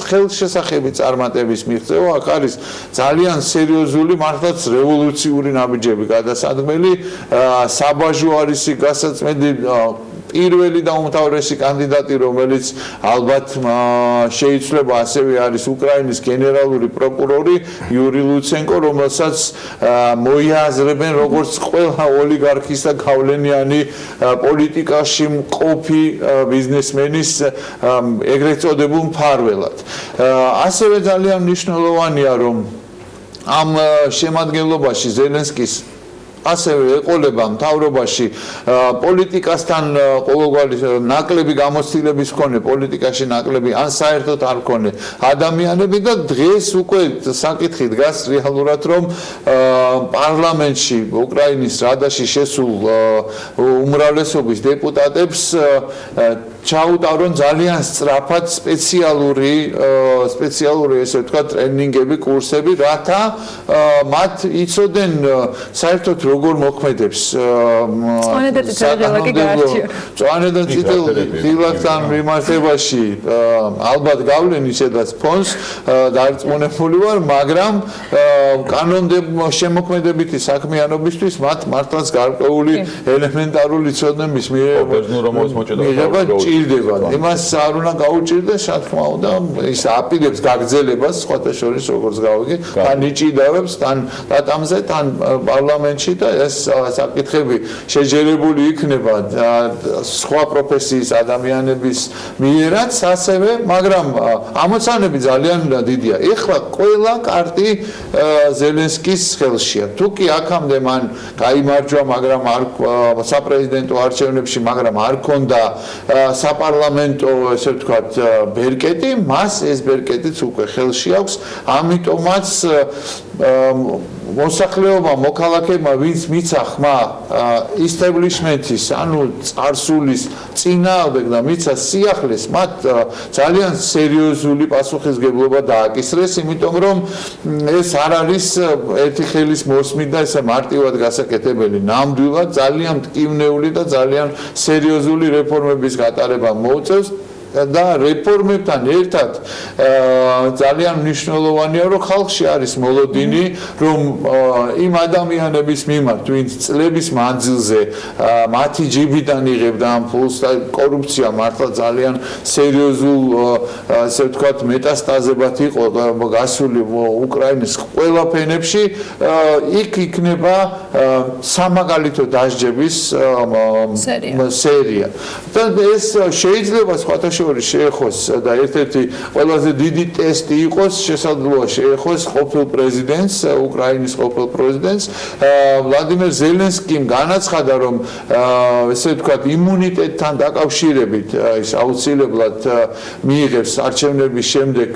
ხელშესახები წარმატების მიღწევა. აქ არის ძალიან სერიოზული, მართლაც რევოლუციური ნაბიჯები გადასადგმელი. საბაჟო არის გასაწმენდი პირველი და უმთავრესი კანდიდატი, რომელიც ალბათ შეიცვლება, ასევე არის უკრაინის გენერალური პროკურორი იური ლუცენკო, რომელსაც მოიაზრებენ როგორც ყველა ოლიგარქის და გავლენიანი პოლიტიკაში მყოფი ბიზნესმენის ეგრეთ წოდებულ მფარველად. ასევე ძალიან მნიშვნელოვანია, რომ ამ შემადგენლობაში ზელენსკის ასევე ეყოლება მთავრობაში პოლიტიკასთან ყოველგვარი ნაკლები გამოცდილების მქონე, პოლიტიკაში ნაკლები ან საერთოდ არ მქონე ადამიანები და დღეს უკვე საკითხი დგას რეალურად, რომ პარლამენტში უკრაინის რადაში შესულ უმრავლესობის დეპუტატებს ჩაუტარონ ძალიან სწრაფად სპეციალური ესე ვთქვათ ტრენინგები, კურსები, რათა მათ იცოდნენ საერთოდ როგორ მოქმედებს წვანე და წითელი დილასთან მიმართებაში ალბათ გავლენ ისედაც ფონს დარწმუნებული ვარ, მაგრამ შემოქმედებითი საქმიანობისთვის მათ მართლაც გარკვეული ელემენტარული ცოდნების მიღება ჭირდება. იმას არ უნდა გაუჭირდეს, რა თქმა უნდა, ის აპირებს გაგრძელებას, სხვათა შორის როგორც გავიგე, თან იჭიდავებს, თან დატამზე, თან პარლამენტში და ეს საკითხები შეჯერებული იქნება სხვა პროფესიის ადამიანების მიერაც ასევე, მაგრამ ამოცანები ძალიან დიდია. ეხლა ყველა კარტი ზელენსკის ხელშია. თუ კი აქამდე მან გაიმარჯვა, მაგრამ საპრეზიდენტო არჩევნებში, მაგრამ არ ქონდა საპარლამენტო, ესე ვთქვათ, ბერკეტი, მას ეს ბერკეტიც უკვე ხელში აქვს, ამიტომაც მოსახლეობა, მოქალაქეებმა, ვინც მიცა ხმა establishment-ის, ანუ წარსულის წინააღმდეგ და მიცა სიახლეს, მათ ძალიან სერიოზული პასუხისმგებლობა დააკისრეს, იმიტომ რომ ეს არ არის ერთი ხელის მოსმით და ესე მარტივად გასაკეთებელი. ნამდვილად ძალიან მტკივნეული და ძალიან სერიოზული რეფორმების გატარება მოუწევს და რეფორმებთან ერთად ძალიან მნიშვნელოვანია, რომ ხალხში არის მოლოდინი, რომ იმ ადამიანების მიმართ, ვინც წლების მანძილზე მათი ჯიბიდან იღებდა ამ ფულს და კორუფცია მართლა ძალიან სერიოზულ, ასე ვთქვათ, მეტასტაზებად იყო გასული უკრაინის ყველა ფენებში, იქ იქნება სამაგალითო დასჯების სერია. და ეს შეიძლება სხვათა შეეხოს და ერთ-ერთი ყველაზე დიდი ტესტი იყოს, შესაძლოა შეეხოს ყოფილ პრეზიდენტს, უკრაინის ყოფილ პრეზიდენტს ვლადიმერ ზელენსკიმ განაცხადა, რომ ესე ვთქვათ, იმუნიტეტთან დაკავშირებით ის აუცილებლად მიიღებს არჩევნების შემდეგ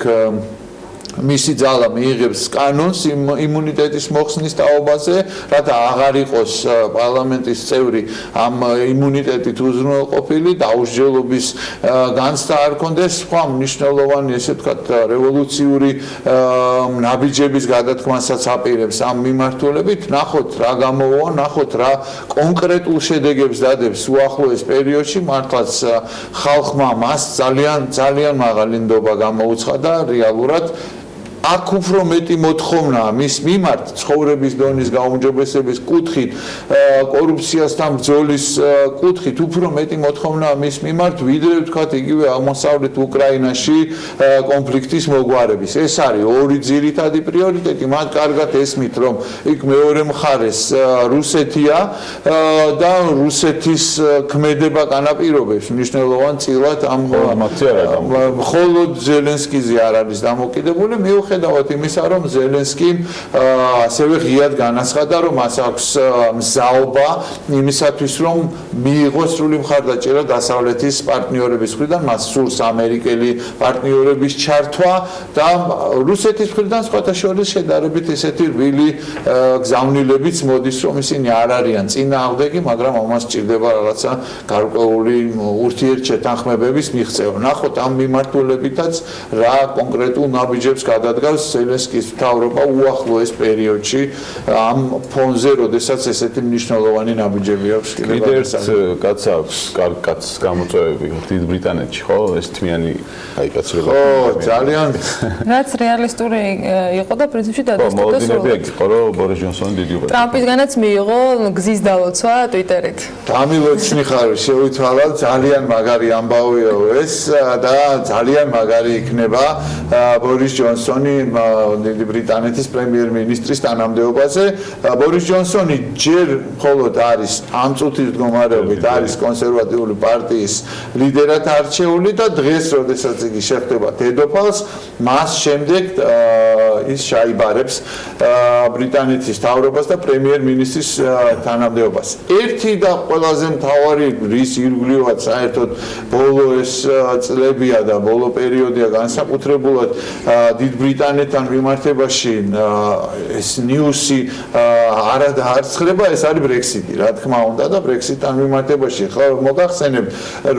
მისი ძალა მიიღებს კანონს იმუნიტეტის მოხსნის თაობაზე, რათა აღარ იყოს პარლამენტის წევრი ამ იმუნიტეტით უზრუნველყოფილი, დაუსჯელობის განცდა არ კონდეს, სხვა მნიშვნელოვანი, ესე ვთქვათ, რევოლუციური ნაბიჯების გადათქმასაც აპირებს ამ მიმართულებით. ნახოთ რა გამოვა, ნახოთ რა კონკრეტულ შედეგებს დადებს უახლოეს პერიოდში, მართლაც ხალხმა მას ძალიან მაღალი ნდობა გამოუცხადა რეალურად. აქ უფრო მეტი მოთხოვნა მის მიმართ ცხოვრების დონის გაუმჯობესების კუთხით, კორუფციასთან ბრძოლის კუთხით უფრო მეტი მოთხოვნა მის მიმართ, ვიდრე ვთქვათ იგივე აღმოსავლეთ უკრაინაში კონფლიქტის მოგვარების. ეს არის ორი ძირითადი პრიორიტეტი. მათ კარგად ესმით, რომ იქ მეორე მხარეს რუსეთია და რუსეთის ქმედება განაპირობებს მნიშვნელოვან წილად ამ მხოლოდ ზელენსკიზე არ არის დამოკიდებული. მიუხედავად იმისა, რომ ზელენსკიმ ასევე ღიად განაცხადა, რომ მას აქვს მზაობა იმისათვის, რომ მიიღოს სრული მხარდაჭერა დასავლეთის პარტნიორების მხრიდან, მას სურს ამერიკელი პარტნიორების ჩართვა და რუსეთის მხრიდან სხვათა შორის შედარებით ესეთი რბილი გზავნილებიც მოდის, რომ ისინი არ არიან წინააღმდეგი, მაგრამ ამას სჭირდება რაღაცა გარკვეული ურთიერთშეთანხმებების მიღწევა. ნახოთ ამ მიმართულებითაც რა კონკრეტულ ნაბიჯებს გადადგავს ზელენსკის მთავრობა უახლოეს პერიოდში ამ ფონზე, როდესაც ესეთი მნიშვნელოვანი ნაბიჯები აქვს. კიდევ ერთ კაც აქვს, კაც გამოწვევები დიდ ბრიტანეთში, ხო? ეს თმიანი გაიკაცრება. ხო, ძალიან რაც რეალისტური იყო და პრინციპში დადასტურდა სრულად. მოლოდინები იყო, რომ ბორის ჯონსონი დიდი უპირატესობა. ტრამპისგანაც მიიღო გზის დალოცვა ტვიტერით. დამილოცნი ხარ, შევითვალავ, ძალიან მაგარი ამბავია ეს და ძალიან მაგარი იქნება ბორის ჯონსონი დიდი ბრიტანეთის პრემიერ-მინისტრის თანამდებობაზე. ბორის ჯონსონი ჯერ მხოლოდ არის ამ წუთის მდგომარეობით არის კონსერვატიული პარტიის ლიდერად არჩეული და დღეს, როდესაც იგი შეხვდება დედოფალს, მას შემდეგ ის ჩაიბარებს ბრიტანეთის მთავრობას და პრემიერ-მინისტრის თანამდებობას. ერთი და ყველაზე მთავარი რის ირგვლივად საერთოდ ბოლო ეს წლებია და ბოლო პერიოდია განსაკუთრებულად დიდ ბრიტანეთთან მიმართებაში ეს ნიუსი არ ცხრება, ეს არის ბრექსიტი, რა თქმა უნდა და ბრექსიტთან მიმართებაში ხო მოგახსენებთ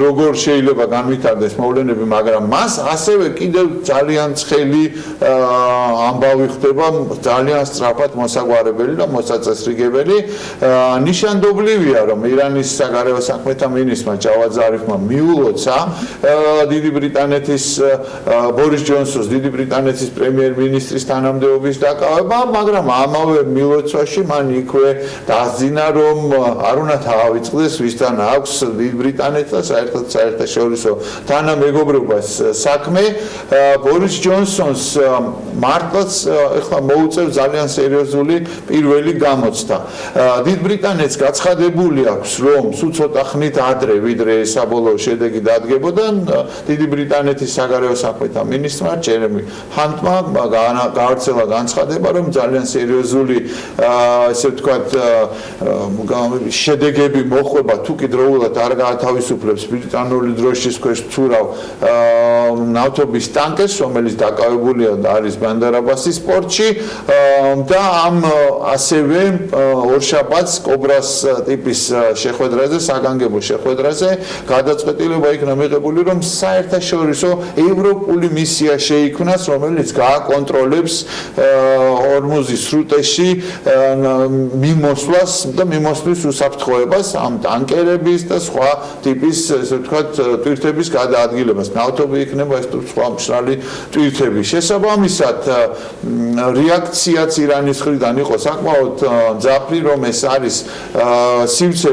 როგორ შეიძლება განვითარდეს მოვლენები, მაგრამ მას ასევე კიდევ ძალიან ცხელი ამბავი ხდება, ძალიან სწრაფად მოსაგვარებელი და მოსაწესრიგებელი. ნიშანდობლივია, რომ ირანის საგარეო საქმეთა მინისტრმა ჯავად ზარიფმა მიულოცა დიდი ბრიტანეთის ბორის ჯონსონს დიდი ბრიტანეთის პრემიერ-მინისტრის თანამდებობის დაკავება, მაგრამ ამავე მილოცვაში მან იქვე დასძინა, რომ არ უნდა თავაიწყდეს ვისთან აქვს დიდ ბრიტანეთს და საერთაშორისო თანამეგობრობას საქმე. ბორის ჯონსონს მართლაც ეხლა მოუწევს ძალიან სერიოზული პირველი გამოცდა. დიდ ბრიტანეთს გაცხადებული აქვს, რომ სულ ცოტა ხნით ადრე, ვიდრე საბოლოო შედეგი დადგებოდა, დიდი ბრიტანეთის საგარეო საქმეთა მინისტრმა ჯერემი ჰანტმა გაავრცელა განცხადება, რომ ძალიან სერიოზული ესე ვთქვათ შედეგები მოხვება, თუ კი დროულად არ გაათავისუფლებს ბრიტანული დროშის ქვეშ მცურავ ნავთობის ტანკერს, რომელიც დაკავებულია და არის ბანდარ-აბასის პორტში და ამ ასევე ორშაბათს კობრას ტიპის შეხვედრაზე, საგანგებო შეხვედრაზე გადაწყვეტილება იქნა მიღებული, რომ საერთაშორისო ევროპული მისია შეიქმნას, რომელიც გააკონტროლებს ორმუზის სრუტეში მიმოსვლას და მიმოსვლის უსაფრთხოებას ამ ტანკერების და სხვა ტიპის ესე ვთქვათ ტვირთების გადაადგილებას. ნავთობი იქნება ეს თუ სხვა მშრალი ტვირთები. შესაბამისად რეაქციაც ირანის მხრიდან იყო საკმაოდ მძაფრი, რომ ეს არის სივრცე,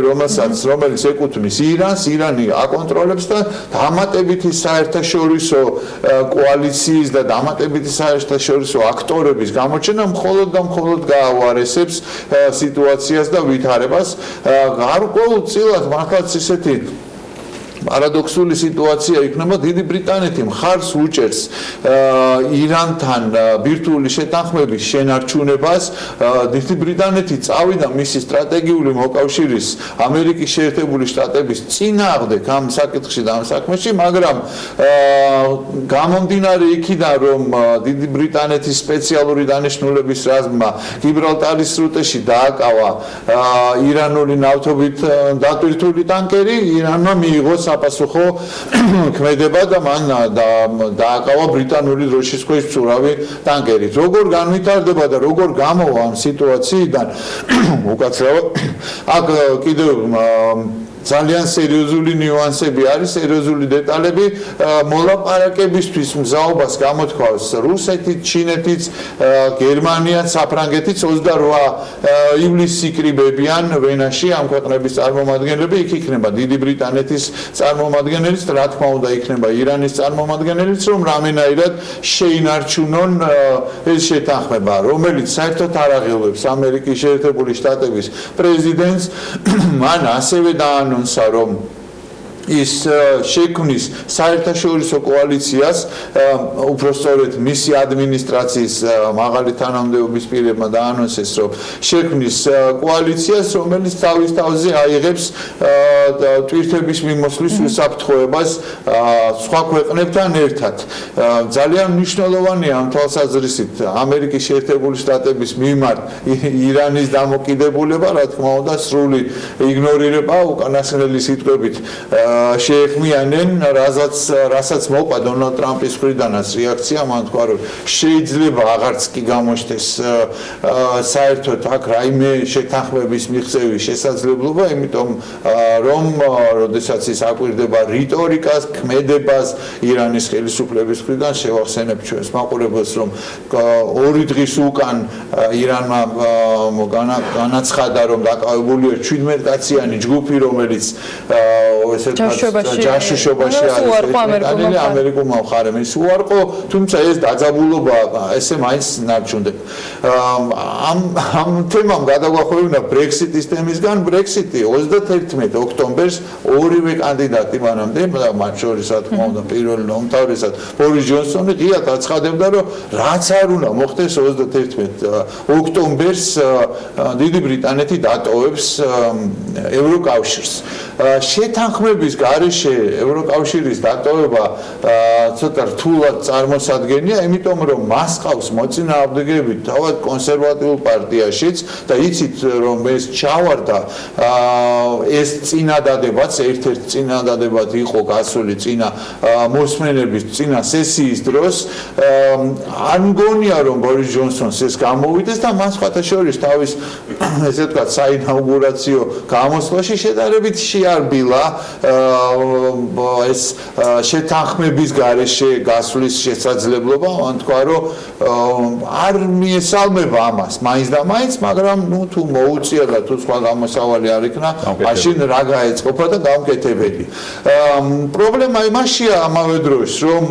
რომელიც ეკუთვნის ირანს, ირანი აკონტროლებს და დამატებითი საერთაშორისო კოალიციის და დამატებითი საერთაშორისო აქტორების გამოჩენა მხოლოდ და მხოლოდ გააუარესებს სიტუაციას და ვითარებას. გარკვეულწილად მართლაც ისეთი პარადოქსული სიტუაცია იქნება, დიდი ბრიტანეთი მხარს უჭერს ირანთან ბირთვული შეთანხმების შენარჩუნებას. დიდი ბრიტანეთი წავიდა მისი სტრატეგიული მოკავშირის ამერიკის შეერთებული შტატების წინააღმდეგ ამ საკითხში და ამ საქმეში, მაგრამ გამომდინარე იქიდან, რომ დიდი ბრიტანეთის სპეციალური დანიშნულების რაზმმა გიბრალტარის სრუტეში დააკავა ირანული ნავთობით დატვირთული ტანკერი, ირანმა მიიღო საპასუხო ქმედება და მან დააკავა ბრიტანული დროშის ქვეშ მცურავი ტანკერი. როგორ განვითარდება და როგორ გამოვა ამ სიტუაციიდან უკაცრავად აქ კიდევ ძალიან სერიოზული ნიუანსები არის, სერიოზული დეტალები. მოლაპარაკებისთვის მზაობას გამოთქვავს რუსეთიც, ჩინეთიც, გერმანიაც, საფრანგეთიც 28 ივლისს იკრიბებიან ვენაში ამ ქვეყნების წარმომადგენლები. იქ იქნება დიდი ბრიტანეთის წარმომადგენელიც, რა თქმა უნდა იქნება ირანის წარმომადგენელიც, რომ რამენაირად შეინარჩუნონ ეს შეთანხმება, რომელიც საერთოდ არ აღელვებს ამერიკის შეერთებული შტატების პრეზიდენტს. მან ასევე რომ ის შექმნის საერთაშორისო კოალიციას უпростоრეთ მისი ადმინისტრაციის მაღალი თანამდებობის პირებმა დაანონსეს რომ შექმნის კოალიციას რომელიც თავის თავზე აიღებს ტვირთების მიმოსვლის უსაფრთხოებას სხვა ქვეყნებთან ერთად ძალიან მნიშვნელოვანია ამ თვალსაზრისით ამერიკის შეერთებული შტატების მიმართ ირანის დამოკიდებულება რა თქმა უნდა სრული იგნორირება უკანასკნელი სიტყვებით შეეხმიანენ რასაც მოყვა დონალდ ტრამპის მხრიდანაც რეაქცია მან თქვა რომ შეიძლება აღარც კი გამოჩნდეს საერთოდ აქ რაიმე შეთანხმების მიღწევის შესაძლებლობა იმიტომ რომ როდესაც ის აკვირდება რიტორიკას ქმედებას ირანის ხელისუფლების მხრიდან შევახსენებ ჩვენს მაყურებელს რომ 2 დღის უკან ირანმა განაცხადა რომ დაკავებულია 17 კაციანი ჯგუფი რომელიც ჯაშუშობაში არის ამერიკულმა მხარემ ის უარყო თუმცა ეს დაძაბულობა ესე მაინც ნარჩუნდება ამ თემამ გადაგვახვევინა ბრექსიტის თემისგან ბრექსიტი 31 ოქტომბერს ორივე კანდიდატი მანამდე მათ შორის რა თქმა უნდა პირველი უმთავრესად ბორის ჯონსონი ღიად აცხადებდა რომ რაც არ უნდა მოხდეს 31 ოქტომბერს დიდი ბრიტანეთი დატოვებს ევროკავშირს შეთანხმების გარეშე ევროკავშირის დატოვება ცოტა რთულად წარმოსადგენია იმიტომ რომ მას ყავს მოწინააღმდეგეები თავად კონსერვატიულ პარტიაშიც და იცით რომ ეს ჩავარდა ეს წინადადებაც ერთ-ერთ წინადადებად იყო გასული წინა მოსმენების წინა სესიის დროს არ მგონია რომ ბორის ჯონსონს ეს გამოვიდეს და მას სხვათა შორის თავის ესე ვთქვათ საინაუგურაციო გამოსვლაში შედარებით შეარბილა ეს შეთანხმების გარეშე გასვლის შესაძლებლობა მან თქვა რომ არ მიესალმება ამას მაინც და მაინც მაგრამ ნუ თუ მოუწია და თუ სხვა გამოსავალი არ იქნა მაშინ რა გაეწყობა და გამკეთებელი პრობლემა იმაშია ამავე დროს რომ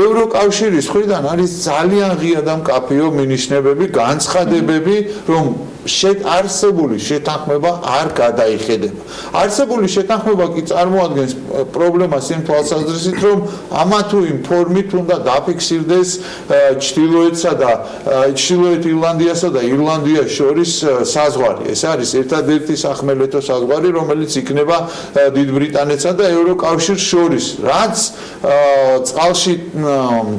ევროკავშირის მხრიდან არის ძალიან ღია და მკაფიო მინიშნებები განცხადებები რომ არსებული შეთანხმება არ გადაიხედება. არსებული შეთანხმება კი წარმოადგენს პრობლემას იმ თვალსაზრისით, რომ ამა თუ იმ ფორმით უნდა დაფიქსირდეს ჩრდილოეთ ირლანდიასა და ირლანდიას შორის საზღვარი. ეს არის ერთადერთი სახმელეთო საზღვარი, რომელიც იქნება დიდ ბრიტანეთსა და ევროკავშირს შორის. რაც წყალში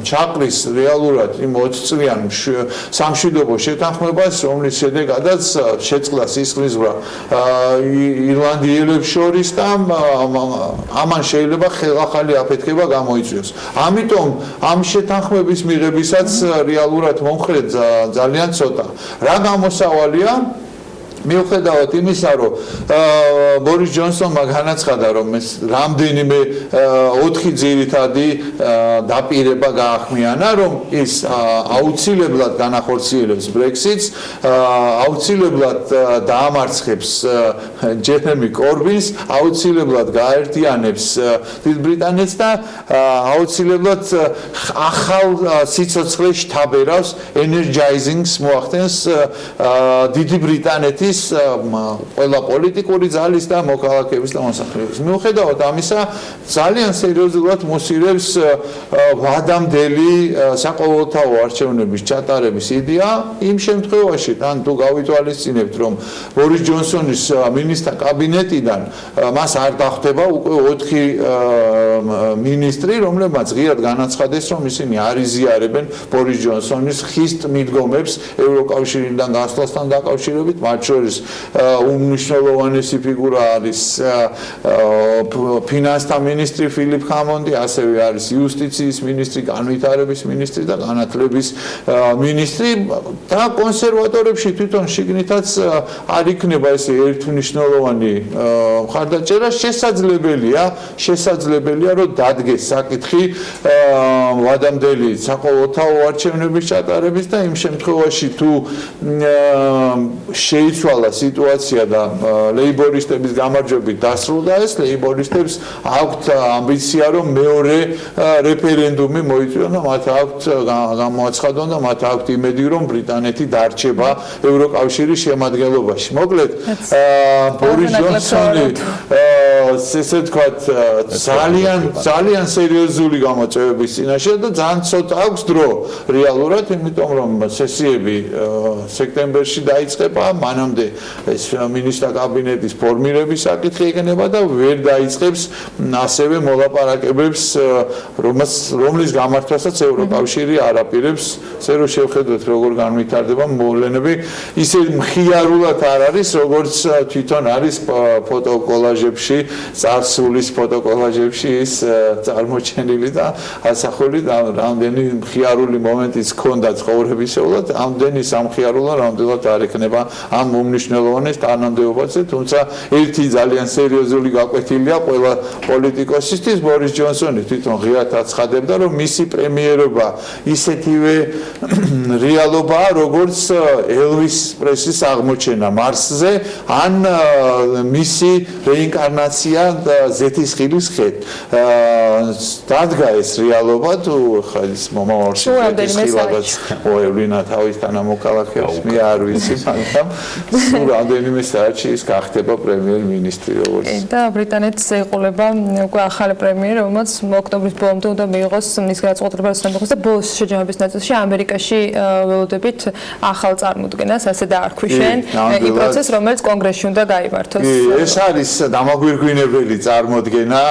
ჩაყრის რეალურად იმ 20 წლიან სამშვიდობო შეთანხმებას, რომლის შედეგადაც შეწყდა სისხლისღვრა ირლანდიელებს შორის და ამან შეიძლება ხელახალი აფეთქება გამოიწვიოს. ამიტომ ამ შეთანხმების მიღებისაც რეალურად მომხრე ძალიან ცოტა. რა გამოსავალია? მიუხედავად იმისა, რომ ბორის ჯონსონმა განაცხადა, რომ ეს რამდენიმე 4 ძირითადი დაპირება გაახმიანა, რომ ის აუცილებლად განახორციელებს ბრექსიტს, აუცილებლად დაამარცხებს ჯერემი კორბინს, აუცილებლად გააერთიანებს დიდ ბრიტანეთს და აუცილებლად ახალ სიცოცხლეს შთაბერავს energizing-ს მოახდენს დიდი ბრიტანეთის ყველა პოლიტიკური ძალის და მოქალაქეების და მოსახლეობის. მიუხედავად ამისა, ძალიან სერიოზულად მოსირებს ვადამდელი საყოველთაო არჩევნების ჩატარების იდეა იმ შემთხვევაში, თან თუ გავითვალისწინებთ, რომ ბორის ჯონსონის მინისტრთა კაბინეტიდან მას არ დახვდება უკვე 4 მინისტრი, რომლებმაც ღიად განაცხადეს, რომ ისინი არ იზიარებენ ბორის ჯონსონის ხისტ მიდგომებს ევროკავშირიდან გასვლასთან დაკავშირებით, მათ შორის უმნიშვნელოვანესი ფიგურა არის ფინანსთა მინისტრი ფილიპ ჰამონდი, ასევე არის იუსტიციის მინისტრი, განვითარების მინისტრი და განათლების მინისტრი და კონსერვატორებში თვითონ შიგნითაც არ იქნება ესე ერთმნიშვნელოვანი მხარდაჭერა შესაძლებელია რომ დადგეს საკითხი ვადამდელი საყოველთაო არჩევნების ჩატარების და იმ შემთხვევაში თუ შეიცვალა სიტუაცია და ლეიბორისტების გამარჯვებით დასრულდა ეს ლეიბორისტებს აქვთ ამბიცია რომ მეორე რეფერენდუმი მოიწვიონ და მათ აქვთ გამოაცხადონ და მათ აქვთ იმედი რომ ბრიტანეთი დარჩება ევროკავშირის შემადგენლობაში. მოკლედ ბორის ჯონსონი ესე ვთქვათ, ძალიან სერიოზული გამოწვევების წინაშე და ძალიან ცოტა აქვს დრო რეალურად, იმიტომ რომ სესიები სექტემბერში დაიწყება, მანამდე ეს მინისტრთა კაბინეტის ფორმირების საკითხი იქნება და ვერ დაიწყებს ასევე მოლაპარაკებებს, რომლის გამართვასაც ევროკავშირი არ აპირებს, ესე რომ შევხედოთ როგორ განვითარდება მოვლენები, ისე მხიარულად არ არის, როგორც თვითონ არის ფოტოკოლაჟებში, წარსულის ფოტოკოლაჟებში ის წარმოჩენილი და ასახული რამდენი მხიარული მომენტიც ჰქონდა ცხოვრებისეულად, ამდენი სამხიარულო რამდენად არ ექნება ამ უმნიშვნელოვანეს თანამდებობაზე, თუმცა ერთი ძალიან სერიოზული გაკვეთილია ყველა პოლიტიკოსისთვის, ბორის ჯონსონი თვითონ ღიად აცხადებდა, რომ მისი პრემიერობა ისეთივე რეალობაა, როგორც ელვის პრესლის აღმოჩენა მარსზე, ან მისი რეინკარნაცია ზეთისხილის ხედ. დადგა ეს რეალობა, თუ ხა ის მომავალში ზეთისხილადაც მოევლინა თავის თანამოქალაქეებს, მე არ ვიცი, მაგრამ სულ რამდენიმე საათში ის გახდება პრემიერ-მინისტრი როგორც. და ბრიტანეთს ეყოლება უკვე ახალი პრემიერი, რომელიც ოქტომბრის ბოლომდე უნდა მიიღოს მის გადაწყვეტილებას და ბოლოს შეჯამების ნაწილში ამერიკაში ველოდებით ახალ წარმოდგენას, ასე დაარქვიშენ, იმ პროცესს, რომელიც კონგრესში უნდა გაიმართოს. ეს არის დამაგვირგვინებელი წარმოდგენა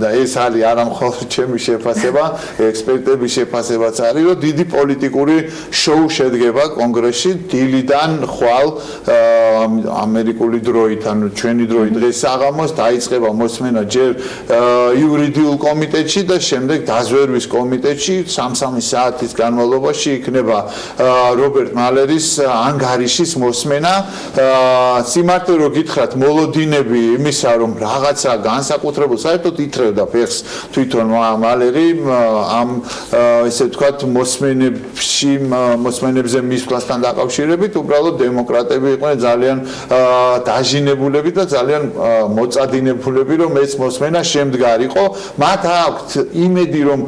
და ეს არის არა მხოლოდ ჩემი შეფასება, ექსპერტების შეფასებაც არის, რომ დიდი პოლიტიკური შოუ შედგება კონგრესში დილიდან ხვალ ამერიკული დროით, ანუ ჩვენი დროით დღეს საღამოს დაიწყება მოსმენა ჯერ იურიდიულ კომიტეტში და შემდეგ დაზვერვის კომიტეტში 3 საათის განმავლობაში იქნება რობერტ მალერის ანგარიშის მოსმენა. სიმართლე რომ გითხრათ, მოლოდინები იმისა, რომ რაღაცა განსაკუთრებულ საერთოდ ითრევდა ფეხს თვითონ მალერი ამ ესე ვთქვათ მოსმენებზე მისვლასთან დაკავშირებით, უბრალოდ დემოკრატები იყვნენ ძალიან დაჟინებულები და ძალიან მოწადინებულები, რომ ეს მოსმენა შემდგარიყო. მათ აქვთ იმედი, რომ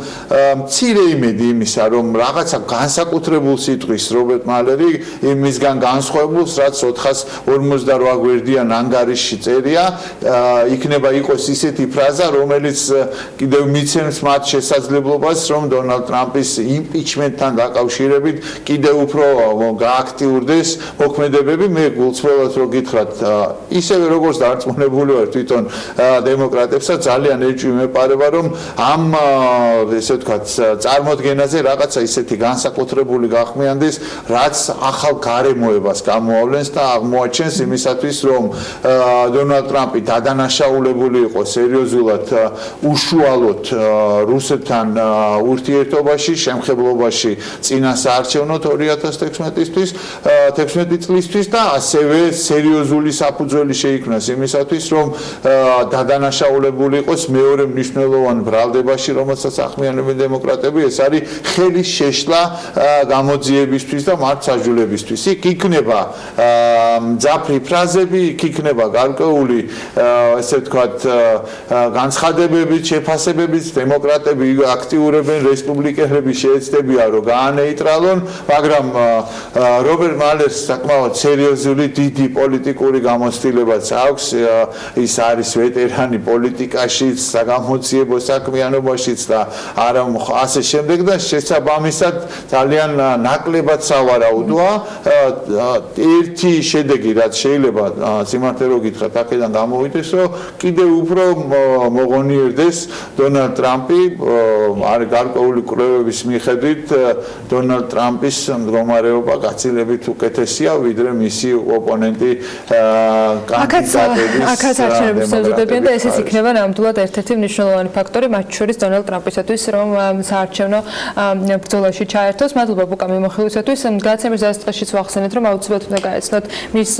მცირე იმედი იმისა, რომ რაღაცა განსაკუთრებულს იტყვის რობერტ მალერი იმისგან განსხვავებულს, რაც 458 გვერდიან ანგარიშში წერია, იქნება იყოს ისეთი ფრაზა, რომელიც კიდევ მიცემს მათ შესაძლებლობას, რომ დონალდ ტრამპის იმპიჩმენტთან დაკავშირებით კიდევ უფრო გააქტიურდეს მოქმედებები. მე გულწრფელად რო გითხრათ, ისევე როგორც დარწმუნებული ვარ თვითონ დემოკრატებსაც ძალიან ეჭვი მეპარება, რომ ამ ესე ვთქვათ წარმოდგენაზე რაღაცა ისეთი განსაკუთრებული გახმიანდეს, რაც ახალ გარემოებას გამოავლენს და აღმოაჩენს იმისათვის, რომ დონალდ ტრამპი დადანაშაულებული იყო სერიოზულად უშუალოდ რუსეთთან ურთიერთობაში, შემხებლობაში წინა საარჩევნო 2016 წლისთვის და ასევე სერიოზული საფუძველი შეიქმნას იმისათვის, რომ დადანაშაულებული იყოს მეორე მნიშვნელოვან ბრალდებაში, რომელსაც ახმიანებენ დემოკრატები, ეს არის ხელის შეშლა გამოძიებისთვის და მართლმსაჯულებისთვის. იქ იქნება მძაფრი ფრაზები, იქ იქნება გარკვეული ესე ვთქვათ განცხადებები, შეფასებები, დემოკრატები აქტიურებენ, რესპუბლიკელები შეეცდებიან, რომ გაანეიტრალონ, მაგრამ რობერტ მალერს საკმაოდ სერიოზული დიდი პოლიტიკური გამოცდილებაც აქვს, ის არის ვეტერანი პოლიტიკაშიც, საგამოძიებო საქმიანობაშიც და არა ასე შემდეგ და შესაბამისად ძალიან ნაკლებად სავარაუდოა. ერთი შედეგი, რაც შეიძლება სიმართლე რო გითხრათ, აქედან გამოვიდეს, რომ კიდევ უფრო მოღონიერდეს დონალდ ტრამპი, არის გარკვეული კვლევების მიხედვით დონალდ ტრამპის მდგომარეობა გაცილებით უკეთესია, ვიდრე მისი ოპონენტი კანდიდატების. აქაც არჩევნებს ეზოდებიან და ესეც იქნება ნამდვილად ერთ-ერთი მნიშვნელოვანი ფაქტორი მათ შორის დონალდ ტრამპისათვის, რომ საარჩევნო ბრძოლაში ჩაერთოს. მადლობა ბუკა მიმოხილვისათვის. გადაცემის დასაწყისშიც ვახსენეთ, რომ აუცილებლად უნდა გაეცნოთ მის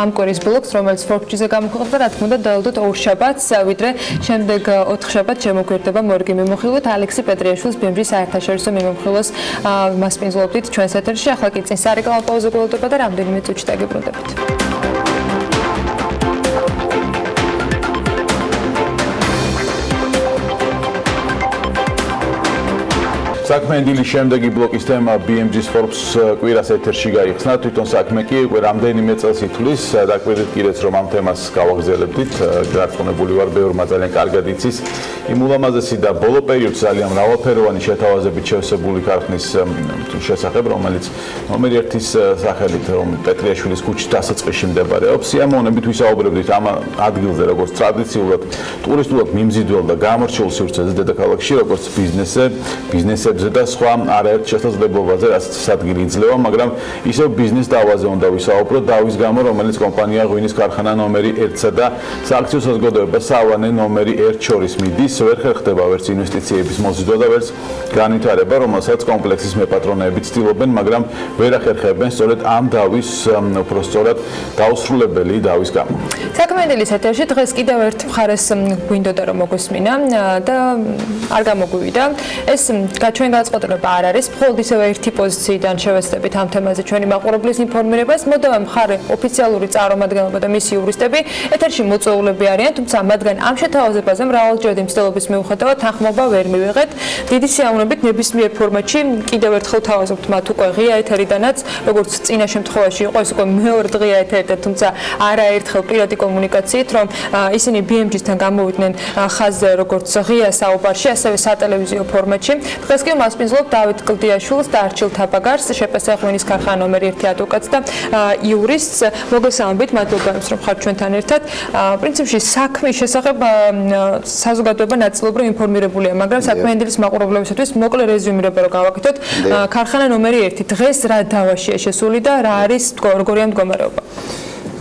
ამ კვირის ბლოგს, რომელიც Forbes-ზე გამოქვეყნდა, რა თქმა უნდა, დაელოდოთ ორ შაბათს, ვიდრე შემდეგ 4 შაბათს შემოგვერდება მორგი მიმოხილვით ალექსი პეტრიაშვილის ბემბრის საერთაშორისო მიმოხილვას მასპინძლობდით ჩვენს ეთერში. ახლა კი წინ სარეკლამო პაუზა გველოდება და რამდენიმე წუთში დაგიბრუნდებით. საქმიანი დილის შემდეგი ბლოკის თემა BMG-ს Forbes კვირას ეთერში გაიხსნა. თვითონ საქმე კი უკვე რამდენიმე წელს ითვლის. დაკვირდით კიდეც რომ ამ თემას გავაგზავნებდით. გარწმუნებული ვარ, ბევრმა ძალიან კარგად იცის იმ ულამაზესი და ბოლო პერიოდში ძალიან მრავალფეროვანი შეთავაზებით შევსებული ქარხნის შესახებ, რომელიც ნომერ 1-ის სახელით პეტრიაშვილის ქუჩის დასაწყისში მდებარეობს. სიამოვნებით ვისაუბრებდით ამ ადგილზე, როგორც ტრადიციულად ტურისტულად მიმზიდველ და გამორჩეულ სივრცეზე დედაქალაქში, როგორც ბიზნესებზე და სხვა არაერთ შესაძლებლობაზე, რაც ადგილი იძლევა, მაგრამ ისევ ბიზნეს დავაზე უნდა ვისაუბროთ, დავის გამო, რომელიც კომპანია ღვინის ქარხანა ნომერი 1-სა და სააქციო საზოგადოება სავანე ნომერი 1 შორის მიდის, ვერ ხერხდება ვერც ინვესტიციების მოზიდვა და ვერც განვითარება, რომელსაც კომპლექსის მეპატრონეები ცდილობენ, მაგრამ ვერ ახერხებენ სწორედ ამ დავის უпростоრად დაუსრულებელი დავის გამო. საქმიანი დილის ეთერში დღეს კიდევ ერთ მხარეს გვინდოდა რომ მოგვესმინა და არ გამოგვივიდა. ეს ჩვენ გადაწყვეტილება არ არის, მხოლოდ ისევე ერთი პოზიციიდან შევეცდებით ამ თემაზე ჩვენი მაყურებლის ინფორმირებას. მოდავე მხარე ოფიციალური წარმომადგენლობა და მისი იურისტები ეთერში მოწვეულები არიან, თუმცა მათგან ამ შეთავაზებაზე მრავალჯერადი მცდელობის მიუხედავად თანხმობა ვერ მივიღეთ. დიდი სიამოვნებით ნებისმიერ ფორმატში კიდევ ერთხელ თავაზობთ მათ უკვე ღია ეთერიდანაც, როგორც წინა შემთხვევაში იყო ეს უკვე მეორე ღია ეთერიდან, თუმცა არაერთხელ პირადი კომუნიკაციით, რომ ისინი BMG-სთან გამოვიდნენ ხაზზე როგორც ღია საუბარში, ასევე სატელევიზიო ფორმატში. დღეს კი მასპინძლობ დავით კლდიაშვილს და არჩილ თაბაგარს, შეპეს ღვინის ქარხანა ნომერი 1 ადვოკატს და იურისტს. მოგესალმებით, მადლობა იმის რომ ხართ ჩვენთან ერთად. პრინციპში საქმის შესახებ საზოგადოება ნაწილობრივ ინფორმირებულია, მაგრამ საქმიანი დილის მაყურებლებისათვის მოკლე რეზუმირება რო გავაკეთოთ, ქარხანა ნომერი 1 დღეს რა დავაშია შესული და რა არის როგორია მდგომარეობა?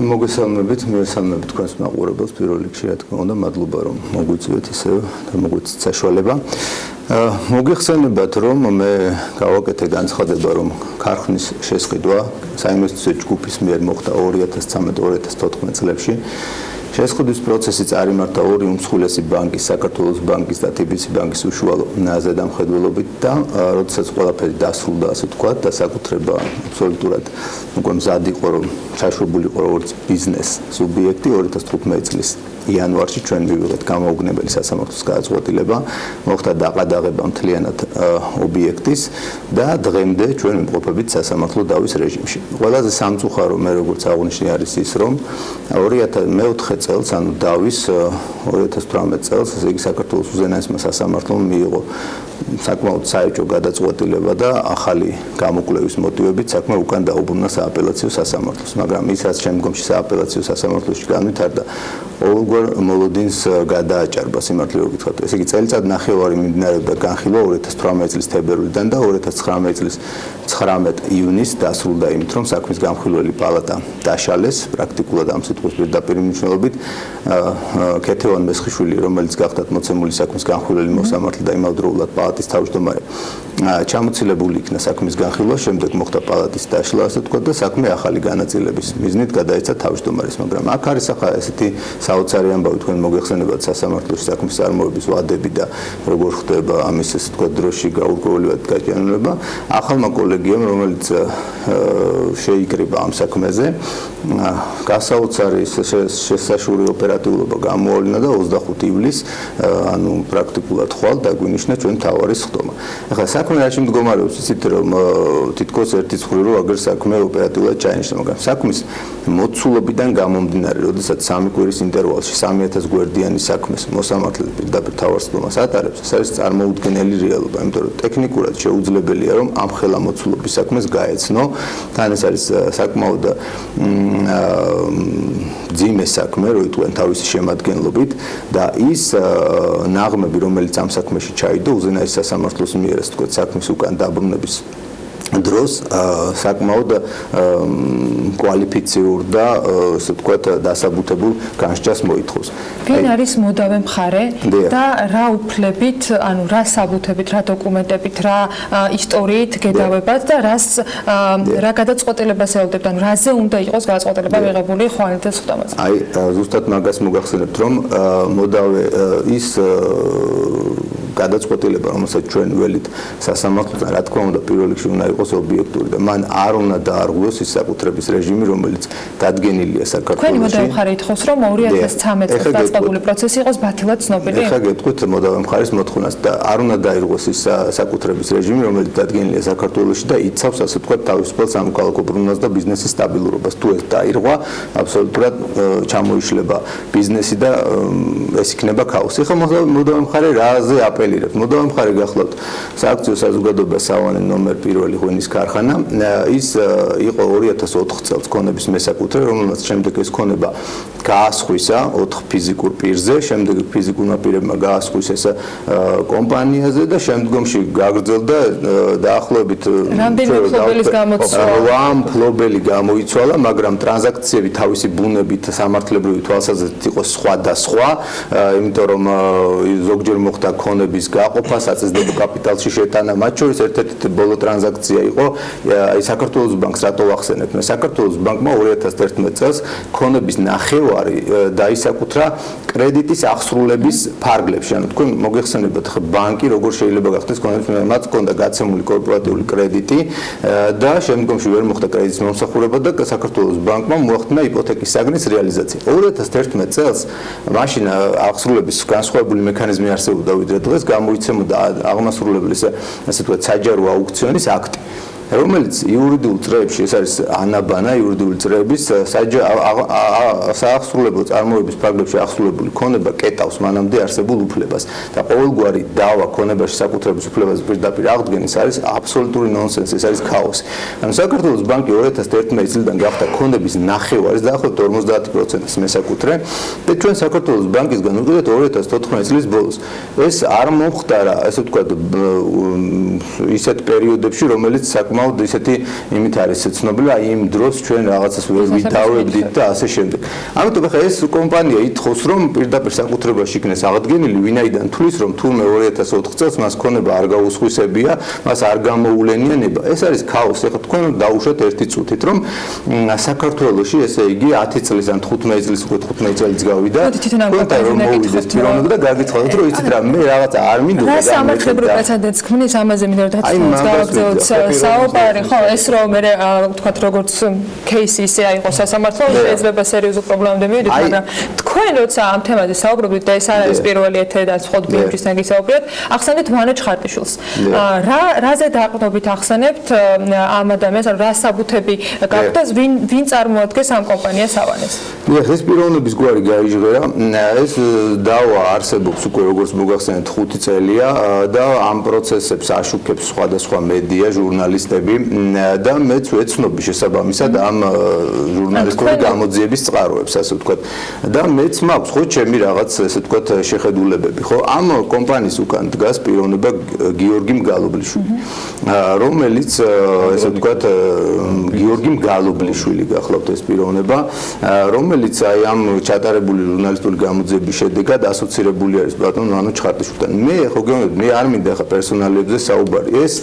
მოგესალმებით, მივესალმებით თქვენს მაყურებელს პირველ რიგში, რა თქმა უნდა, მადლობა რომ მოგვიწვიეთ ისევ და მოგვიწვიეთ საშუალება. მოგიხსენებათ რომ მე გავაკეთე განცხადება რომ ქარხნის შესყიდვა საინვესტიციო ჯგუფის მიერ მოხდა 2013-2014 წლებში. შესყიდვის პროცესი წარიმართა ორი უმსხვილესი ბანკის, საქართველოს ბანკის და TBC ბანკის უშუალო ზედამხედველობით და როდესაც ყველაფერი დასრულდა, ასე ვთქვათ, და საკუთრება აბსოლუტურად უკვე მზად იყო რომ ჩაშვებულიყო როგორც ბიზნეს სუბიექტი 2015 წლის იანვარში ჩვენ მივიღეთ გამოუგნებელი სასამართლოს გადაწყვეტილება, მოხდა დაყადაღება მთლიანად ობიექტის და დღემდე ჩვენ ვიმყოფებით სასამართლო დავის რეჟიმში. ყველაზე სამწუხარო მე როგორც აღნიშნე არის ის რომ 2004 წელს, ანუ დავის 2018 წელს, ესე იგი საქართველოს უზენაესმა სასამართლომ მიიღო საკმაოდ საეჭვო გადაწყვეტილება და ახალი გამოკვლევის მოტივებით საქმე უკან დაუბრუნდა სააპელაციო სასამართლოს, მაგრამ ის რაც შემდგომში სააპელაციო სასამართლოში განვითარდა, ყოველგვარ მოლოდინს გადააჭარბა სიმართლე რო გითხრათ. ესე იგი წელიწად ნახევარი მიმდინარეობდა განხილვა 2018 წლის თებერვლიდან და 2019 წლის 19 ივნისს დასრულდა იმით, რომ საქმის გამხილველი პალატა დაშალეს, პრაქტიკულად ამ სიტყვის პირდაპირ მნიშვნელობით ქეთევან მესხიშვილი, რომელიც გახდათ მოცემული საქმის გამხილველი მოსამართლე და იმავდროულად პალატის თავმჯდომარე, ჩამოცილებული იქნა საქმის განხილვა, შემდეგ მოხდა პალატის დაშლა, ასე ვთქვათ, და საქმე ახალი განაწილების მიზნით გადაეცა თავმჯდომარის, მაგრამ აქ არის ახლა ესეთი საოცარი ამბავი თქვენ მოგეხსენებათ სასამართლოში საქმის წარმოების ვადები და როგორ ხდება ამის ესე ვთქვათ დროში გაურკვევლივად გაჭიანურება. ახალმა კოლეგიამ, რომელიც შეიკრიბა ამ საქმეზე, გასაოცარი შესაშური ოპერატიულობა გამოავლინა და 25 ივლისს, ანუ პრაქტიკულად ხვალ დაგვინიშნა ჩვენ თავარის ხტომა. ახლა საქმე რაში მდგომარეობს, იცით რომ თითქოს ერთი ცხვრი რო აგერ საქმე ოპერატიულად ჩაინიშნა, მაგრამ საქმის მოცულობიდან გამომდინარე, როდესაც 3 კვირის ინტერვალში 3000 გვერდიანი საქმეს მოსამართლე პირდაპირ თავარს ხტომას ატარებს, ეს არის წარმოუდგენელი რეალობა, იმიტომ რომ ტექნიკურად შეუძლებელია რომ ამ ხელა მოცულობის საქმეს გაეცნო, თან ეს არის საკმაოდ ძიმე საქმე, რო იტყვიან თავისი შემადგენლობით და ის ნაღმები, რომელიც ამ საქმეში ჩაიდო უზენაეს სასამართლოს მიერ, ასე ვთქვათ, საქმის უკან დაბრუნების დროს საკმაოდ კვალიფიციურ და ასე ვთქვათ დასაბუთებულ განსჯას მოითხოვს. ვინ არის მოდავე მხარე და რა უფლებით, ანუ რა საბუთებით, რა დოკუმენტებით, რა ისტორიით გედავებათ და რა გადაწყვეტილებას ელოდებთ, ანუ რაზე უნდა იყოს გადაწყვეტილება მიღებული ხვალინდელ ხტომაზე? აი, ზუსტად მაგას მოგახსენებთ, რომ მოდავე ის გადაწყვეტილება, რომელსაც ჩვენ ველით სასამართლოდან რა თქმა უნდა პირველ რიგში უნდა იყოს ობიექტური და მან არ უნდა დაარღვიოს ის საკუთრების რეჟიმი, რომელიც დადგენილია საქართველოში. თქვენი მოდავე მხარე ითხოვს, რომ 2013 წელს დაწყებული პროცესი იყოს ბათილად ცნობილი. ეხლა გეტყვით მოდავე მხარის მოთხოვნას და არ უნდა დაირღვიოს ის საკუთრების რეჟიმი, რომელიც დადგენილია საქართველოში და იცავს ასე ვთქვათ თავისუფალ სამოქალაქო ბრუნვას და ბიზნესის სტაბილურობას. თუ ეს დაირღვა, აბსოლუტურად ჩამოიშლება ბიზნესი და ეს იქნება ქაოსი. ეხლა მოდავე მხარე რაზე აპელირებს? მოდავე მხარე გახლავთ სააქციო საზოგადოება სავანე ნომერ 1 ღვინის ქარხანა. ის იყო 2004 წელს ქონების მესაკუთრე, რომელმაც შემდეგ ეს ქონება გაასხვისა 4 ფიზიკურ პირზე, შემდეგ ფიზიკურმა პირებმა გაასხვისეს კომპანიაზე და შემდგომში გაგრძელდა დაახლოებით რამდენი მფლობელის გამოცვალა? მფლობელი გამოიცვალა, მაგრამ ტრანზაქციები თავისი ბუნებით სამართლებრივი თვალსაზრისით იყო სხვადასხვა, იმიტომ რომ ზოგჯერ მოხდა ქონების გაყოფა, საწესდებო კაპიტალში შეტანა, მათ შორის ერთ-ერთი ბოლო ტრანზაქცია იყო აი საქართველოს ბანკს რატო ვახსენებ? მე საქართველოს ბანკმა 2011 წელს ქონების ნახევარი დაისაკუთრა კრედიტის აღსრულების ფარგლებში. ანუ თქვენ მოგეხსენებათ ხა ბანკი როგორ შეიძლება გახდეს ქონების მათ ჰქონდა გაცემული კორპორატიული კრედიტი და შემდგომში ვერ მოხდა კრედიტის მომსახურება და საქართველოს ბანკმა მოახდინა იპოთეკის საგნის რეალიზაცია. 2011 წელს მაშინ აღსრულების განსხვავებული მექანიზმი არსებობდა ვიდრე დღეს, გამოიცემოდა აღმასრულებლის ასე ვთქვათ საჯარო აუქციონის აქტი, რომელიც იურიდიულ წრეებში, ეს არის ანაბანა იურიდიული წრეების საახსრულებელ წარმოების ფარგლებში აღსრულებული ქონება კეტავს მანამდე არსებულ უფლებას და ყოველგვარი დავა ქონებაში საკუთრების უფლებაზე პირდაპირ აღდგენის არის აბსოლუტური ნონსენსი, ეს არის ქაოსი. ანუ საქართველოს ბანკი 2011 წლიდან გახდა ქონების ნახევარის დაახლოებით 50%-ის მესაკუთრე და ჩვენ საქართველოს ბანკისგან უყურეთ 2014 წლის ბოლოს. ეს არ მომხდარა, ასე ვთქვათ, ისეთ პერიოდებში, რომელიც საკმაოდ ისეთი იმით არის ცნობილი, აი იმ დროს ჩვენ რაღაცას ვერ ვიდავებდით და ასე შემდეგ. ამიტომ ახლა ეს კომპანია ითხოვს, რომ პირდაპირ საკუთრებაში იქნეს აღდგენილი, ვინაიდან თulis, რომ თურმე 2004 წელს მას ქონება არ გაუსხვისებია, მას არ გამოულენია ნება. ეს არის ქაოსი. ახლა თქვენ დაუშვათ ერთი წუთით, რომ საქართველოში, ესე იგი 10 წლის ან 15 წლის უკვე 15 წელიც გავიდა. თქვენ რომ მოვიდეს პიროვნება და გაგიცხადოთ, რომ იცით რა, მე რაღაცა არ მინდოდა. რა სამართლებრივ პრეცედენტს ქმნის ამაზე მინდა რომ დათმობს გავაგზავნოთ საუბარი, ხო, ეს რომ მე ვთქვათ როგორც кейსი ისე აიყო სასამართლო, შეიძლება სერიოზულ პრობლემამდე მივიდეთ, მაგრამ თქვენ როცა ამ თემაზე საუბრობთ და ეს არ არის პირველი ეთერი და ხოთ ბიუჯეტისგან გისაუბრეთ, ახსენეთ ვანო ჩხარტიშვილს. რაზე დაყრდნობით ახსენებთ ამ ადამიანს, რა საბუთები გაქვთ და ვინ წარმოადგენს ამ კომპანიას ავანეს? დიახ, ეს პიროვნების გვარი გაიჟღერა. ეს დავა არსებობს უკვე როგორც მოგახსენეთ 5 წელია და ამ პროცესებს აშუქებს სხვადასხვა მედია, ჟურნალისტები და მეც ვეცნობი შესაბამისად ამ ჟურნალისტური გამოძიების წყაროებს, ასე ვთქვათ. და მეც მაქვს ხო ჩემი რაღაც, ასე ვთქვათ, შეხედულებები, ხო? ამ კომპანიის უკან დგას პიროვნება გიორგი მგალობლიშვილი, რომელიც ასე ვთქვათ, გიორგი მგალობლიშვილი გახლავთ ეს პიროვნება, რომელიც აი ამ ჩატარებული ჟურნალისტური გამოძიების შედეგად ასოცირებული არის ბატონ ვანო ჩხარტიშვილთან. მე ხო გეუბნებით, მე არ მინდა ხა პერსონალიებზე საუბარი. ეს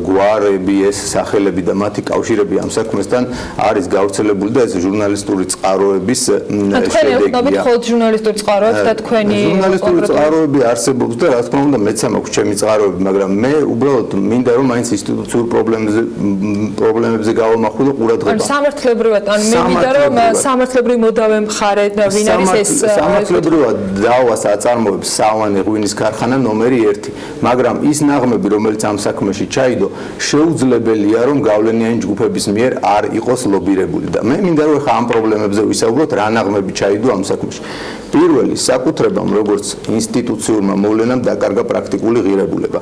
გვარები, ეს სახელები და მათი კავშირები ამ საქმესთან არის გავრცელებული და ეს ჟურნალისტური წყაროების შედეგია. თქვენი ეხნობით მხოლოდ ჟურნალისტური წყაროებს და თქვენი ჟურნალისტური წყაროები არსებობს და რა თქმა უნდა მეც მაქვს ჩემი წყაროები, მაგრამ მე უბრალოდ მინდა რომ მაინც ინსტიტუციურ პრობლემებზე გავამახვილო ყურადღება. ანუ სამართლებრივად, ანუ მე მინდა რომ სამართლებრივი მოდავე მხარე და ვინ არის ეს სამართლებრივად დავას აწარმოებს სავანე ღვინის ქარხანა ნომერი 1, მაგრამ ის ნაღმები, რომელიც ამ საქმეში ჩაიდო, შეუძლებელია რომ გავლენიანი ჯგუფების მიერ არ იყოს ლობირებული და მე მინდა რომ ახლა ამ პრობლემებზე ვისაუბროთ, რა ნაღმები ჩაიდო ამ საქმეში. პირველი, საკუთრებამ როგორც ინსტიტუციურმა მოვლენამ დაკარგა პრაქტიკული ღირებულება.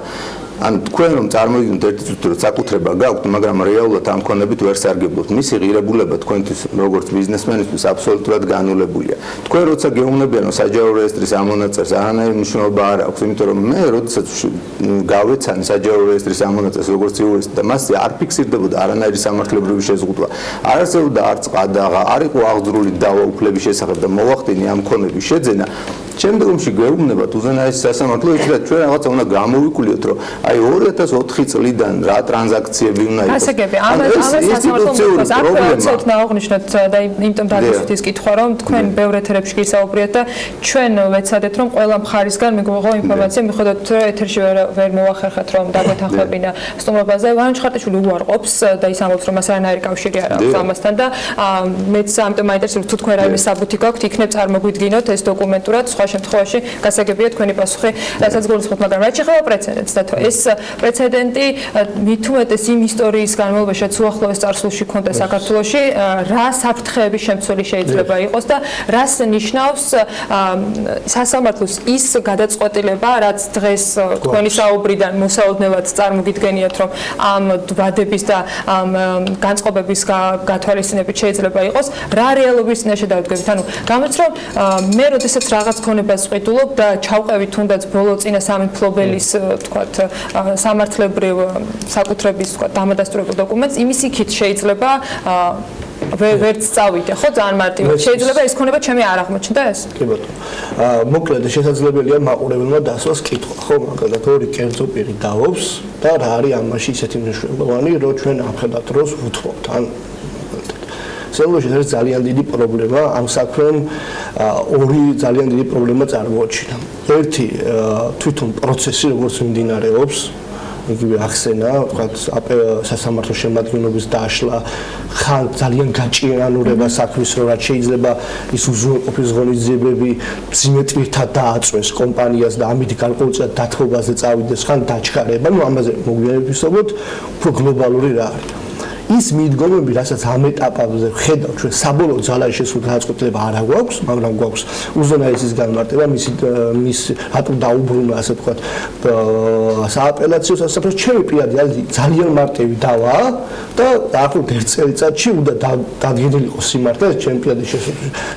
ან თქვენ რომ წარმოვიდგინოთ ერთი წუთი რომ საკუთრება გაქვთ, მაგრამ რეალურად ამ ქონებით ვერ სარგებლობთ. მისი ღირებულება თქვენთვის როგორც ბიზნესმენისთვის აბსოლუტურად განულებულია. თქვენ როცა გეუბნებიან რომ საჯარო რეესტრის ამონაწერს არანაირი მნიშვნელობა არ აქვს, იმიტომ რომ მე როდესაც გავეცანი საჯარო რეესტრის ამონაწერს როგორც იურისტი და მასზე არ ფიქსირდებოდა არანაირი სამართლებრივი შეზღუდვა, არ არსებობდა არც ყადაღა, არ იყო აღძრული დავა უფლების შესახებ და მოვახდინე ამ ქონების შეძენა, შემდგომში გვეუბნებათ უზენაესი სასამართლო იცით ჩვენ რაღაცა უნდა გამოვიკულიოთ რომ აი 2004 წლიდან რა ტრანზაქციები უნდა იყოს. ასე გები, ამას სასამართლომ მოხდეს. აბსოლუტურად ნაუღნიშნოთ და იმიტომ დაგისვით ის კითხვა რომ თქვენ ბევრ ეთერებში გისაუბრეთ და ჩვენ ვეცადეთ რომ ყველა მხარისგან მიგვიღო ინფორმაცია, მიხედავთ რომ ეთერში ვერ მოახერხეთ რომ დაგვეთანხმებინა სტუმრობაზე. ვანო ჩხარტიშვილი უარყოფს და ის ამბობს რომ მას არანაირი კავშირი არ აქვს ამასთან და მეც ამიტომ მაინტერესებს თუ თქვენ რაიმე საბუთი გაქვთ, იქნებ წარმოგვიდგინოთ ეს დოკუმენტურად, სხვა შემთხვევაში გასაგებია თქვენი პასუხი, რასაც გულისხმობთ, მაგრამ რაც შეეხება პრეცედენტს და ეს პრეცედენტი მით უმეტეს იმ ისტორიის განმავლობაში, რაც უახლოეს წარსულში ქონდა საქართველოში, რა საფრთხეების შემცველი შეიძლება იყოს და რას ნიშნავს სასამართლოს ის გადაწყვეტილება, რაც დღეს თქვენი საუბრიდან მოსაოდნელად წარმოგიდგენიათ, რომ ამ ვადების და ამ განწყობების გათვალისწინებით შეიძლება იყოს, რა რეალობის წინაშე დავდგებით. ანუ გამოც რომ მე როდესაც რაღაც ქონებას ვყიდულობ და ჩავყევი თუნდაც ბოლო წინა სამართლებლის თქვათ სამართლებრივ საკუთრების თქვათ დამადასტურებულ დოკუმენტს, იმის იქით შეიძლება ვერც წავიდე, ხო, ძალიან მარტივად. შეიძლება ეს ქონება ჩემი არ აღმოჩნდა ეს? კი ბატონო. მოკლედ შესაძლებელია მაყურებელმა დასვას კითხვა, ხო, მაგალითად ორი კერძო პირი დავობს და რა არის ამაში ისეთი მნიშვნელოვანი, რომ ჩვენ ამხედრად დროს ვუთხოვთ. ან სელოში ეს ძალიან დიდი პრობლემა, ამ საქმემ ორი ძალიან დიდი პრობლემა წარმოაჩინა. ერთი თვითონ პროცესი, როგორც მიმდინარეობს, იგივე ახსენა, ვთქვათ, სასამართლო შემადგენლობის დაშლა, ხან ძალიან გაჭიანურება საქმის, რომ რაც შეიძლება ის უზრუნველყოფის ღონისძიებები მძიმე ტვირთად დააწვეს კომპანიას და ამით გარკვეულწილად დათმობაზე წავიდეს, ხან დაჩქარება, ну ამაზე მოგვიანებით ვისაუბროთ, უფრო გლობალური რა არის. ის მიდგომები, რასაც ამ ეტაპზე ვხედავ, ჩვენ საბოლოო ძალაში შესულ გადაწყვეტილება არ გვაქვს, მაგრამ გვაქვს უზენაესის განმარტება, მის რატომ დაუბრუნა, ასე ვთქვათ, სააპელაციო სასამართლოს, ჩემი პირადი ძალიან მარტივი დავა და დაახლოებით 1 წელიწადში უნდა დადგენილიყო სიმართლე, ჩემი პირადი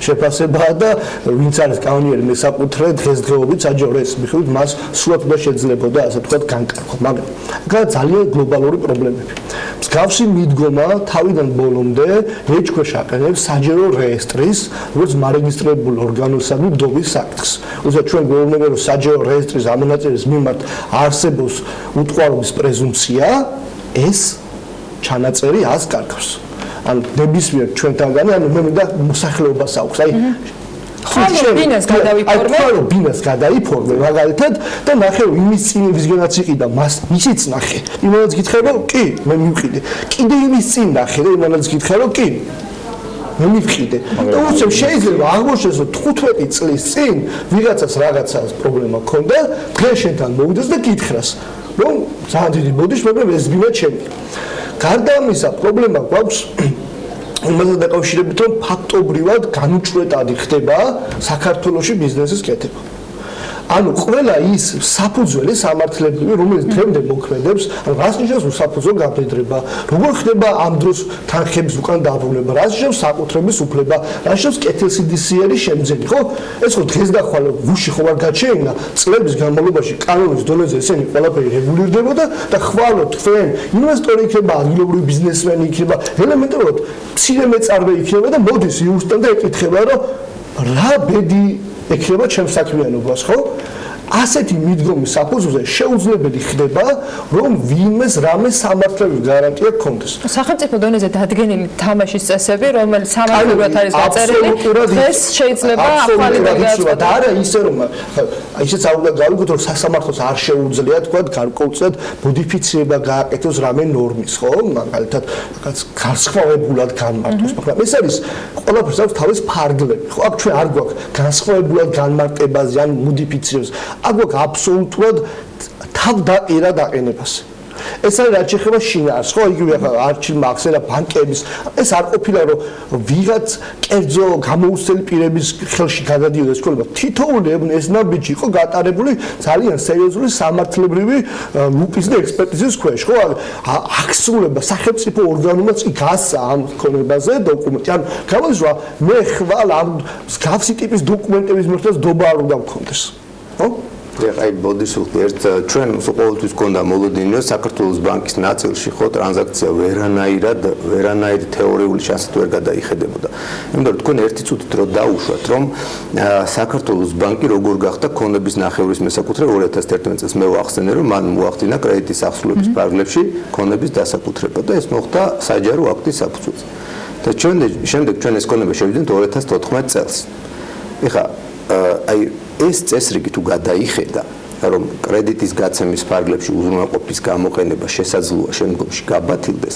შეფასებაა და ვინც არის კანონიერი მესაკუთრე დღესდღეობით საჯარო ეს მიხედვით მას სულად უნდა შეძლებოდა, ასე ვთქვათ, განკარგვა, მაგრამ აქ ძალიან გლობალური პრობლემები. მსგავსი მიდგომა თავიდან ბოლომდე ეჭქვეშ აყენებს საჯარო რეესტრის, როგორც მარეგისტრირებულ ორგანოსა და დობის აქტს. უბრალოდ ჩვენ გვეუბნება, რომ საჯარო რეესტრის ამონაწერის მიმართ არსებობს უტყუარობის პრეზუმპცია, ეს ჩანაწერი ას კარგავს. ან ნებისმიერ ჩვენთანგანი, ანუ მე მინდა მოსახლეობას აქვს. აი ბინას გადავიფორმე. აი, ბინას გადაიფორმე მაგალითად და ნახე რომ იმის წინ ვისგენაც იყიდა, ისიც ნახე. იმანაც გითხება, კი, მე მივყიდე. კიდე იმის წინ ნახე და იმანაც გითხება, რომ კი. მე მივყიდე. და უცებ შეიძლება აღმოჩნდეს, რომ 15 წლის წინ ვიღაცას რაღაცას პრობლემა ჰქონდა, დღეს შენთან მოვიდეს და გითხრას, რომ ძალიან დიდი ბოდიში, მაგრამ ეს ბინა ჩემი. გარდა ამისა, პრობლემა გვაქვს იმასთან დაკავშირებით, რომ ფაქტობრივად განუჭვრეტადი ხდება საქართველოში ბიზნესის კეთება. ანუ ყველა ის საფუძველი სამართლებრივი, რომელიც დღემდე მოქმედებს, ანუ რას ნიშნავს უსაფუძვო გაბედრება, როგორ ხდება ამ დროს თანხების უკან დაბრუნება, რას ნიშნავს საკუთრების უფლება, რას ნიშნავს კეთილსინდისიერი შემძენი, ხო? ეს ხო დღეს დახვალ გუში ხო არ გაჩეინა, წლების განმავლობაში კანონის დონეზე ესენი ყველაფერი რეგულირდებოდა და ხვალო თქვენ ინვესტორი იქნება, ადგილობრივი ბიზნესმენი იქნება, ელემენტარულად მცირე მეწარმე იქნება და მოდის იუსტან და ეკითხება, რომ რა ბედი ექნება ჩემს საქმიანობას, ხო? ასეთი მიდგომის საფუძველზე შეუძლებელი ხდება, რომ ვინმეს რამე სამართლებრივი გარანტია გქონდეს. სახელმწიფო დონეზე დადგენილი თამაშის წესები, რომელიც სამართლებრივად არის დაწერილი, დღეს შეიძლება ახალიდან გააცნოთ. და არა ისე რომ ისეც არ უნდა გავიგოთ, რომ სასამართლოს არ შეუძლია თქვა გარკვეულწილად მოდიფიცირება გააკეთოს რამე ნორმის, ხო? მაგალითად, რაღაც განსხვავებულად განმარტოს, მაგრამ ეს არის ყველაფერს აქვს თავის ფარგლები, ხო? აქ ჩვენ არ გვაქვს განსხვავებულად განმარტებაზე ან მოდიფიცირებას. აქ გვაქვს აბსოლუტურად თავდაყირა დაყენებას. ეს არის რაც შეეხება შინაარს, ხო? იგივე არჩილმა ახსენა ბანკების, ეს არ ყოფილა რომ ვიღაც კერძო გამოუცდელი პირების ხელში გადადიოდეს ქონება. თითოეული ეს ნაბიჯი იყო გატარებული ძალიან სერიოზული სამართლებრივი ლუპის და ექსპერტიზის ქვეშ, ხო? აღსრულება სახელმწიფო ორგანოებიც კი გასცა ამ ქონებაზე დოკუმენტი. ანუ გამოდის რომ მე ხვალ ამ მსგავსი ტიპის დოკუმენტების მართლაც დობა არ უნდა მქონდეს. ხო? აი ბოდიშულტი ერთ ჩვენ ყოველთვის გქონდა მოლოდინი საქართველოს ბანკის ნაწილში ხო ტრანზაქცია ვერანაირი თეორიული შანსით ვერ გადაიხედებოდა. იმიტომ თქვენ ერთი წუთით რო დაუშვათ რომ საქართველოს ბანკი როგორ გახდა ქონების ნახევრის მესაკუთრე 2011 წელს მე ვახსენე რომ მან მოახდინა კრედიტის ახსნილების პარგლებში ქონების დასაკუთრება და ეს მოხდა საჯარო აქტის საფუძველზე. და შემდეგ ჩვენ ეს ქონება შევიდნენ 2014 წელს. ეხლა აი ეს წესრიგი თუ გადაიხედა რომ კრედიტის გაცემის ფარგლებში უზრუნველყოფის გამოყენება შესაძლოა შემდგომში გაბათილდეს,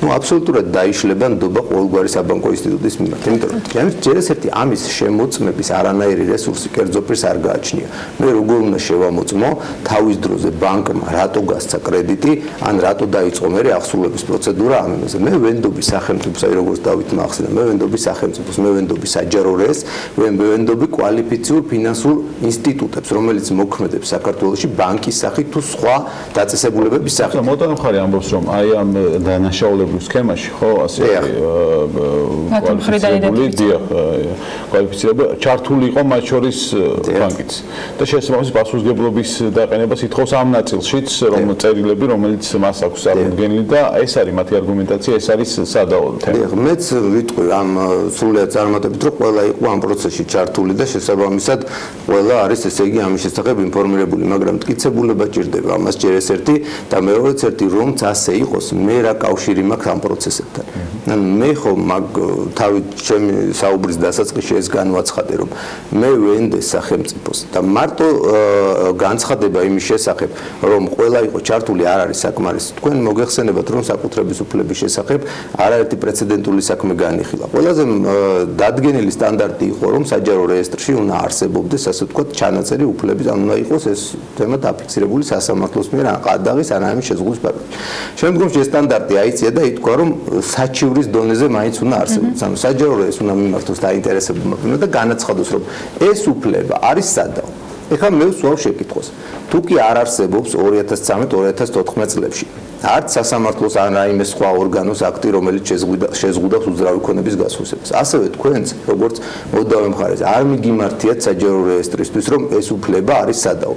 ну აბსოლუტურად დაიშლება ნდობა ყოველგვარი საბანკო ინსტიტუტის მიმართ. იმიტომ რომ ჯერესერთი ამის შემოწმების არანაირი რესურსი კერძოფერს არ გააჩნია. მე როგორ უნდა შევამოწმო თავის დროზე ბანკმა რატო გასცა კრედიტი, ან რატო დაიწყო მე ახსულების პროცედურა ამ იმაზე. მე ვენდობი სახელმწიფოს, აი როგორც დავით მახსენე, მე ვენდობი სახელმწიფოს, მე ვენდობი საჯარო რესს, მე ვენდობი კვალიფიციურ ფინანსურ ინსტიტუტებს, რომელიც მოქმედებს საქართველოში ბანკის სახით თუ სხვა დაწესებულებების სახით. მოტა მხარე ამბობს რომ აი ამ დანაშაულებრივ სქემაში ხო ასე კვალიფიცირება ჩართული იყო მათ შორის ბანკიც. და შესაბამის პასუხისმგებლობის დაყენებას ითხოვს ამ ნაწილშიც რომ წერილები რომელიც მას აქვს წარმოდგენილი და ეს არის მათი არგუმენტაცია, ეს არის სადაო თემა. მეც ვიტყვი ამ სრულად წარმატებით რომ ყველა იყო ამ პროცესში ჩართული და შესაბამისად ყველა არის ესე იგი ამის შესახებ ინფორმირებული, მაგრამ მტკიცებულება ჭირდება ამას ჯერესერთი და მეორეც ერთი რომც ასე იყოს მე რა კავშირი მაქვს ამ პროცესებთან. ანუ მე ხო მაგ თავი ჩემი საუბრის დასაწყისში ეს განვაცხადე რომ მე ვენდე სახელმწიფოს და მარტო განცხადება იმის შესახებ რომ ყველა იყო ჩართული არ არის საკმარისი. თქვენ მოგეხსენებათ რომ საკუთრების უფლების შესახებ არაერთი პრეცედენტული საქმე განიხილა. ყველაზე დადგენილი სტანდარტი იყო რომ საჯარო რეესტრში უნდა არსებობდეს ასე ვთქვათ ჩანაწერი უფლების, ან უნდა იყოს ეს თემა დაფიქსირებული სასამართლოს მიერ ან ყადაღის ან ამის შეზღუდვის პარალელში. შემდგომში ეს სტანდარტი აიწია და ითქვა რომ საჩივრის დონეზე მაინც უნდა არსებობდეს. ანუ საჯარო რეესტრს უნდა მიმართოს დაინტერესებულმა პირმა და განაცხადოს რომ ეს უფლება არის სადაო. ეხლა მე ვსვავ შეკითხვას. თუ კი არ არსებობს 2013-2014 წლებში არც სასამართლოს ან რაიმე სხვა ორგანოს აქტი, რომელიც შეზღუდავს უძრავი ქონების გასხვისებას. ასევე თქვენც, როგორც მოდავე მხარეს, არ მიგიმართიათ საჯარო რეესტრისთვის, რომ ეს უფლება არის სადაო.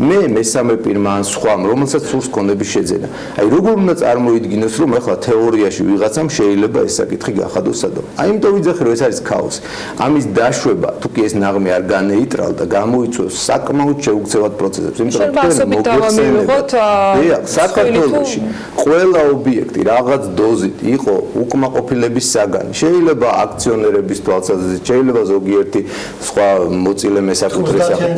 მე მესამე პირმა ან სხვამ, რომელსაც სურს ქონების შეძენა. აი როგორ უნდა წარმოიდგინოს, რომ ახლა თეორიაში ვიღაცამ შეიძლება ეს საკითხი გახადოს სადაო. აი იმიტომ ვიძახი, რომ ეს არის ქაოსი. ამის დაშვება, თუ კი ეს ნაღმე არ განეიტრალდა, გამოიწვევს საკმაოდ შეუქცევად პროცესებს. იმიტომ რომ საქართველოში ყველა ობიექტი რაღაც დოზით იყო უკმაყოფილების საგანი. შეიძლება აქციონერების თვალსაზრისით, შეიძლება ზოგიერთი სხვა მოწილე მესაკუთრე სახით.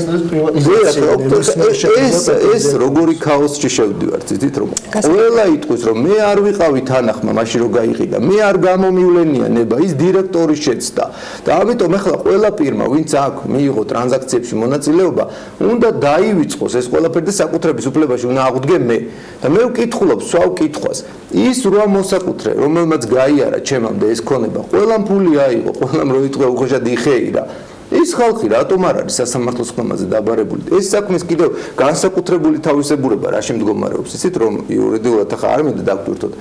ეს როგორი ქაოსში შევდივართ, იცით რომ ყველა იტყვის რომ მე არ ვიყავი თანახმა, მაშინ რო გაიყიდა, მე არ გამომივლენია ნება, ის დირექტორი შეცდა. და ამიტომ ახლა ყველა პირმა, ვინც აქვს მიიღო ტრანზაქციებში მონაწილეობა, უნდა დაივიწყოს ეს ყველაფერი და საკუთრების უფლებაში უნდა აღვდგე მე. და მე ვკითხულობ სვავ კითხვას. ის რა მოსაკუთრე, რომელმაც გაიარა ჩემამდე ეს ქონება, ყველამ ფული აიღო, ყველამ რო იტყვე უხეშად იხეირა. ის ხალხი რატომ არ არის სასამართლოს ხმაზე დაბარებული? ეს საქმის კიდევ განსაკუთრებული თავისებურება რაში მდგომარეობს, იცით რომ იურიდიულად ახლა არ მინდა დაგვირთოთ.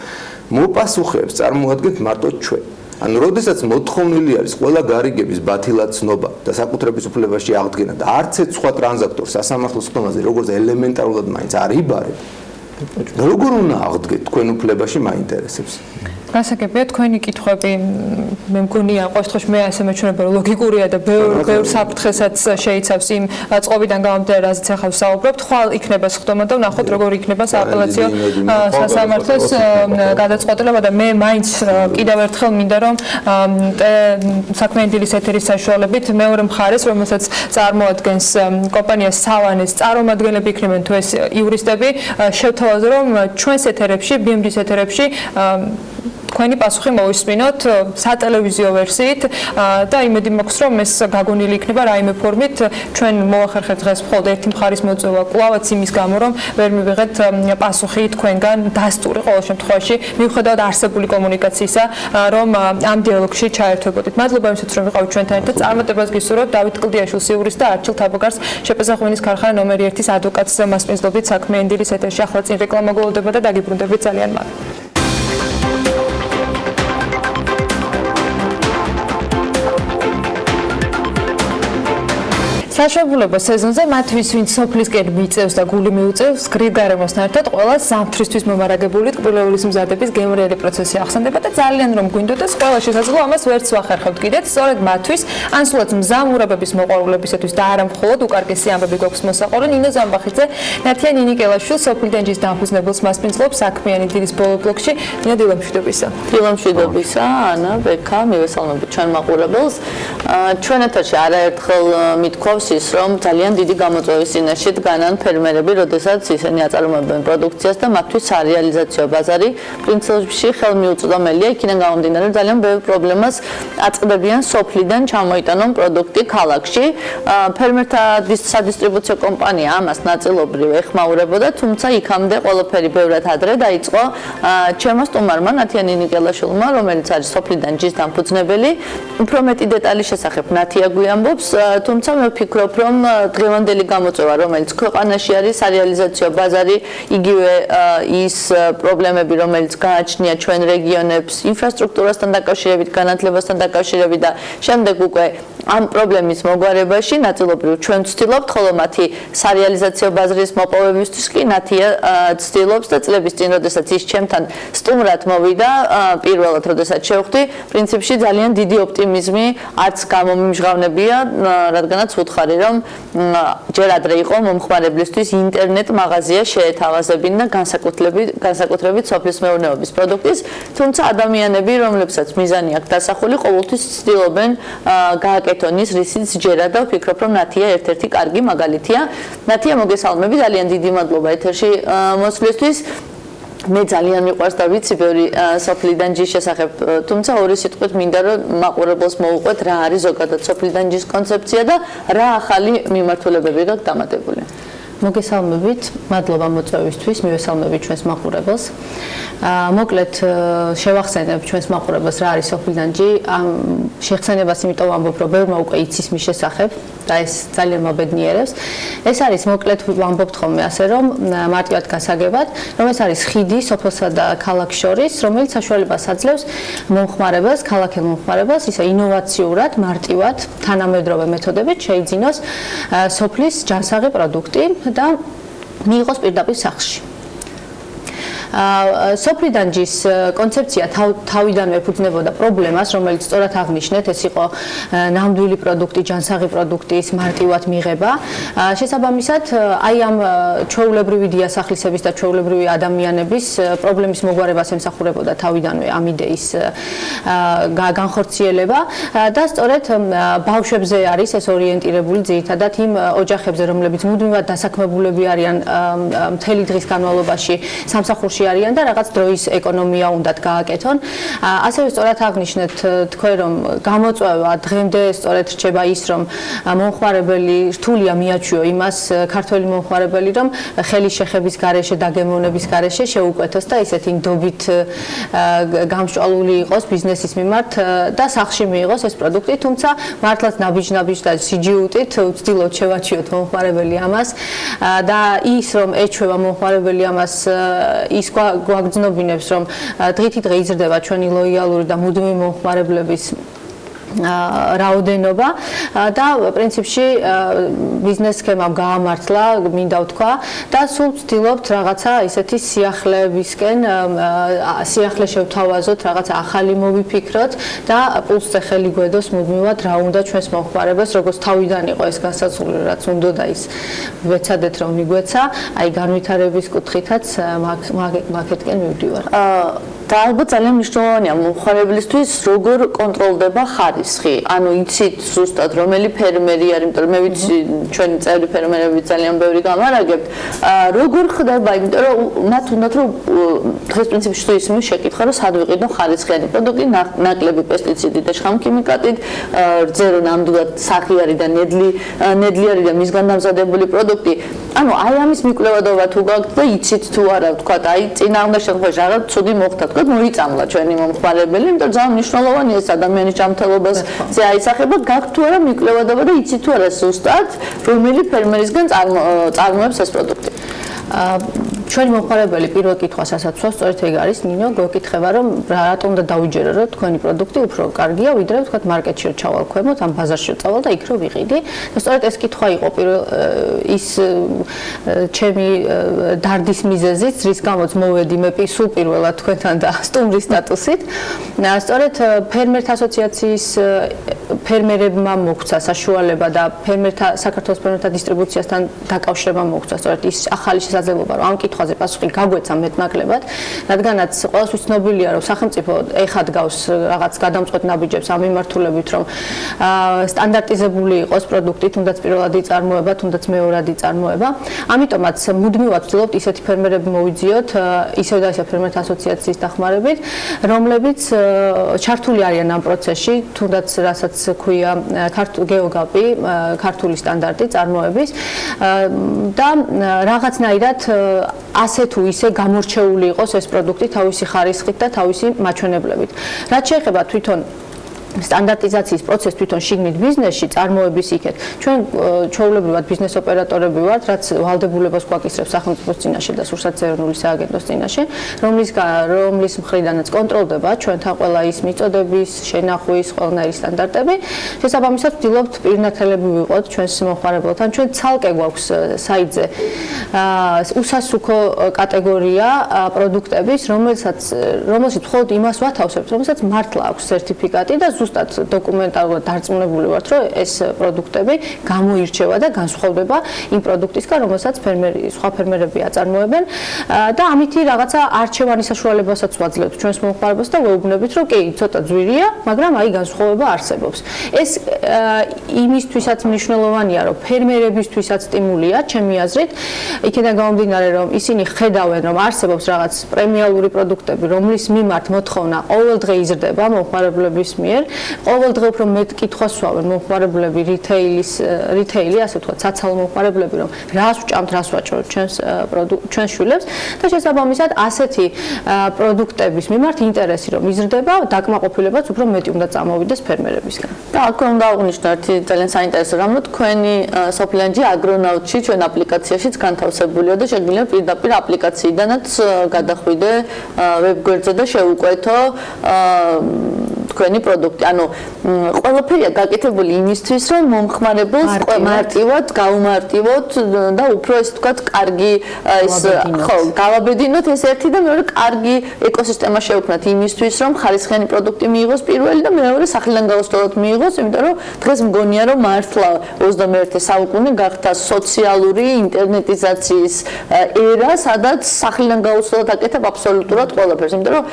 მოპასუხეებს წარმოადგენთ მარტო ჩვენ. ანუ როდესაც მოთხოვნილი არის ყველა გარიგების ბათილად ცნობა და საკუთრების უფლებაში აღდგენა და არც ერთ სხვა ტრანზაქტორს სასამართლოს ხმაზე როგორც ელემენტარულად მაინც არ იბარებ, როგორ უნდა აღდგეთ თქვენ უფლებაში მაინტერესებს. გასაგებია თქვენი კითხვები მე მგონია ყოველ შემთხვევაში მე ასე მეჩვენება რომ ლოგიკურია და ბევრ საფრთხესაც შეიცავს იმ წყობიდან გამომდინარე რაზეც ახლა ვსაუბრობთ. ხვალ იქნება სხდომა და ვნახოთ როგორ იქნება სააპელაციო სასამართლოს გადაწყვეტილება და მე მაინც კიდევ ერთხელ მინდა რომ საქმიანი დილის ეთერის საშუალებით მეორე მხარეს რომელსაც წარმოადგენს კომპანია სავანეს წარმომადგენლები იქნებიან თუ ეს იურისტები შევთავაზო რომ ჩვენს ეთერებში BMG-ის ეთერებში თქვენი პასუხი მოვისმინოთ სატელევიზიო ვერსიით და იმედი მაქვს რომ ეს გაგონილი იქნება რაიმე ფორმით. ჩვენ მოვახერხეთ დღეს მხოლოდ ერთი მხარის მოწვევა კვლავაც იმის გამო რომ ვერ მივიღეთ პასუხი თქვენგან დასტური ყოველ შემთხვევაში მიუხედავად არსებული კომუნიკაციისა რომ ამ დიალოგში ჩაერთვებოდით. მადლობა იმისთვის რომ ვიყავით ჩვენთან ერთად. წარმატებას გისურვებთ დავით კლდიაშვილს იურისტს და არჩილ თაბაგარს შეპასახმენის ქარხანა ნომერი 1-ის ადვოკატს მასპინძლობით საქმიანი დილის ეთერში. ახლა წინ რეკლამა გულდება და დაგიბრუნდებით ძალიან მალე. საშვებულება სეზონზე მათთვის, ვინც სოფლისკენ მიწევს და გული მიუწევს, გრილ გარემოსთან ერთად ყველა ზამთრისთვის მომარაგებული ტკბილეულის მზადების გემრიელი პროცესი ახსენდება და ძალიან რომ გვინდოდეს, ყველა შესაძლოა ამას ვერც ვახერხებთ კიდეც, სწორედ მათთვის, ან სულაც მზამურებების მოყვარულებისათვის და არა მხოლოდ უკარგესი ამბები გვაქვს მოსაყორო, ნინო ზამბახიძე, ნათია ნინიკელაშვილ, სოფლიდან ჯის დამფუძნებელს მასპინძლობს საქმიანი დილის ბოლო ბლოკში. ნინო დილა მშვიდობისა. დილა მშვიდობისა, ანა, ბექა, მივესალმებით ჩვენ მაყურებელს. ჩვენ ეთერში არაერთხელ მithქვავს ის, რომ ძალიან დიდი გამოწვევის წინაშე დგანან ფერმერები, როდესაც ისინი აწარმოებენ პროდუქციას და მათთვის სარეალიზაციო ბაზარი პრინციპში ხელმიუწვდომელია, იქიდან გამომდინარე ძალიან ბევრ პრობლემას აწყდებიან სოფლიდან ჩამოიტანონ პროდუქტი ქალაქში. ფერმერთა სადისტრიბუციო კომპანია ამას ნაწილობრივ ეხმაურებოდა, თუმცა იქამდე ყველაფერი ბევრად ადრე დაიწყო ჩემო სტუმარმა ნათია ნინიკელაშვილმა, რომელიც არის სოფლიდან ჯის დამფუძნებელი. უფრო მეტი დეტალის შესახებ ნათია გვიამბობს, თუმცა მე ვფიქრობ, რომ დღევანდელი გამოწვევა, რომელიც ქვეყანაში არის სარეალიზაციო ბაზარი, იგივე ის პრობლემები, რომელიც გააჩნია ჩვენ რეგიონებს, ინფრასტრუქტურასთან დაკავშირებით, განათლებასთან დაკავშირებით და შემდეგ უკვე ამ პრობლემის მოგვარებაში ნაწილობრივ ჩვენ ვცდილობთ, ხოლო მათი სარეალიზაციო ბაზრის მოპოვებისთვის კი ნათია ცდილობს და წლების წინ, როდესაც ის ჩემთან სტუმრად მოვიდა, პირველად როდესაც შევხვდი, პრინციპში ძალიან დიდი ოპტიმიზმი არც გამომიმჟღავნებია, რადგანაც ვუთხარი, რომ ჯერ ადრე იყო მომხმარებლისთვის ინტერნეტ მაღაზია შეეთავაზებინა განსაკუთრებით სოფლის მეურნეობის პროდუქტის, თუმცა ადამიანები, რომლებსაც მიზანი აქვს დასახული, ყოველთვის ცდილობენ გააკეთონ ის, რისიც ჯერა და ვფიქრობ, რომ ნათია ერთ-ერთი კარგი მაგალითია. ნათია, მოგესალმები, ძალიან დიდი მადლობა ეთერში მოსვლისთვის. მე ძალიან მიყვარს და ვიცი ბევრი სოფლიდან ჯის შესახებ, თუმცა ორი სიტყვით მინდა რომ მაყურებელს მოუყვეთ რა არის ზოგადად სოფლიდან ჯის კონცეფცია და რა ახალი მიმართულებები გაქვთ დამატებული. მოგესალმებით, მადლობა მოწვევისთვის, მივესალმებით ჩვენს მაყურებელს. მოკლედ შევახსენებ ჩვენს მაყურებელს რა არის სოფლიდან ჯი, ამ შეხსენებას იმიტომ ვამბობ, რომ ბევრმა უკვე იცის მის შესახებ და ეს ძალიან მობედნიერებს. ეს არის მოკლედ ვამბობთ ხოლმე ასე, რომ მარტივად გასაგებად, რომ ეს არის ხიდი სოფლსა და ქალაქს შორის, რომელიც საშუალებას აძლევს მომხმარებელს, ქალაქელ მომხმარებელს, ისე ინოვაციურად, მარტივად, თანამედროვე მეთოდებით შეიძინოს სოფლის ჯანსაღი პროდუქტი და მიიღოს პირდაპირ სახლში. სოფლიდან ჯის კონცეფცია თავიდანვე ეფუძნებოდა პრობლემას, რომელიც სწორად აღნიშნეთ, ეს იყო ნამდვილი პროდუქტი, ჯანსაღი პროდუქტის მარტივად მიღება. შესაბამისად, აი ამ ჩვეულებრივი დიასახლისების და ჩვეულებრივი ადამიანების პრობლემის მოგვარებას ემსახურებოდა თავიდანვე ამ იდეის განხორციელება და სწორედ ბავშვებზე არის ეს ორიენტირებული ძირითადად იმ ოჯახებზე, რომლებიც მუდმივად დასაქმებულები არიან მთელი დღის განმავლობაში სამსახურში არიან და რაღაც დროის ეკონომია უნდათ გააკეთონ. ასევე სწორად აღნიშნეთ თქვენ, რომ გამოწვევა დღემდე სწორედ რჩება ის, რომ მომხმარებელი რთულია მიაჩვიო იმას ქართველი მომხმარებელი, რომ ხელის შეხების გარეშე, დაგემოვნების გარეშე შეუკვეთოს და ისეთი ნდობით გამსჭვალული იყოს ბიზნესის მიმართ და სახლში მიიღოს ეს პროდუქტი, თუმცა მართლაც ნაბიჯ და სიჯიუტით ვცდილობთ შევაჩიოთ მომხმარებელი ამას და ის, რომ ეჩვევა მომხმარებელი ამას ის გვაგრძნობინებს, რომ დღითი დღე იზრდება ჩვენი ლოიალური და მუდმივი მომხმარებლების რაოდენობა და პრინციპში ბიზნეს სქემამ გაამართლა, მინდა ვთქვა და სულ ვცდილობთ რაღაცა ისეთი სიახლე შევთავაზოთ, რაღაცა ახალი მოვიფიქროთ და პულსზე ხელი გვედოს მუდმივად რა უნდა ჩვენს მომხმარებელს, როგორც თავიდან იყო ეს განსაზღვრული, რაც უნდა და ის ვეცადეთ რომ მიგვეცა, აი განვითარების კუთხითაც მაგეთკენ მივდივარ. და ალბათ ძალიან მნიშვნელოვანია მომხმარებლისთვის როგორ კონტროლდება ხარისხი. ანუ იცით ზუსტად რომელი ფერმერი არის, იმიტომ რომ მე ვიცი ჩვენი წევრი ფერმერები ძალიან ბევრი გამარაგებთ. როგორ ხდება, იმიტომ რომ მათ უნდათ რომ დღეს პრინციპში თუ ისმის შეკითხა რომ სად ვიყიდო ხარისხიანი პროდუქტი, ნაკლები პესტიციდით და შხამქიმიკატით, რძერო ნამდვილად სახიარი და ნედლი არის და მისგან დამზადებული პროდუქტი. ანუ აი ამის მიკვლევადობა თუ გაქვთ და იცით თუ არა, ვთქვათ, აი წინააღმდეგ შემთხვევაში რაღაც ცუდი მოხდა, მოიწამლა ჩვენი მომხმარებელი, იმიტომ რომ ძალიან მნიშვნელოვანია ეს ადამიანის ჯანმრთელობაზე აისახება, გაქვთ თუ არა მიკვლევადობა და იცით თუ არა ზუსტად რომელი ფერმერისგან წარმოებს ეს პროდუქტი. ჩვენი მომხმარებელი პირველ კითხვას ასაცვავს, სწორედ ეგ არის, ნინო, გვეკითხება, რომ რატომ და დავიჯერო, რომ თქვენი პროდუქტი უფრო კარგია, ვიდრე ვთქვათ მარკეტში ჩავალ ქვემოთ, ამ ბაზარში წავალ და იქ რო ვიყიდი. და სწორედ ეს კითხვა იყო ის ჩემი დარდის მიზეზით, რის გამოც მოვედი მე სულ პირველად თქვენთან და სტუმრის სტატუსით. სწორედ ფერმერთა ასოციაციის ფერმერებმა მოგვცა საშუალება და საქართველოს ფერმერთა დისტრიბუციასთან დაკავშირება მოგვცა სწორედ ის ახალი შესაძლებლობა, რომ ამ კითხვაზე პასუხი გაგვეცა მეტნაკლებად, რადგანაც ყველასთვის ცნობილია, რომ სახელმწიფო ეხად გავს რაღაც გადამწყვეტ ნაბიჯებს ამ მიმართულებით, რომ სტანდარტიზებული იყოს პროდუქტი, თუნდაც პირველადი წარმოება, თუნდაც მეორადი წარმოება. ამიტომაც მუდმივად ვცდილობთ ისეთი ფერმერები მოვიძიოთ, ისევ და ისევ ფერმერთა ასოციაციის დახმარებით, რომლებიც ჩართული არიან ამ პროცესში, თუნდაც რასაც ქვია გეოგაპი, ქართული სტანდარტი წარმოების და რაღაცნაირად ასე თუ ისე გამორჩეული იყოს ეს პროდუქტი თავისი ხარისხით და თავისი მაჩვენებლებით. რაც შეეხება თვითონ სტანდარტიზაციის პროცესს თვითონ შიგნით ბიზნესში წარმოების იქეთ. ჩვენ ჩვეულებრივად ბიზნეს ოპერატორები ვართ, რაც ვალდებულებას გვაკისრებს სახელმწიფოს წინაშე და სურსათი ეროვნული სააგენტოს წინაშე, რომლის მხრიდანაც კონტროლდება ჩვენთან ყველა ის მიწოდების, შენახვის, ყველანაირი სტანდარტები. შესაბამისად ვცდილობთ პირნათელები ვიყოთ ჩვენს მომხმარებელთან. ჩვენ ცალკე გვაქვს საიტზე უსასუქო კატეგორია პროდუქტების, რომელშიც მხოლოდ იმას ვათავსებთ, რომელსაც მართლა აქვს სერტიფიკატი და ზუსტად დოკუმენტალურად დარწმუნებული ვართ, რომ ეს პროდუქტები გამოირჩევა და განსხვავდება იმ პროდუქტისგან, რომელსაც სხვა ფერმერები აწარმოებენ და ამითი რაღაცა არჩევანის საშუალებასაც ვაძლევთ ჩვენს მომხმარებელს და ვეუბნებით, რომ კი, ცოტა ძვირია, მაგრამ აი განსხვავება არსებობს. ეს იმისთვისაც მნიშვნელოვანია, რომ ფერმერებისთვისაც სტიმულია, ჩემი აზრით, იქიდან გამომდინარე, რომ ისინი ხედავენ, რომ არსებობს რაღაც პრემიალური პროდუქტები, რომლის მიმართ მოთხოვნა ყოველდღე იზრდება მომხმარებლების მიერ. ყოველდღე უფრო მეტ კითხვას სვავენ მომხმარებლები რითეილი, ასე ვთქვათ, საცალო მომხმარებლები, რომ რას ვჭამთ, რას ვაჭრობთ ჩვენს შვილებს და შესაბამისად ასეთი პროდუქტების მიმართ ინტერესი რომ იზრდება, დაკმაყოფილებაც უფრო მეტი უნდა წამოვიდეს ფერმერებისგან. და აქ უნდა აღვნიშნო ერთი ძალიან საინტერესო რამ, რომ თქვენი სოფლენჯი აგრონაუტში ჩვენ აპლიკაციაშიც განთავსებულია და შეგვიძლია პირდაპირ აპლიკაციიდანაც გადახვიდე ვებგვერდზე და შევუკვეთო თქვენი პროდუქტი. ანუ ყველაფერია გაკეთებული იმისთვის, რომ მომხმარებელს მარტივად გაუმარტივოთ და უფრო ეს თქვათ კარგი გავაბედინოთ ეს ერთი და მეორე კარგი ეკოსისტემა შევქმნათ იმისთვის, რომ ხარისხიანი პროდუქტი მიიღოს პირველი და მეორე სახლიდან გაუსწოროთ მიიღოს, იმიტომ რომ დღეს მგონია, რომ მართლა 21 საუკუნე გახდა სოციალური ინტერნეტიზაციის ერა, სადაც სახლიდან გაუსწოროთ აკეთებ აბსოლუტურად ყველაფერს, იმიტომ რომ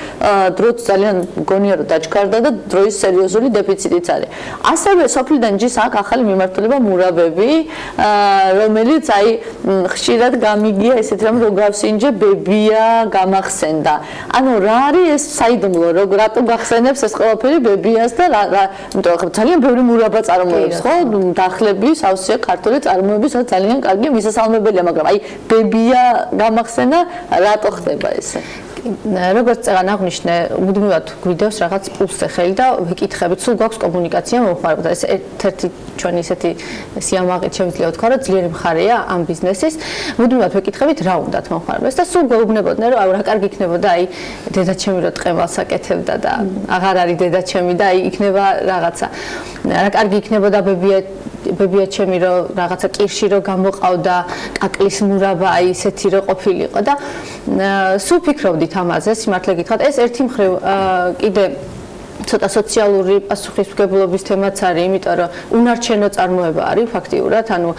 დროც ძალიან მგონია, რომ დაჩქარდა და დროის სერიოზული დეფიციტიც არის. ასევე სოფლიდან ჯის აქვს ახალი მიმართულება მურავები, რომელიც აი ხშირად გამიგია ესეთ რამ რო გავსინჯე ბებია გამახსენდა. ანუ რა არის ეს საიდუმლო, რატო გახსენებს ეს ყველაფერი ბებიას და იმიტომ რომ ძალიან ბევრი მურავა წარმოებს, ხო? დახლები, სავსეა ქართული წარმოების ძალიან კარგი მისასალმებელია, მაგრამ აი ბებია გამახსენა რატო ხდება ესე? როგორც წეგან აღვნიშნე, მუდმივად გვიდევს რაღაც პულსზე ხელი და ვიკითხებით, სულ გვაქვს კომუნიკაცია მომხმარებელთან. ეს ერთ-ერთი ჩვენი ისეთი სიამაყით შემიძლია ვთქვა, რომ ძლიერი მხარეა ამ ბიზნესის. მუდმივად ვიკითხებით, რა უნდათ მომხმარებელს და სულ გვეუბნებოდნენ, რომ რა კარგი იქნებოდა, აი დედაჩემი რო ტყემალს აკეთებდა და აღარ არის დედაჩემი და აი იქნება რაღაცა. რა კარგი იქნებოდა ბებია ჩემი რო რაღაცა კირში რო გამოყავდა, კაკლის მურავა აი ისეთი რო ყოფილიყო და სულ ფიქრობდით ამაზე, სიმართლე გითხრათ, ეს ერთი მხრივ კიდე ცოტა სოციალური პასუხისმგებლობის თემაც არის, იმიტომ რომ უნარჩენო წარმოება არის ფაქტიურად, ანუ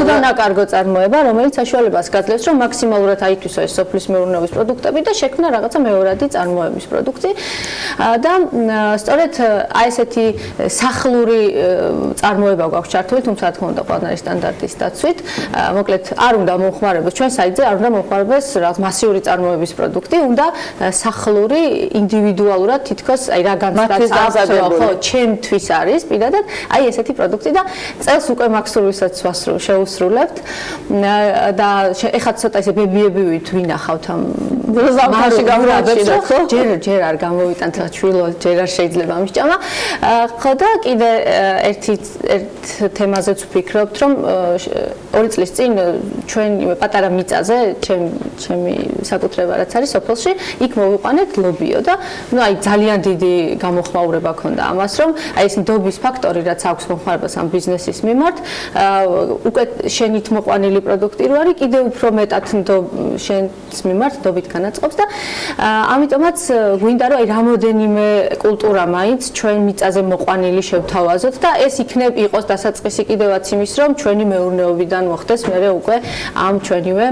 უდანაკარგო წარმოება, რომელიც საშუალებას გაძლევს, რომ მაქსიმალურად აითვისო ეს სოფლის მეურნეობის პროდუქტები და შექმნა რაღაცა მეორადი წარმოების პროდუქტი. და სწორედ აი ესეთი სახლური წარმოება გვაქვს ჩართული, თუმცა რა თქმა უნდა ყველანაირი სტანდარტის დაცვით. მოკლედ არ უნდა მომხმარებელს ჩვენ საიტზე არ უნდა მომხმარებელს რაღაც მასიური წარმოების პროდუქტი, უნდა ახლური ინდივიდუალურად თითქოს აი რა განსაცდელი ხო ჩემთვის არის პირადად აი ესეთი პროდუქტი და წელს უკვე მაქსურვისაც შევუსრულებთ და ეხლა ცოტა ისე ბებიები ვინახავთ ამ ზამთარში გამოვიჭრეთ ხო ჯერ არ გამოვიტანთ რა ჩვილო ჯერ არ შეიძლება ამისჭამა ხო და კიდე ერთ თემაზეც ვფიქრობთ რომ 2 წლის წინ ჩვენ პატარა მიწაზე ჩემი საკუთრება რაც არის სოფელში იქ მოვიყვანეთ ლობიო და ну აი ძალიან დიდი გამოხმაურება ქონდა ამას რომ აი ეს ნდობის ფაქტორი რაც აქვს მომხმარებელს ამ ბიზნესის მიმართ უკვე შენით მოყვანილი პროდუქტი რო არის კიდე უფრო მეტად შენს მიმართ ნდობით განაწყობს და ამიტომაც გვინდა რომ აი რამოდენიმე კულტურა მაინც ჩვენ მიწაზე მოყვანილი შევთავაზოთ და ეს იყოს დასაწყისი კიდევაც იმის რომ ჩვენი მეურნეობიდან მოხდეს მერე უკვე ამ ჩვენივე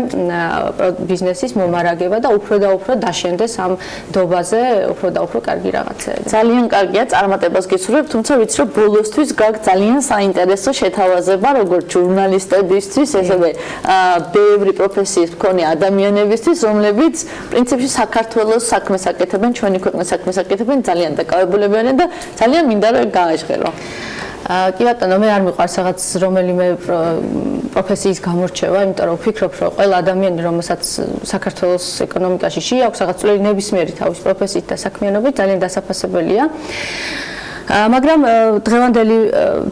ბიზნესის მომარაგება და უფრო და უფრო დაშენდეს ამ ნდობაზე უფრო და უფრო კარგი რაღაცეები. ძალიან კარგია წარმატებას გისურვებ, თუმცა ვიცი რომ ბოლოსთვის გაქვს ძალიან საინტერესო შეთავაზება როგორც ჟურნალისტებისთვის, ესევე ბევრი პროფესიის მქონე ადამიანებისთვის, რომლებიც პრინციპში საქართველოს საქმეს აკეთებენ, ჩვენი ქვეყნის საქმეს აკეთებენ, ძალიან დაკავებულებიან და ძალიან მინდა რომ გააჟღერო. კი ბატონო, მე არ მიყვარს რაღაც რომელიმე პროფესიის გამორჩევა, იმიტომ რომ ვფიქრობ, რომ ყველა ადამიანი, რომელსაც საქართველოს ეკონომიკაში შეაქვს რაღაც წვლილი ნებისმიერი თავის პროფესიით და საქმიანობით, ძალიან დასაფასებელია. მაგრამ დღევანდელი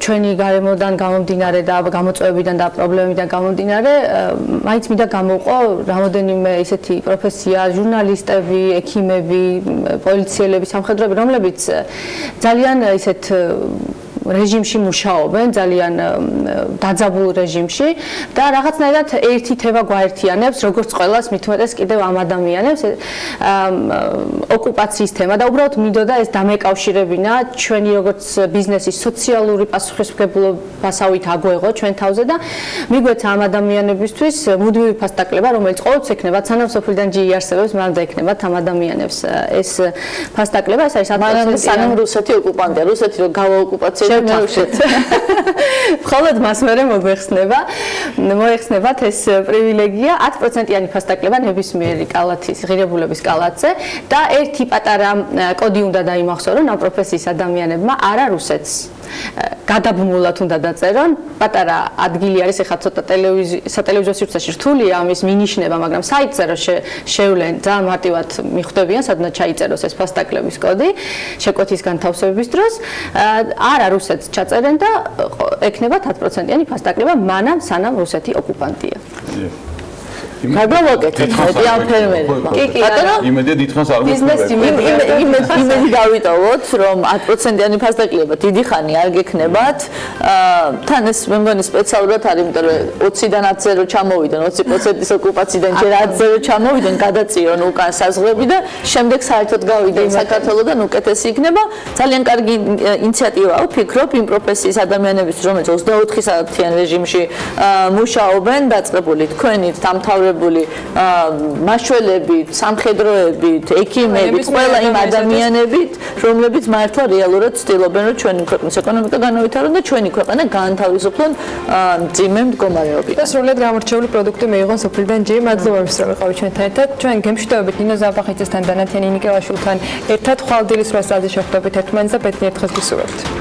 ჩვენი გარემოდან გამომდინარე და გამოწვევებიდან და პრობლემებიდან გამომდინარე, მაინც მინდა გამოვყო რამოდენიმე ისეთი პროფესია, ჟურნალისტები, ექიმები, პოლიციელები, სამხედროები, რომლებიც ძალიან ისეთ რეჟიმში მუშაობენ, ძალიან დაძაბულ რეჟიმში და რაღაცნაირად ერთი თემა გვაერთიანებს, როგორც ყველას მით უმეტეს კიდევ ამ ადამიანებს ოკუპაციის თემა და უბრალოდ მინდოდა ეს დამეკავშირებინა ჩვენი როგორც ბიზნესის სოციალური პასუხისმგებლობასავით აგვეღო ჩვენ თავზე და მიგვეცა ამ ადამიანებისთვის მუდმივი ფასდაკლება, რომელიც ყოველთვის ექნება, სანამ სოფლიდან ჯი იარსებებს, მანამდე ექნებათ ამ ადამიანებს ეს ფასდაკლება, ეს არის 100% სანამ რუსეთი ოკუპანტია, რუსეთი რო გავაოკუპაციებს მხოლოდ მას მერე მოეხსნებათ ეს პრივილეგია 10%-იანი ფასდაკლება ნებისმიერი კალათის ღირებულების კალათზე და ერთი პატარა კოდი უნდა დაიმახსოვრონ ამ პროფესიის ადამიანებმა არა რუსეთს გადაბმულად უნდა დაწერონ პატარა ადგილი არის ეხლა ცოტა სატელევიზიო სივრცეში რთულია ამის მინიშნება მაგრამ საიტზე რომ შევლენ ძალიან მარტივად მიხვდებიან სადაც ჩაიწეროს ეს ფასდაკლების კოდი შეკვეთის განთავსების დროს არა რუსეთს ჩაწერენ და ექნება 10%-იანი ფასდაკლება მანამ სანამ რუსეთი ოკუპანტია გადავაკეთეთ ამ ფერმერებმა. კი, იმედია დიდხანს არ იმედი გავიტოვოთ, რომ 10%-იანი ფასდაკლება დიდი ხანი არ გექნებათ. თან ეს მე მგონი სპეციალურად არის, იმიტომ რომ 20-დან 10-ზე რო ჩამოვიდნენ, 20%-ის ოკუპაციიდან ჯერ 10-ზე რო ჩამოვიდნენ, გადაწიონ უკან საზღვრები და შემდეგ საერთოდ გავიდნენ საქართველოსთან უკეთესი იქნება. ძალიან კარგი ინიციატივაა, ვფიქრობ, იმ პროფესიის ადამიანების, რომელიც 24 საათიან რეჟიმში მუშაობენ, დაწყებული თქვენით, დამთავრებული მაშველებით, სამხედროებით, ექიმებით, ყველა იმ ადამიანებით, რომლებიც მართლა რეალურად ცდილობენ, რომ ჩვენი ქვეყნის ეკონომიკა განავითარონ და ჩვენი ქვეყანა გაანთავისუფლონ მძიმე მდგომარეობიდან. და სრულად გამორჩეული პროდუქტი მეიღონ სოფლიდან ჯი. მადლობა რომ ვიყავით ჩვენთან ერთად. ჩვენ გემშვიდობებით ნინო ზაბახიძესთან და ნათიანი ნიკელაშვილთან ერთად ხვალ დილის 8 საათზე შეხვდებით ერთმანეთს და ბედნიერ დღეს გისურვებთ.